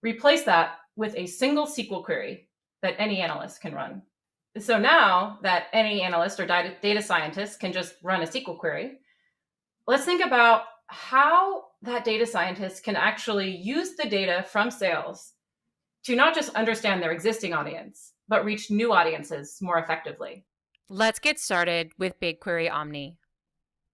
Replace that with a single SQL query that any analyst can run. So now that any analyst or data scientist can just run a SQL query, let's think about how that data scientist can actually use the data from sales to not just understand their existing audience, but reach new audiences more effectively. Let's get started with Bigquery Omni.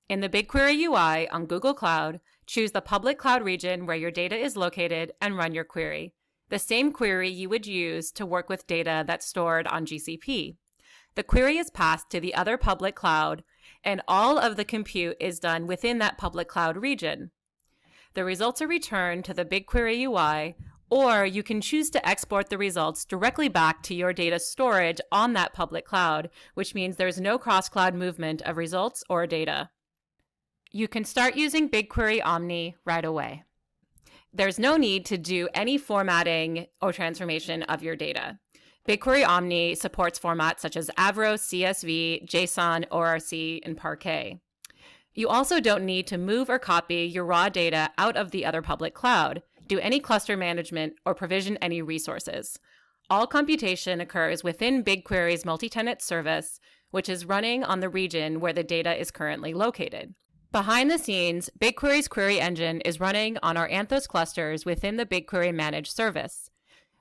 In the Bigquery Ui on Google Cloud, choose the public cloud region where your data is located and run your query, the same query you would use to work with data that's stored on GCP. The query is passed to the other public cloud, and all of the compute is done within that public cloud region. The results are returned to the Bigquery Ui, or you can choose to export the results directly back to your data storage on that public cloud, which means there's no cross-cloud movement of results or data. You can start using Bigquery Omni right away. There's no need to do any formatting or transformation of your data. Bigquery Omni supports formats such as Avro, CSV, JSON, ORC, and Parquet. You also don't need to move or copy your raw data out of the other public cloud, do any cluster management, or provision any resources. All computation occurs within Bigquery's multi-tenant service, which is running on the region where the data is currently located. Behind the scenes, Bigquery's query engine is running on our Anthos clusters within the Bigquery managed service.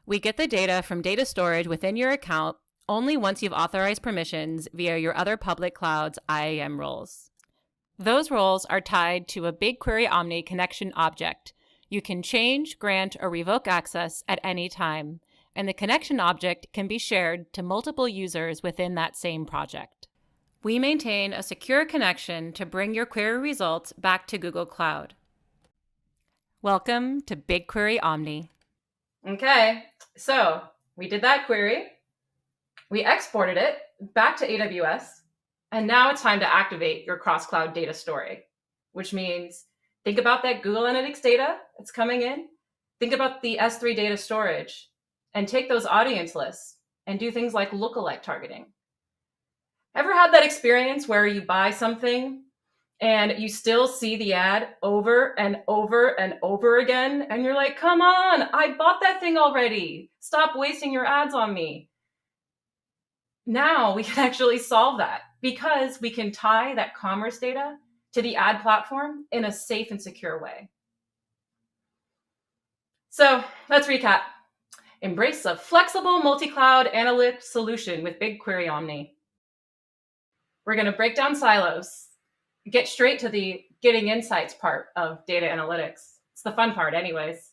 We get the data from data storage within your account only once you've authorized permissions via your other public cloud's IAM roles. Those roles are tied to a Bigquery Omni connection object. You can change, grant, or revoke access at any time, and the connection object can be shared to multiple users within that same project. We maintain a secure connection to bring your query results back to Google Cloud. Welcome to Bigquery Omni. Okay, so we did that query, we exported it back to AWS, and now it's time to activate your cross-cloud data story, which means think about that Google Analytics data that's coming in, think about the S3 data storage, and take those audience lists and do things like lookalike targeting. Ever had that experience where you buy something and you still see the ad over and over and over again, and you're like, come on, I bought that thing already. Stop wasting your ads on me. Now we can actually solve that because we can tie that commerce data to the ad platform in a safe and secure way. So let's recap. Embrace a flexible multi-cloud analytics solution with Bigquery Omni. We're going to break down silos, get straight to the getting insights part of data analytics. It's the fun part anyways.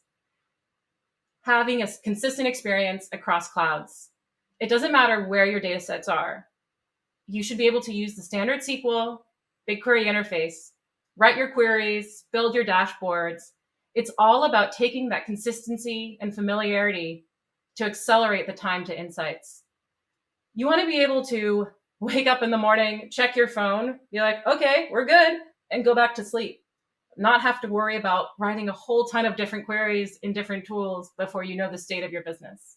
Having a consistent experience across clouds. It doesn't matter where your data sets are. You should be able to use the standard SQL, BigQuery interface, write your queries, build your dashboards. It's all about taking that consistency and familiarity to accelerate the time to insights. You want to be able to wake up in the morning, check your phone, be like, okay, we're good, and go back to sleep. Not have to worry about writing a whole ton of different queries in different tools before you know the state of your business.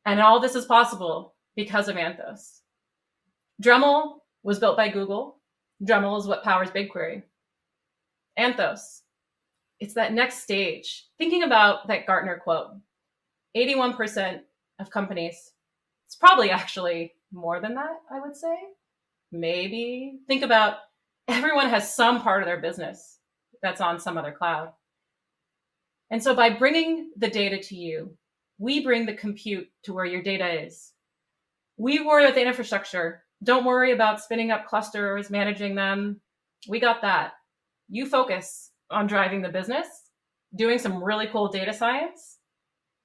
And all this is possible because of Anthos. Dremel was built by Google. Dremel is what powers BigQuery. Anthos, it's that next stage. Thinking about that Gartner quote, 81% of companies, it's probably actually more than that, I would say. Maybe. Think about everyone has some part of their business that's on some other cloud. And so by bringing the data to you, we bring the compute to where your data is. We worry about the infrastructure. Don't worry about spinning up clusters, managing them. We got that. You focus on driving the business, doing some really cool data science,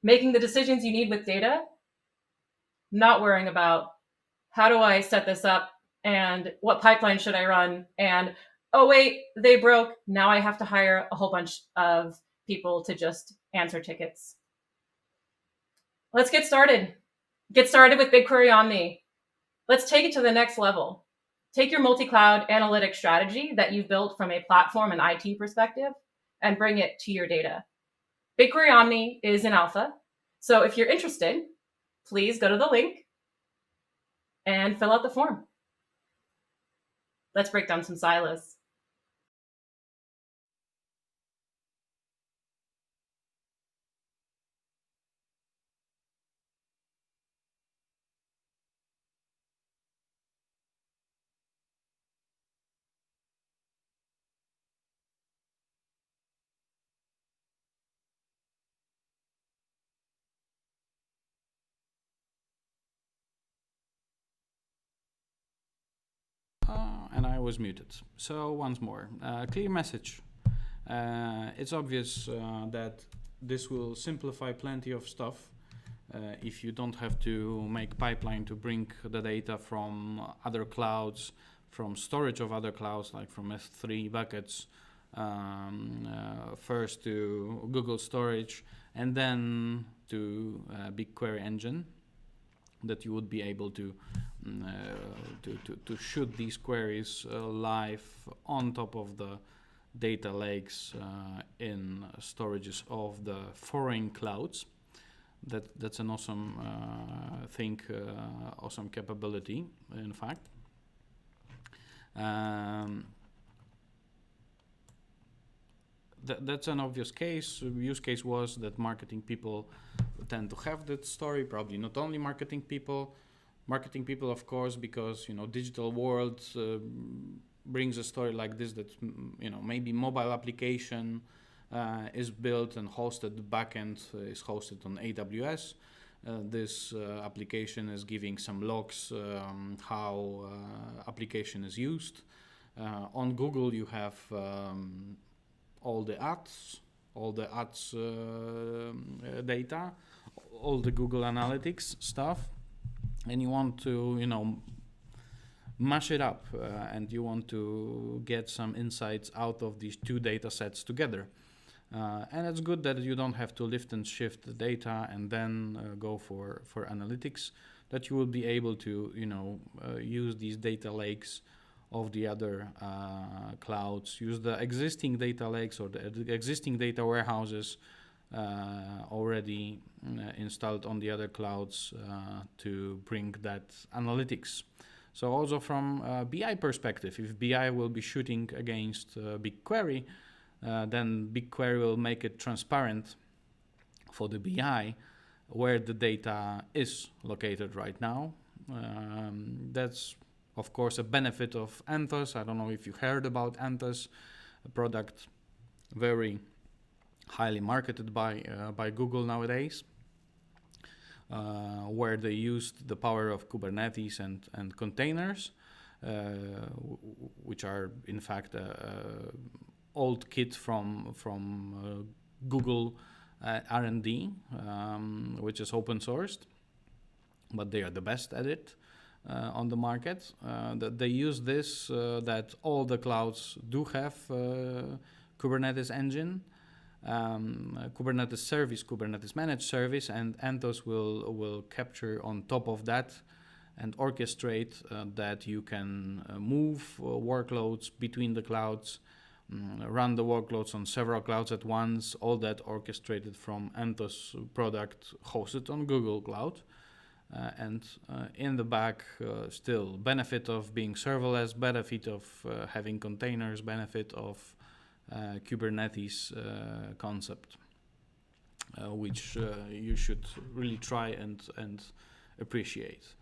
making the decisions you need with data, not worrying about how do I set this up and what pipeline should I run? And, oh wait, they broke. Now I have to hire a whole bunch of people to just answer tickets. Let's get started. Get started with Bigquery Omni. Let's take it to the next level. Take your multi-cloud analytic strategy that you've built from a platform and IT perspective and bring it to your data. Bigquery Omni is in alpha, so if you're interested, please go to the link and fill out the form. Let's break down some silos. And I was muted. So once more, clear message. It's obvious that this will simplify plenty of stuff if you don't have to make pipeline to bring the data from other clouds, from storage of other clouds, like from S3 buckets, first to Google storage, and then to Bigquery engine, that you would be able to shoot these queries live on top of the data lakes in storages of the foreign clouds. That's an awesome thing, awesome capability, in fact. That's an obvious case. Use case was that marketing people tend to have that story, probably not only marketing people, of course, because, you know, digital world brings a story like this, that, you know, maybe mobile application is built and hosted, the backend is hosted on AWS. This application is giving some logs how application is used. On Google you have all the ads data, all the Google Analytics stuff, and you want to, you know, mash it up and you want to get some insights out of these two data sets together. And it's good that you don't have to lift and shift the data and then go for analytics, that you will be able to, you know, use these data lakes of the other clouds, use the existing data lakes or the existing data warehouses already installed on the other clouds to bring that analytics. So also from BI perspective, if BI will be shooting against BigQuery, then BigQuery will make it transparent for the BI where the data is located right now. That's of course a benefit of Anthos. I don't know if you heard about Anthos, a product very highly marketed by Google nowadays, where they used the power of Kubernetes and containers, which are in fact old kit from Google R&D, which is open sourced, but they are the best at it on the market. That they use this, that all the clouds do have Kubernetes engine, Kubernetes service, Kubernetes managed service, and Anthos will capture on top of that and orchestrate that you can move workloads between the clouds, run the workloads on several clouds at once, all that orchestrated from Anthos product hosted on Google Cloud. And in the back, still benefit of being serverless, benefit of having containers, benefit of Kubernetes concept, which you should really try and appreciate.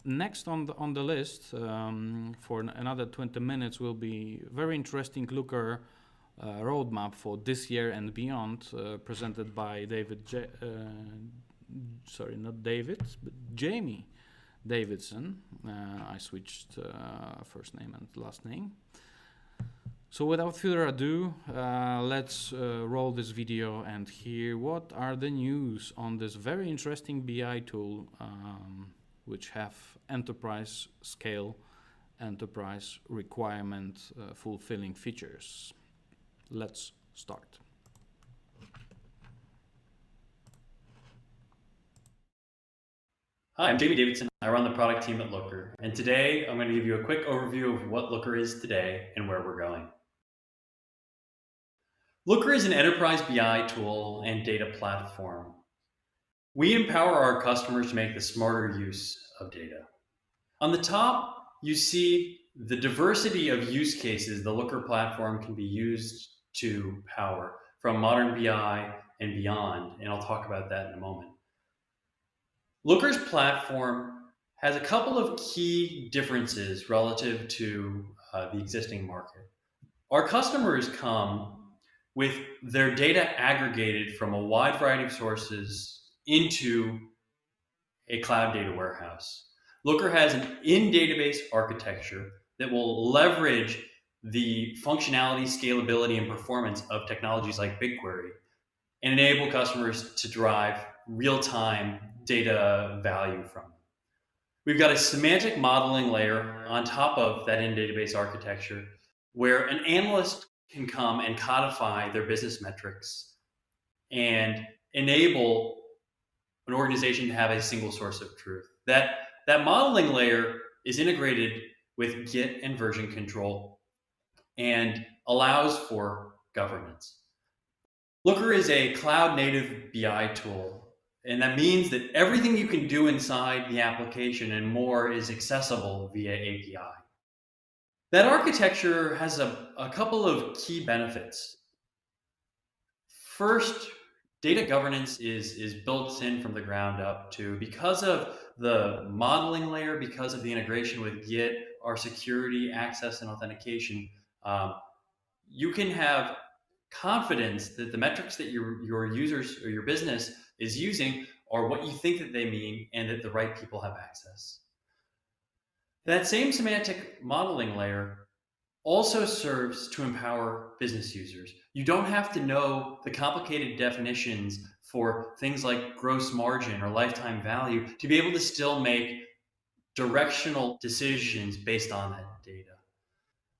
Next on the list for another 20 minutes will be very interesting Looker roadmap for this year and beyond, presented by Jamie Davidson. I switched first name and last name. So without further ado, let's roll this video and hear what are the news on this very interesting BI tool, which have enterprise scale, enterprise requirement fulfilling features. Let's start. Hi, I'm Jamie Davidson. I run the product team at Looker, and today I'm going to give you a quick overview of what Looker is today and where we're going. Looker is an enterprise BI tool and data platform. We empower our customers to make the smarter use of data. On the top, you see the diversity of use cases the Looker platform can be used to power, from modern BI and beyond, and I'll talk about that in a moment. Looker's platform has a couple of key differences relative to the existing market. Our customers come with their data aggregated from a wide variety of sources into a cloud data warehouse. Looker has an in-database architecture that will leverage the functionality, scalability, and performance of technologies like Bigquery and enable customers to derive real-time data value from them. We've got a semantic modeling layer on top of that in-database architecture where an analyst can come and codify their business metrics and enable an organization to have a single source of truth. That modeling layer is integrated with Git and version control and allows for governance. Looker is a cloud-native BI tool, and that means that everything you can do inside the application and more is accessible via API. That architecture has a couple of key benefits. First, data governance is built in from the ground up too. Because of the modeling layer, because of the integration with Git, our security, access, and authentication, you can have confidence that the metrics that your users or your business is using are what you think that they mean and that the right people have access. That same semantic modeling layer also serves to empower business users. You don't have to know the complicated definitions for things like gross margin or lifetime value to be able to still make directional decisions based on that data.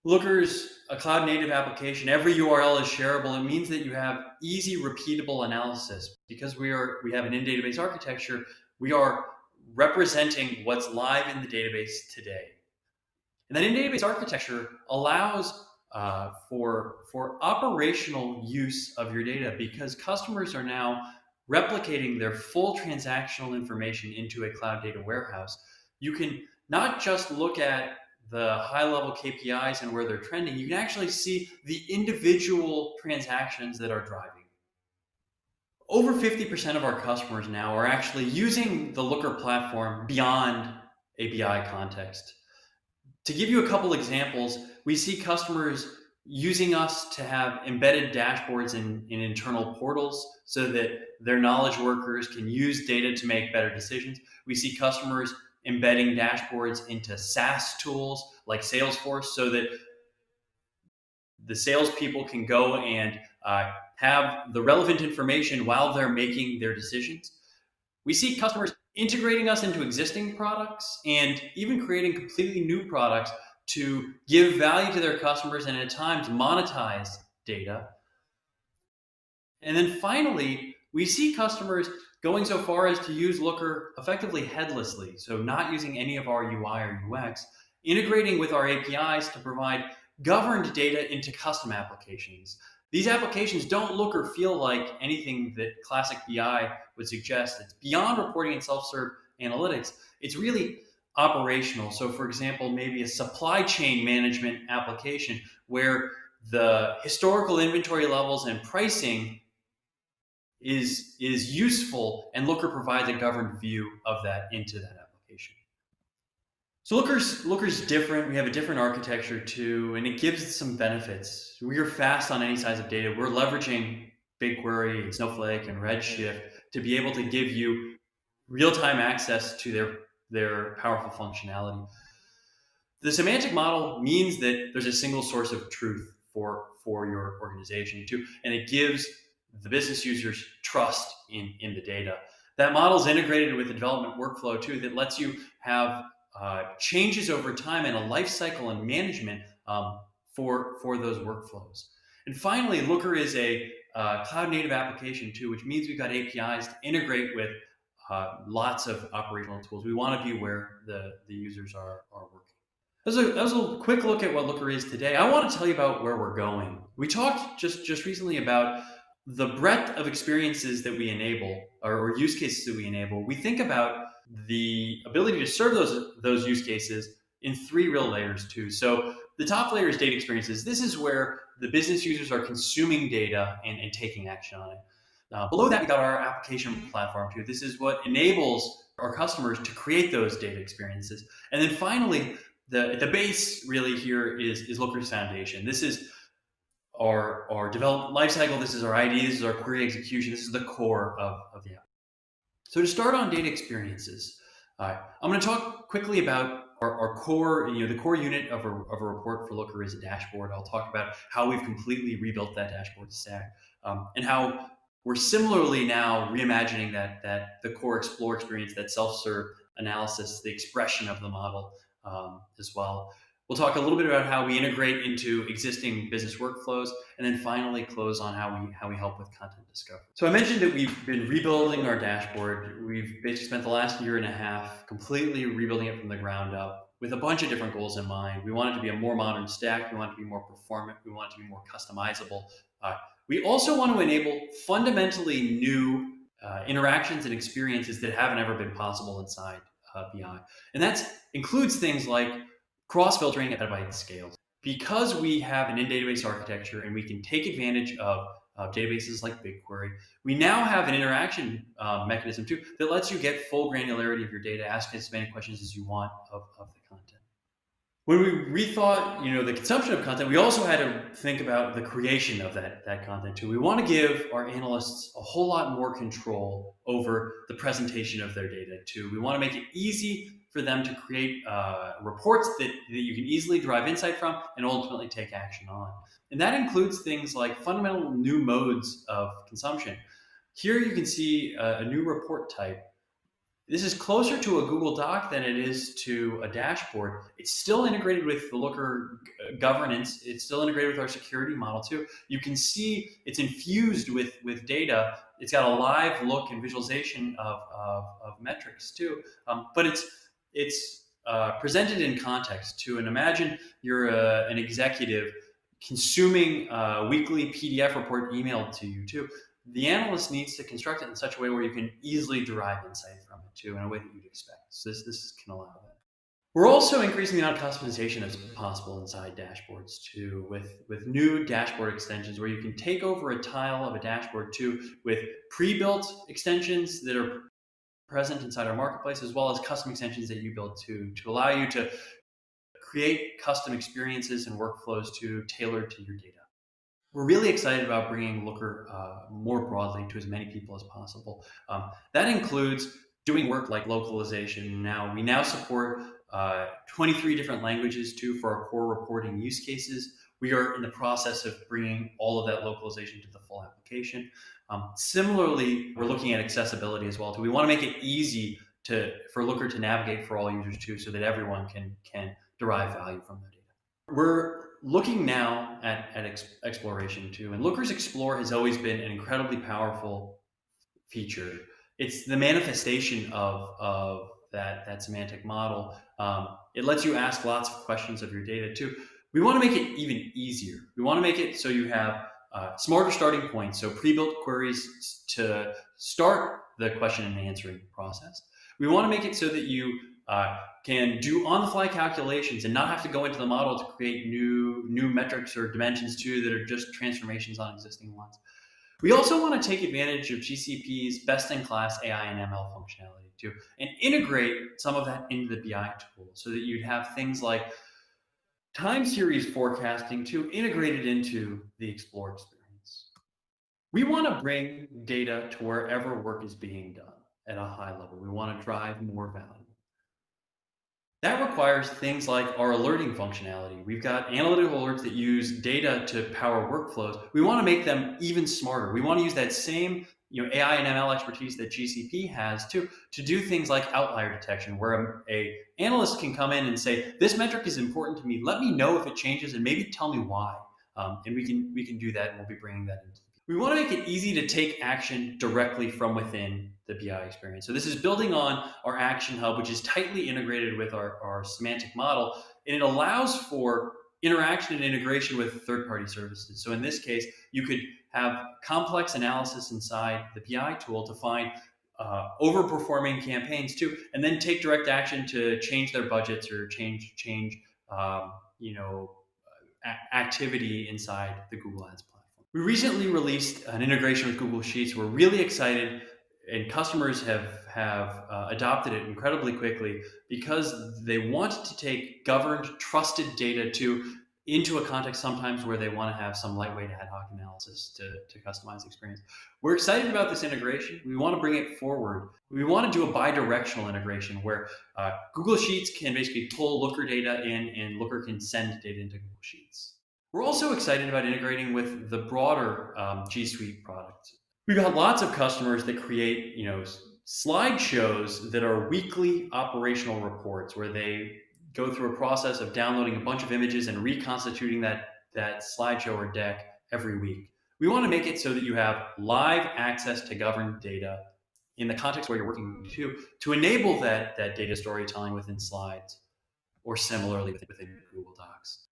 Looker's a cloud-native application. Every URL is shareable. It means that you have easy, repeatable analysis. Because we have an in-database architecture, we are representing what's live in the database today. And that in-database architecture allows for operational use of your data because customers are now replicating their full transactional information into a cloud data warehouse. You can not just look at the high-level KPIs and where they're trending, you can actually see the individual transactions that are driving. Over 50% of our customers now are actually using the Looker platform beyond API context. To give you a couple examples, we see customers using us to have embedded dashboards in internal portals so that their knowledge workers can use data to make better decisions. We see customers embedding dashboards into SaaS tools like Salesforce so that the salespeople can go and have the relevant information while they're making their decisions. We see customers integrating us into existing products and even creating completely new products to give value to their customers and at times monetize data. And then finally, we see customers going so far as to use Looker effectively headlessly, so not using any of our UI or UX, integrating with our APIs to provide governed data into custom applications. These applications don't look or feel like anything that classic BI would suggest. It's beyond reporting and self-serve analytics. It's really operational. So for example, maybe a supply chain management application where the historical inventory levels and pricing is useful, and Looker provides a governed view of that into that application. So Looker's different. We have a different architecture too, and it gives us some benefits. We are fast on any size of data. We're leveraging BigQuery and Snowflake and Redshift to be able to give you real-time access to their powerful functionality. The semantic model means that there's a single source of truth for your organization too, and it gives the business users trust in the data. That model is integrated with the development workflow too that lets you have changes over time and a life cycle and management for those workflows. And finally, Looker is a cloud native application too, which means we've got APIs to integrate with lots of operational tools. We want to be where the users are working. That was a quick look at what Looker is today. I want to tell you about where we're going. We talked just recently about the breadth of experiences that we enable, or use cases that we enable. We think about the ability to serve those use cases in 3 real layers too. So the top layer is data experiences. This is where the business users are consuming data and taking action on it. Below that, we got our application platform too. This is what enables our customers to create those data experiences. And then finally, the base really here is Looker's foundation. This is our development lifecycle. This is our ID. This is our query execution. This is the core of the app. So to start on data experiences, I'm going to talk quickly about our core, the core unit of a report for Looker is a dashboard. I'll talk about how we've completely rebuilt that dashboard stack, and how we're similarly now reimagining that the core Explore experience, that self-serve analysis, the expression of the model as well. We'll talk a little bit about how we integrate into existing business workflows, and then finally close on how we help with content discovery. So I mentioned that we've been rebuilding our dashboard. We've basically spent the last 1.5 years completely rebuilding it from the ground up with a bunch of different goals in mind. We want it to be a more modern stack. We want it to be more performant. We want it to be more customizable. We also want to enable fundamentally new interactions and experiences that haven't ever been possible inside BI. And that includes things like cross-filtering at petabyte scales. Because we have an in-database architecture and we can take advantage of databases like Bigquery, we now have an interaction mechanism too that lets you get full granularity of your data, ask as many questions as you want of the content. When we rethought, the consumption of content, we also had to think about the creation of that content too. We want to give our analysts a whole lot more control over the presentation of their data too. We want to make it easy for them to create reports that you can easily derive insight from and ultimately take action on. And that includes things like fundamental new modes of consumption. Here you can see a new report type. This is closer to a Google Doc than it is to a dashboard. It's still integrated with the Looker governance. It's still integrated with our security model too. You can see it's infused with data. It's got a live look and visualization of metrics too. But it's presented in context too. And imagine you're an executive consuming a weekly PDF report emailed to you too. The analyst needs to construct it in such a way where you can easily derive insight from it too, in a way that you'd expect. So this can allow that. We're also increasing the amount of customization that's possible inside dashboards too, with new dashboard extensions where you can take over a tile of a dashboard too, with pre-built extensions that are present inside our marketplace, as well as custom extensions that you build to allow you to create custom experiences and workflows tailored to your data. We're really excited about bringing Looker more broadly to as many people as possible. That includes doing work like localization. We now support 23 different languages too for our core reporting use cases. We are in the process of bringing all of that localization to the full application. Similarly, we're looking at accessibility as well too. We want to make it easy for Looker to navigate for all users too, so that everyone can derive value from their data. We're looking now at exploration too, and Looker's Explore has always been an incredibly powerful feature. It's the manifestation of that semantic model. It lets you ask lots of questions of your data too. We want to make it even easier. We want to make it so you have smarter starting points, so pre-built queries to start the question and answering process. We want to make it so that you can do on-the-fly calculations and not have to go into the model to create new metrics or dimensions too that are just transformations on existing ones. We also want to take advantage of GCP's best-in-class AI and ML functionality too, and integrate some of that into the BI tool so that you'd have things like time series forecasting too integrated into the Explore experience. We want to bring data to wherever work is being done at a high level. We want to drive more value. That requires things like our alerting functionality. We've got analytical alerts that use data to power workflows. We want to make them even smarter. We want to use that same AI and ML expertise that GCP has to do things like outlier detection, where a analyst can come in and say, this metric is important to me. Let me know if it changes and maybe tell me why. And we can do that, and we'll be bringing that into. We want to make it easy to take action directly from within the BI experience. So this is building on our Action Hub, which is tightly integrated with our semantic model, and it allows for interaction and integration with third-party services. So in this case, you could have complex analysis inside the BI tool to find overperforming campaigns too, and then take direct action to change their budgets or change activity inside the Google Ads platform. We recently released an integration with Google Sheets. We're really excited, and customers have adopted it incredibly quickly because they want to take governed, trusted data into a context sometimes where they want to have some lightweight ad hoc analysis to customize the experience. We're excited about this integration. We want to bring it forward. We want to do a bi-directional integration where Google Sheets can basically pull Looker data in and Looker can send data into Google Sheets. We're also excited about integrating with the broader G Suite product. We've got lots of customers that create, slideshows that are weekly operational reports where they go through a process of downloading a bunch of images and reconstituting that slideshow or deck every week. We want to make it so that you have live access to governed data in the context where you're working to enable that data storytelling within slides or similarly within Google Docs.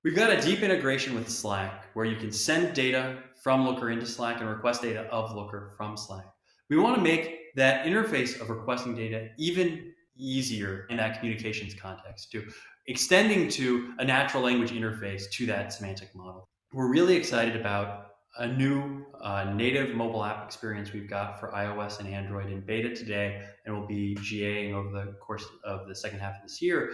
We've got a deep integration with Slack where you can send data from Looker into Slack and request data of Looker from Slack. We want to make that interface of requesting data even easier in that communications context too, extending to a natural language interface to that semantic model. We're really excited about a new native mobile app experience we've got for iOS and Android in beta today, and will be GAing over the course of the second half of this year,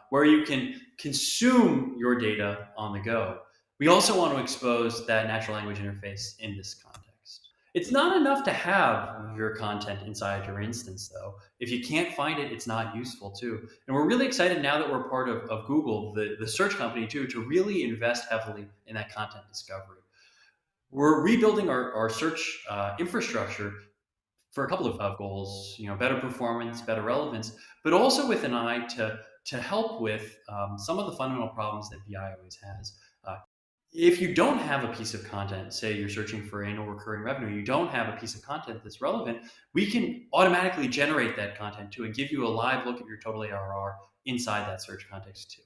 where you can consume your data on the go. We also want to expose that natural language interface in this context. It's not enough to have your content inside your instance, though. If you can't find it, it's not useful too. And we're really excited now that we're part of Google, the search company too, to really invest heavily in that content discovery. We're rebuilding our search infrastructure for a couple of goals, better performance, better relevance, but also with an eye to help with some of the fundamental problems that BI always has. If you don't have a piece of content, say you're searching for annual recurring revenue, you don't have a piece of content that's relevant, we can automatically generate that content too and give you a live look at your total ARR inside that search context too.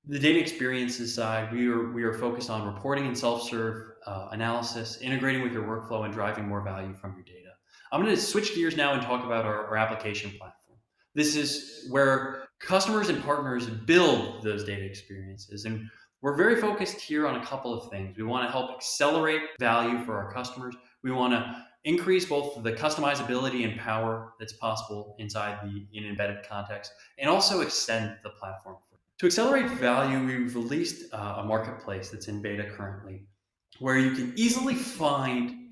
The data experiences side, we are focused on reporting and self-serve analysis, integrating with your workflow and driving more value from your data. I'm going to switch gears now and talk about our application platform. This is where customers and partners build those data experiences. And we're very focused here on a couple of things. We want to help accelerate value for our customers. We want to increase both the customizability and power that's possible inside in embedded context, and also extend the platform. To accelerate value, we've released a marketplace that's in beta currently, where you can easily find,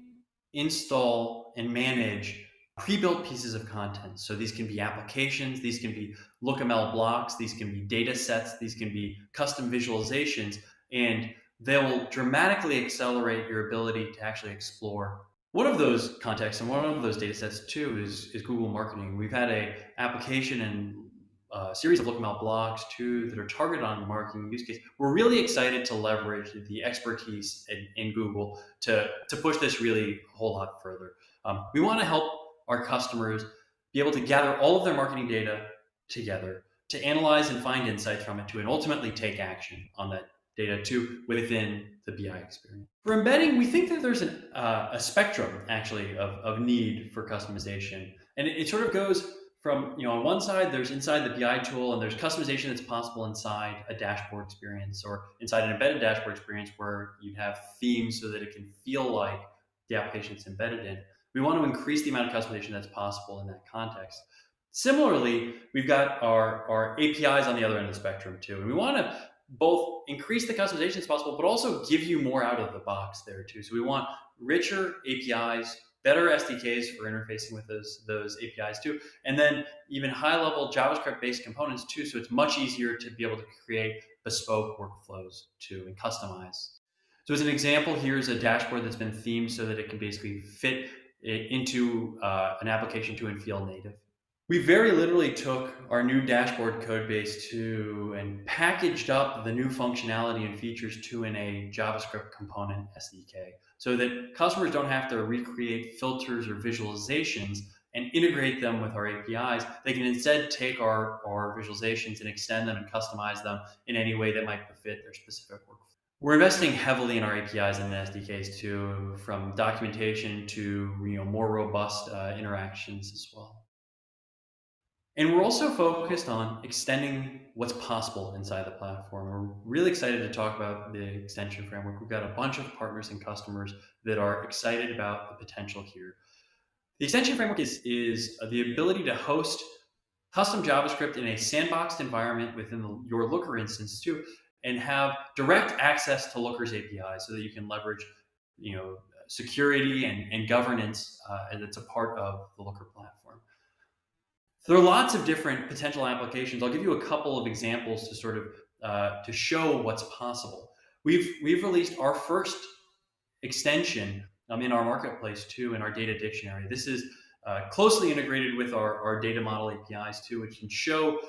install, and manage pre-built pieces of content. So these can be applications, these can be LookML blocks, these can be data sets, these can be custom visualizations, and they'll dramatically accelerate your ability to actually explore. One of those contexts and one of those data sets too is Google Marketing. We've had an application and a series of LookML blocks too that are targeted on the marketing use case. We're really excited to leverage the expertise in Google to push this really a whole lot further. We want to help our customers be able to gather all of their marketing data together, to analyze and find insights from it, and ultimately take action on that data too within the BI experience. For embedding, we think that there's a spectrum actually of need for customization, and it sort of goes from, on one side, there's inside the BI tool, and there's customization that's possible inside a dashboard experience or inside an embedded dashboard experience where you have themes so that it can feel like the application it's embedded in. We want to increase the amount of customization that's possible in that context. Similarly, we've got our APIs on the other end of the spectrum too. And we want to both increase the customization that's possible, but also give you more out of the box there too. So we want richer APIs, better SDKs for interfacing with those APIs too, and then even high-level JavaScript-based components too, so it's much easier to be able to create bespoke workflows too and customize. So as an example, here's a dashboard that's been themed so that it can basically fit into an application to and feel native. We very literally took our new dashboard code base and packaged up the new functionality and features in a JavaScript component SDK, so that customers don't have to recreate filters or visualizations and integrate them with our APIs. They can instead take our visualizations and extend them and customize them in any way that might fit their specific workflow. We're investing heavily in our APIs and SDKs too, from documentation to more robust interactions as well. And we're also focused on extending what's possible inside the platform. We're really excited to talk about the extension framework. We've got a bunch of partners and customers that are excited about the potential here. The extension framework is the ability to host custom JavaScript in a sandboxed environment within your Looker instance too, and have direct access to Looker's API so that you can leverage security and governance as it's a part of the Looker platform. There are lots of different potential applications. I'll give you a couple of examples to sort of to show what's possible. We've released our first extension in our marketplace too, in our data dictionary. This is closely integrated with our data model APIs too, which can show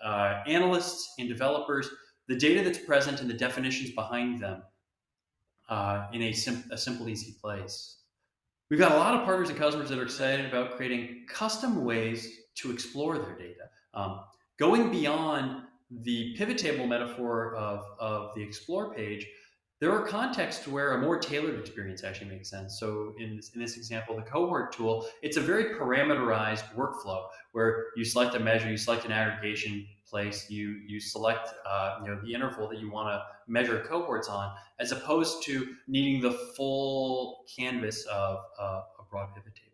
analysts and developers the data that's present and the definitions behind them in a simple, easy place. We've got a lot of partners and customers that are excited about creating custom ways to explore their data. Going beyond the pivot table metaphor of the explore page, there are contexts where a more tailored experience actually makes sense. So in this example, the cohort tool, it's a very parameterized workflow where you select a measure, you select an aggregation place, you select the interval that you want to measure cohorts on, as opposed to needing the full canvas of a broad pivot table.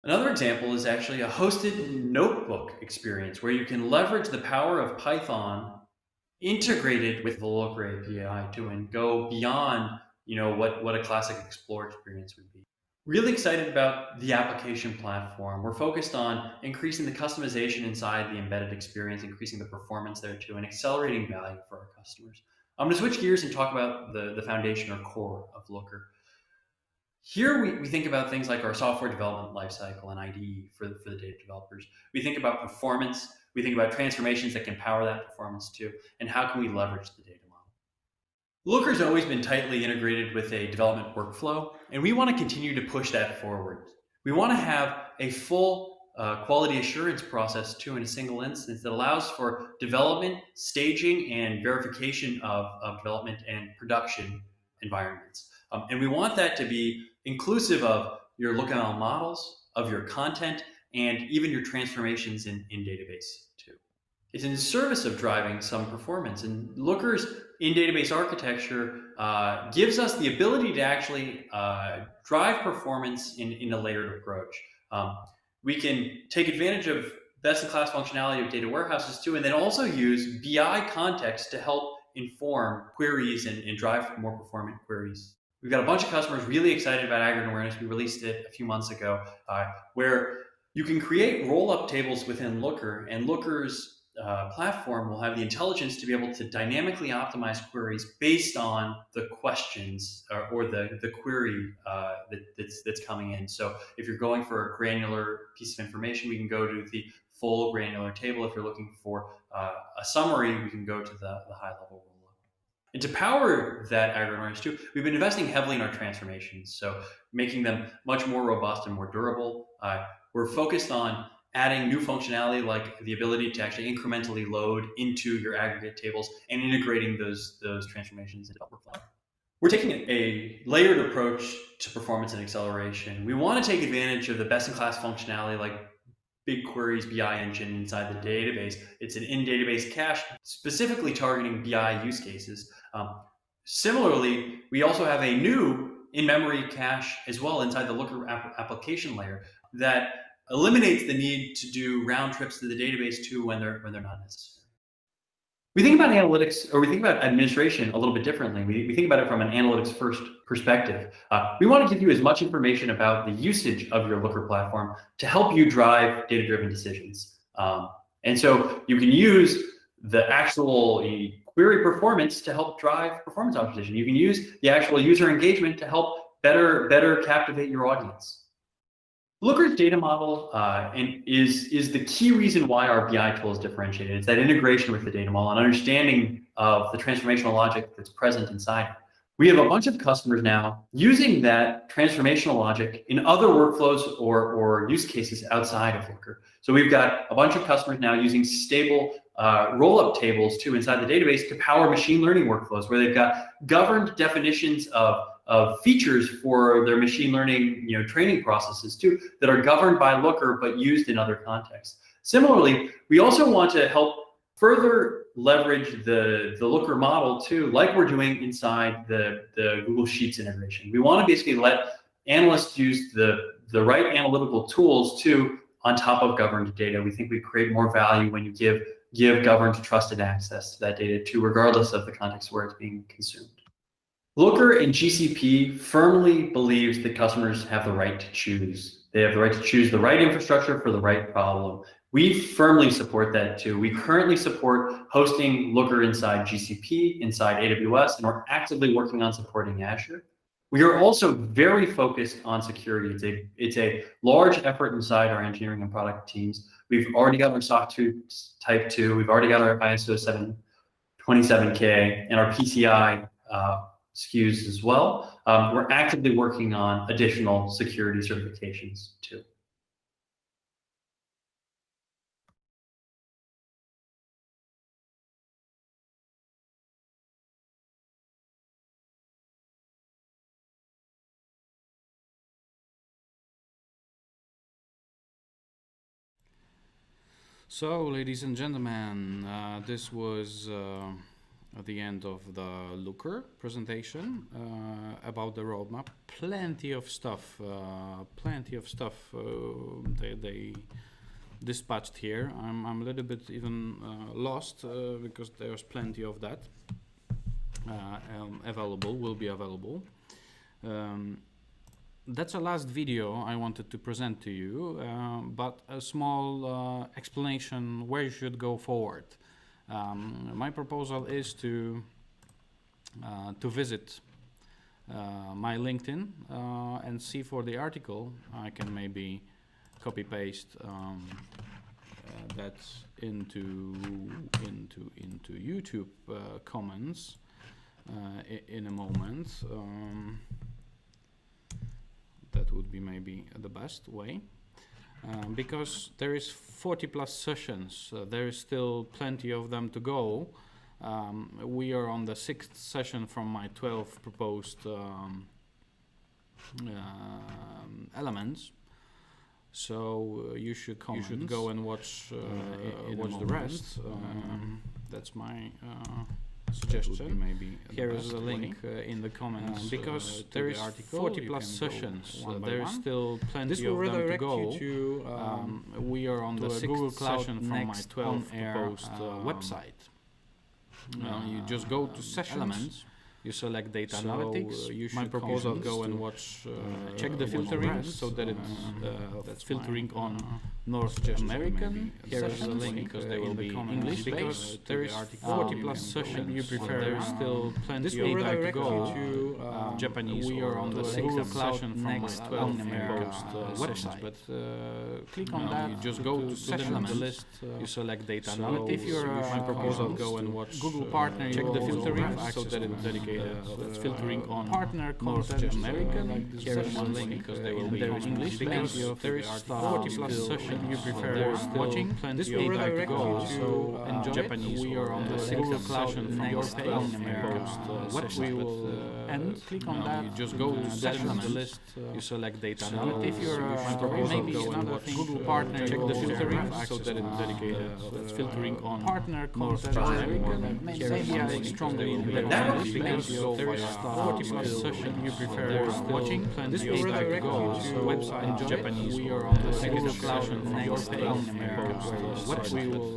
Another example is actually a hosted notebook experience where you can leverage the power of Python integrated with the Looker API too, and go beyond what a classic Explore experience would be. Really excited about the application platform. We're focused on increasing the customization inside the embedded experience, increasing the performance there too, and accelerating value for our customers. I'm going to switch gears and talk about the foundation or core of Looker. Here we think about things like our software development lifecycle and IDE for the data developers. We think about performance. We think about transformations that can power that performance too, and how can we leverage the data model. Looker's always been tightly integrated with a development workflow, and we want to continue to push that forward. We want to have a full quality assurance process too in a single instance that allows for development, staging, and verification of development and production environments. And we want that to be inclusive of your LookML models, of your content, and even your transformations in database too. It's in service of driving some performance. And Looker's in-database architecture gives us the ability to actually drive performance in a layered approach. We can take advantage of best-in-class functionality of data warehouses too, and then also use BI context to help inform queries and drive more performant queries. We've got a bunch of customers really excited about aggregate awareness. We released it a few months ago, where you can create roll-up tables within Looker, and Looker's platform will have the intelligence to be able to dynamically optimize queries based on the questions or the query that's coming in. So if you're going for a granular piece of information, we can go to the full granular table. If you're looking for a summary, we can go to the high-level roll-up. And to power that aggregate awareness too, we've been investing heavily in our transformations, so making them much more robust and more durable. We're focused on adding new functionality like the ability to actually incrementally load into your aggregate tables and integrating those transformations into workflow. We're taking a layered approach to performance and acceleration. We want to take advantage of the best-in-class functionality like Bigquery's Bi Engine inside the database. It's an in-database cache specifically targeting BI use cases. Similarly, we also have a new in-memory cache as well inside the Looker application layer that eliminates the need to do round trips to the database too when they're not necessary. We think about analytics, or we think about administration a little bit differently. We think about it from an analytics first perspective. We want to give you as much information about the usage of your Looker platform to help you drive data-driven decisions. And so you can use the actual query performance to help drive performance optimization. You can use the actual user engagement to help better captivate your audience. Looker's data model is the key reason why our BI tool is differentiated. It's that integration with the data model and understanding of the transformational logic that's present inside it. We have a bunch of customers now using that transformational logic in other workflows or use cases outside of Looker. So we've got a bunch of customers now using stable roll-up tables too inside the database to power machine learning workflows, where they've got governed definitions of features for their machine learning training processes too that are governed by Looker but used in other contexts. Similarly, we also want to help further leverage the Looker model too, like we're doing inside the Google Sheets integration. We want to basically let analysts use the right analytical tools too on top of governed data. We think we create more value when you give governed trusted access to that data too, regardless of the context where it's being consumed. Looker and GCP firmly believes that customers have the right to choose. They have the right to choose the right infrastructure for the right problem. We firmly support that too. We currently support hosting Looker inside GCP, inside AWS, and we're actively working on supporting Azure. We are also very focused on security. It's a large effort inside our engineering and product teams. We've already got our SOC 2 Type 2. We've already got our ISO 27K and our PCI SKUs as well. We're actively working on additional security certifications too. So, ladies and gentlemen, this was at the end of the Looker presentation about the roadmap. Plenty of stuff they dispatched here. I'm a little bit even lost because there's plenty of that will be available. That's the last video I wanted to present to you, but a small explanation where you should go forward. My proposal is to visit my LinkedIn and see for the article. I can maybe copy paste that into YouTube comments in a moment. That would be maybe the best way. Because there is 40+ sessions, there is still plenty of them to go. We are on the 6th session from my 12 proposed elements. So you should go and watch the rest. That's my suggestion. Here is a link in the comments because there is 40+ sessions. There is still plenty of them to go. We are on the 6th session from my 12 proposed website. You just go to sessions. You select data analytics. My proposal: go and watch. Check the filtering so that that's filtering on North American. Here is the link because they will be English because there is 40+ sessions. You prefer? There is still plenty of time to go. Japanese. We are on the 6th session from my 12 proposed website. But click on that. You just go to sessions. The list. You select data analytics. If you're my proposal: go and watch Google partner. Check the filtering so that it's dedicated. That's filtering on partner North American. Here is one link because they will be English because there is 40+ sessions. You prefer watching plenty of time to go. So enjoy Japanese. We are on the 6th session from your page. What we will and click on that. You just go to sessions. The list. You select data analytics. If you're my proposal, go and watch Google partner. Check the filtering so that it's dedicated. That's filtering on partner North American. Here is one link strongly in the English because there is 40+ sessions. You prefer watching plenty of time to go. Website in Japanese. We are on the 6th session from your page. What we will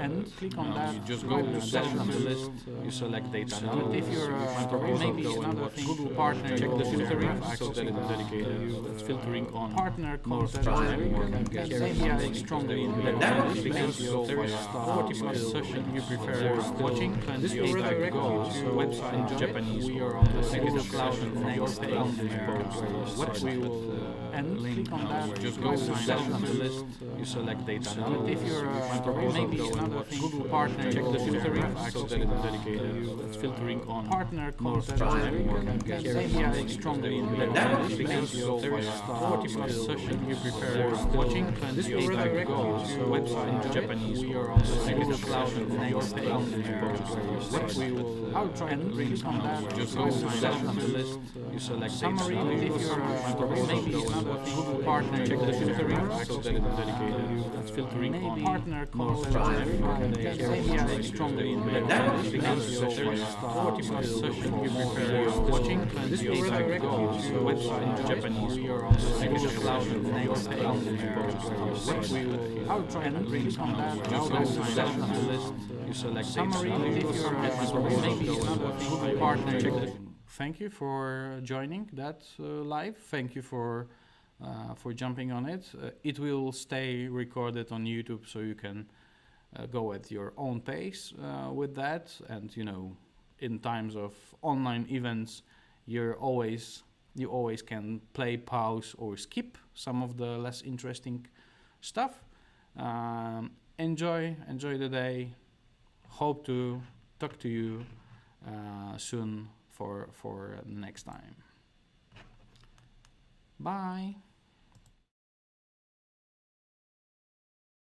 and click on that. You just go to session on the list. You select data. But if you're maybe another thing, Google partner, check the filtering. So that it's dedicated. That's filtering on partner content. Maybe I stronger in that because you 40+ session you prefer watching. This is where I go to website in Japanese. We are on the Sql Cloud and your page. What we will and click on that. Just go to session on the list. You select data. But if you're maybe another thing, Google partner, check the filtering. So that it's dedicated. That's filtering on partner content. Maybe I stronger in that because you 40+ session you prefer watching. This is where I go to website in Japanese. We are on the Sql Cloud and your page. What we will outro and click on that. Just go to session on the list. You select summary. If you're maybe another thing, Google partner, check the filtering. So that it's dedicated. That's filtering on partner content. Maybe I stronger in that because you 40+ session you prefer watching. This is where I go to website in Japanese. We are on the Sql Cloud and your page. What we will outro and click on that. Just go to session on the list. You select summary. If you're maybe another thing, Google partner, check the. Thank you for joining that live. Thank you for jumping on it. It will stay recorded on YouTube, so you can go at your own pace with that. And in times of online events, you always can play, pause, or skip some of the less interesting stuff. Enjoy the day. Hope to talk to you soon for next time. Bye.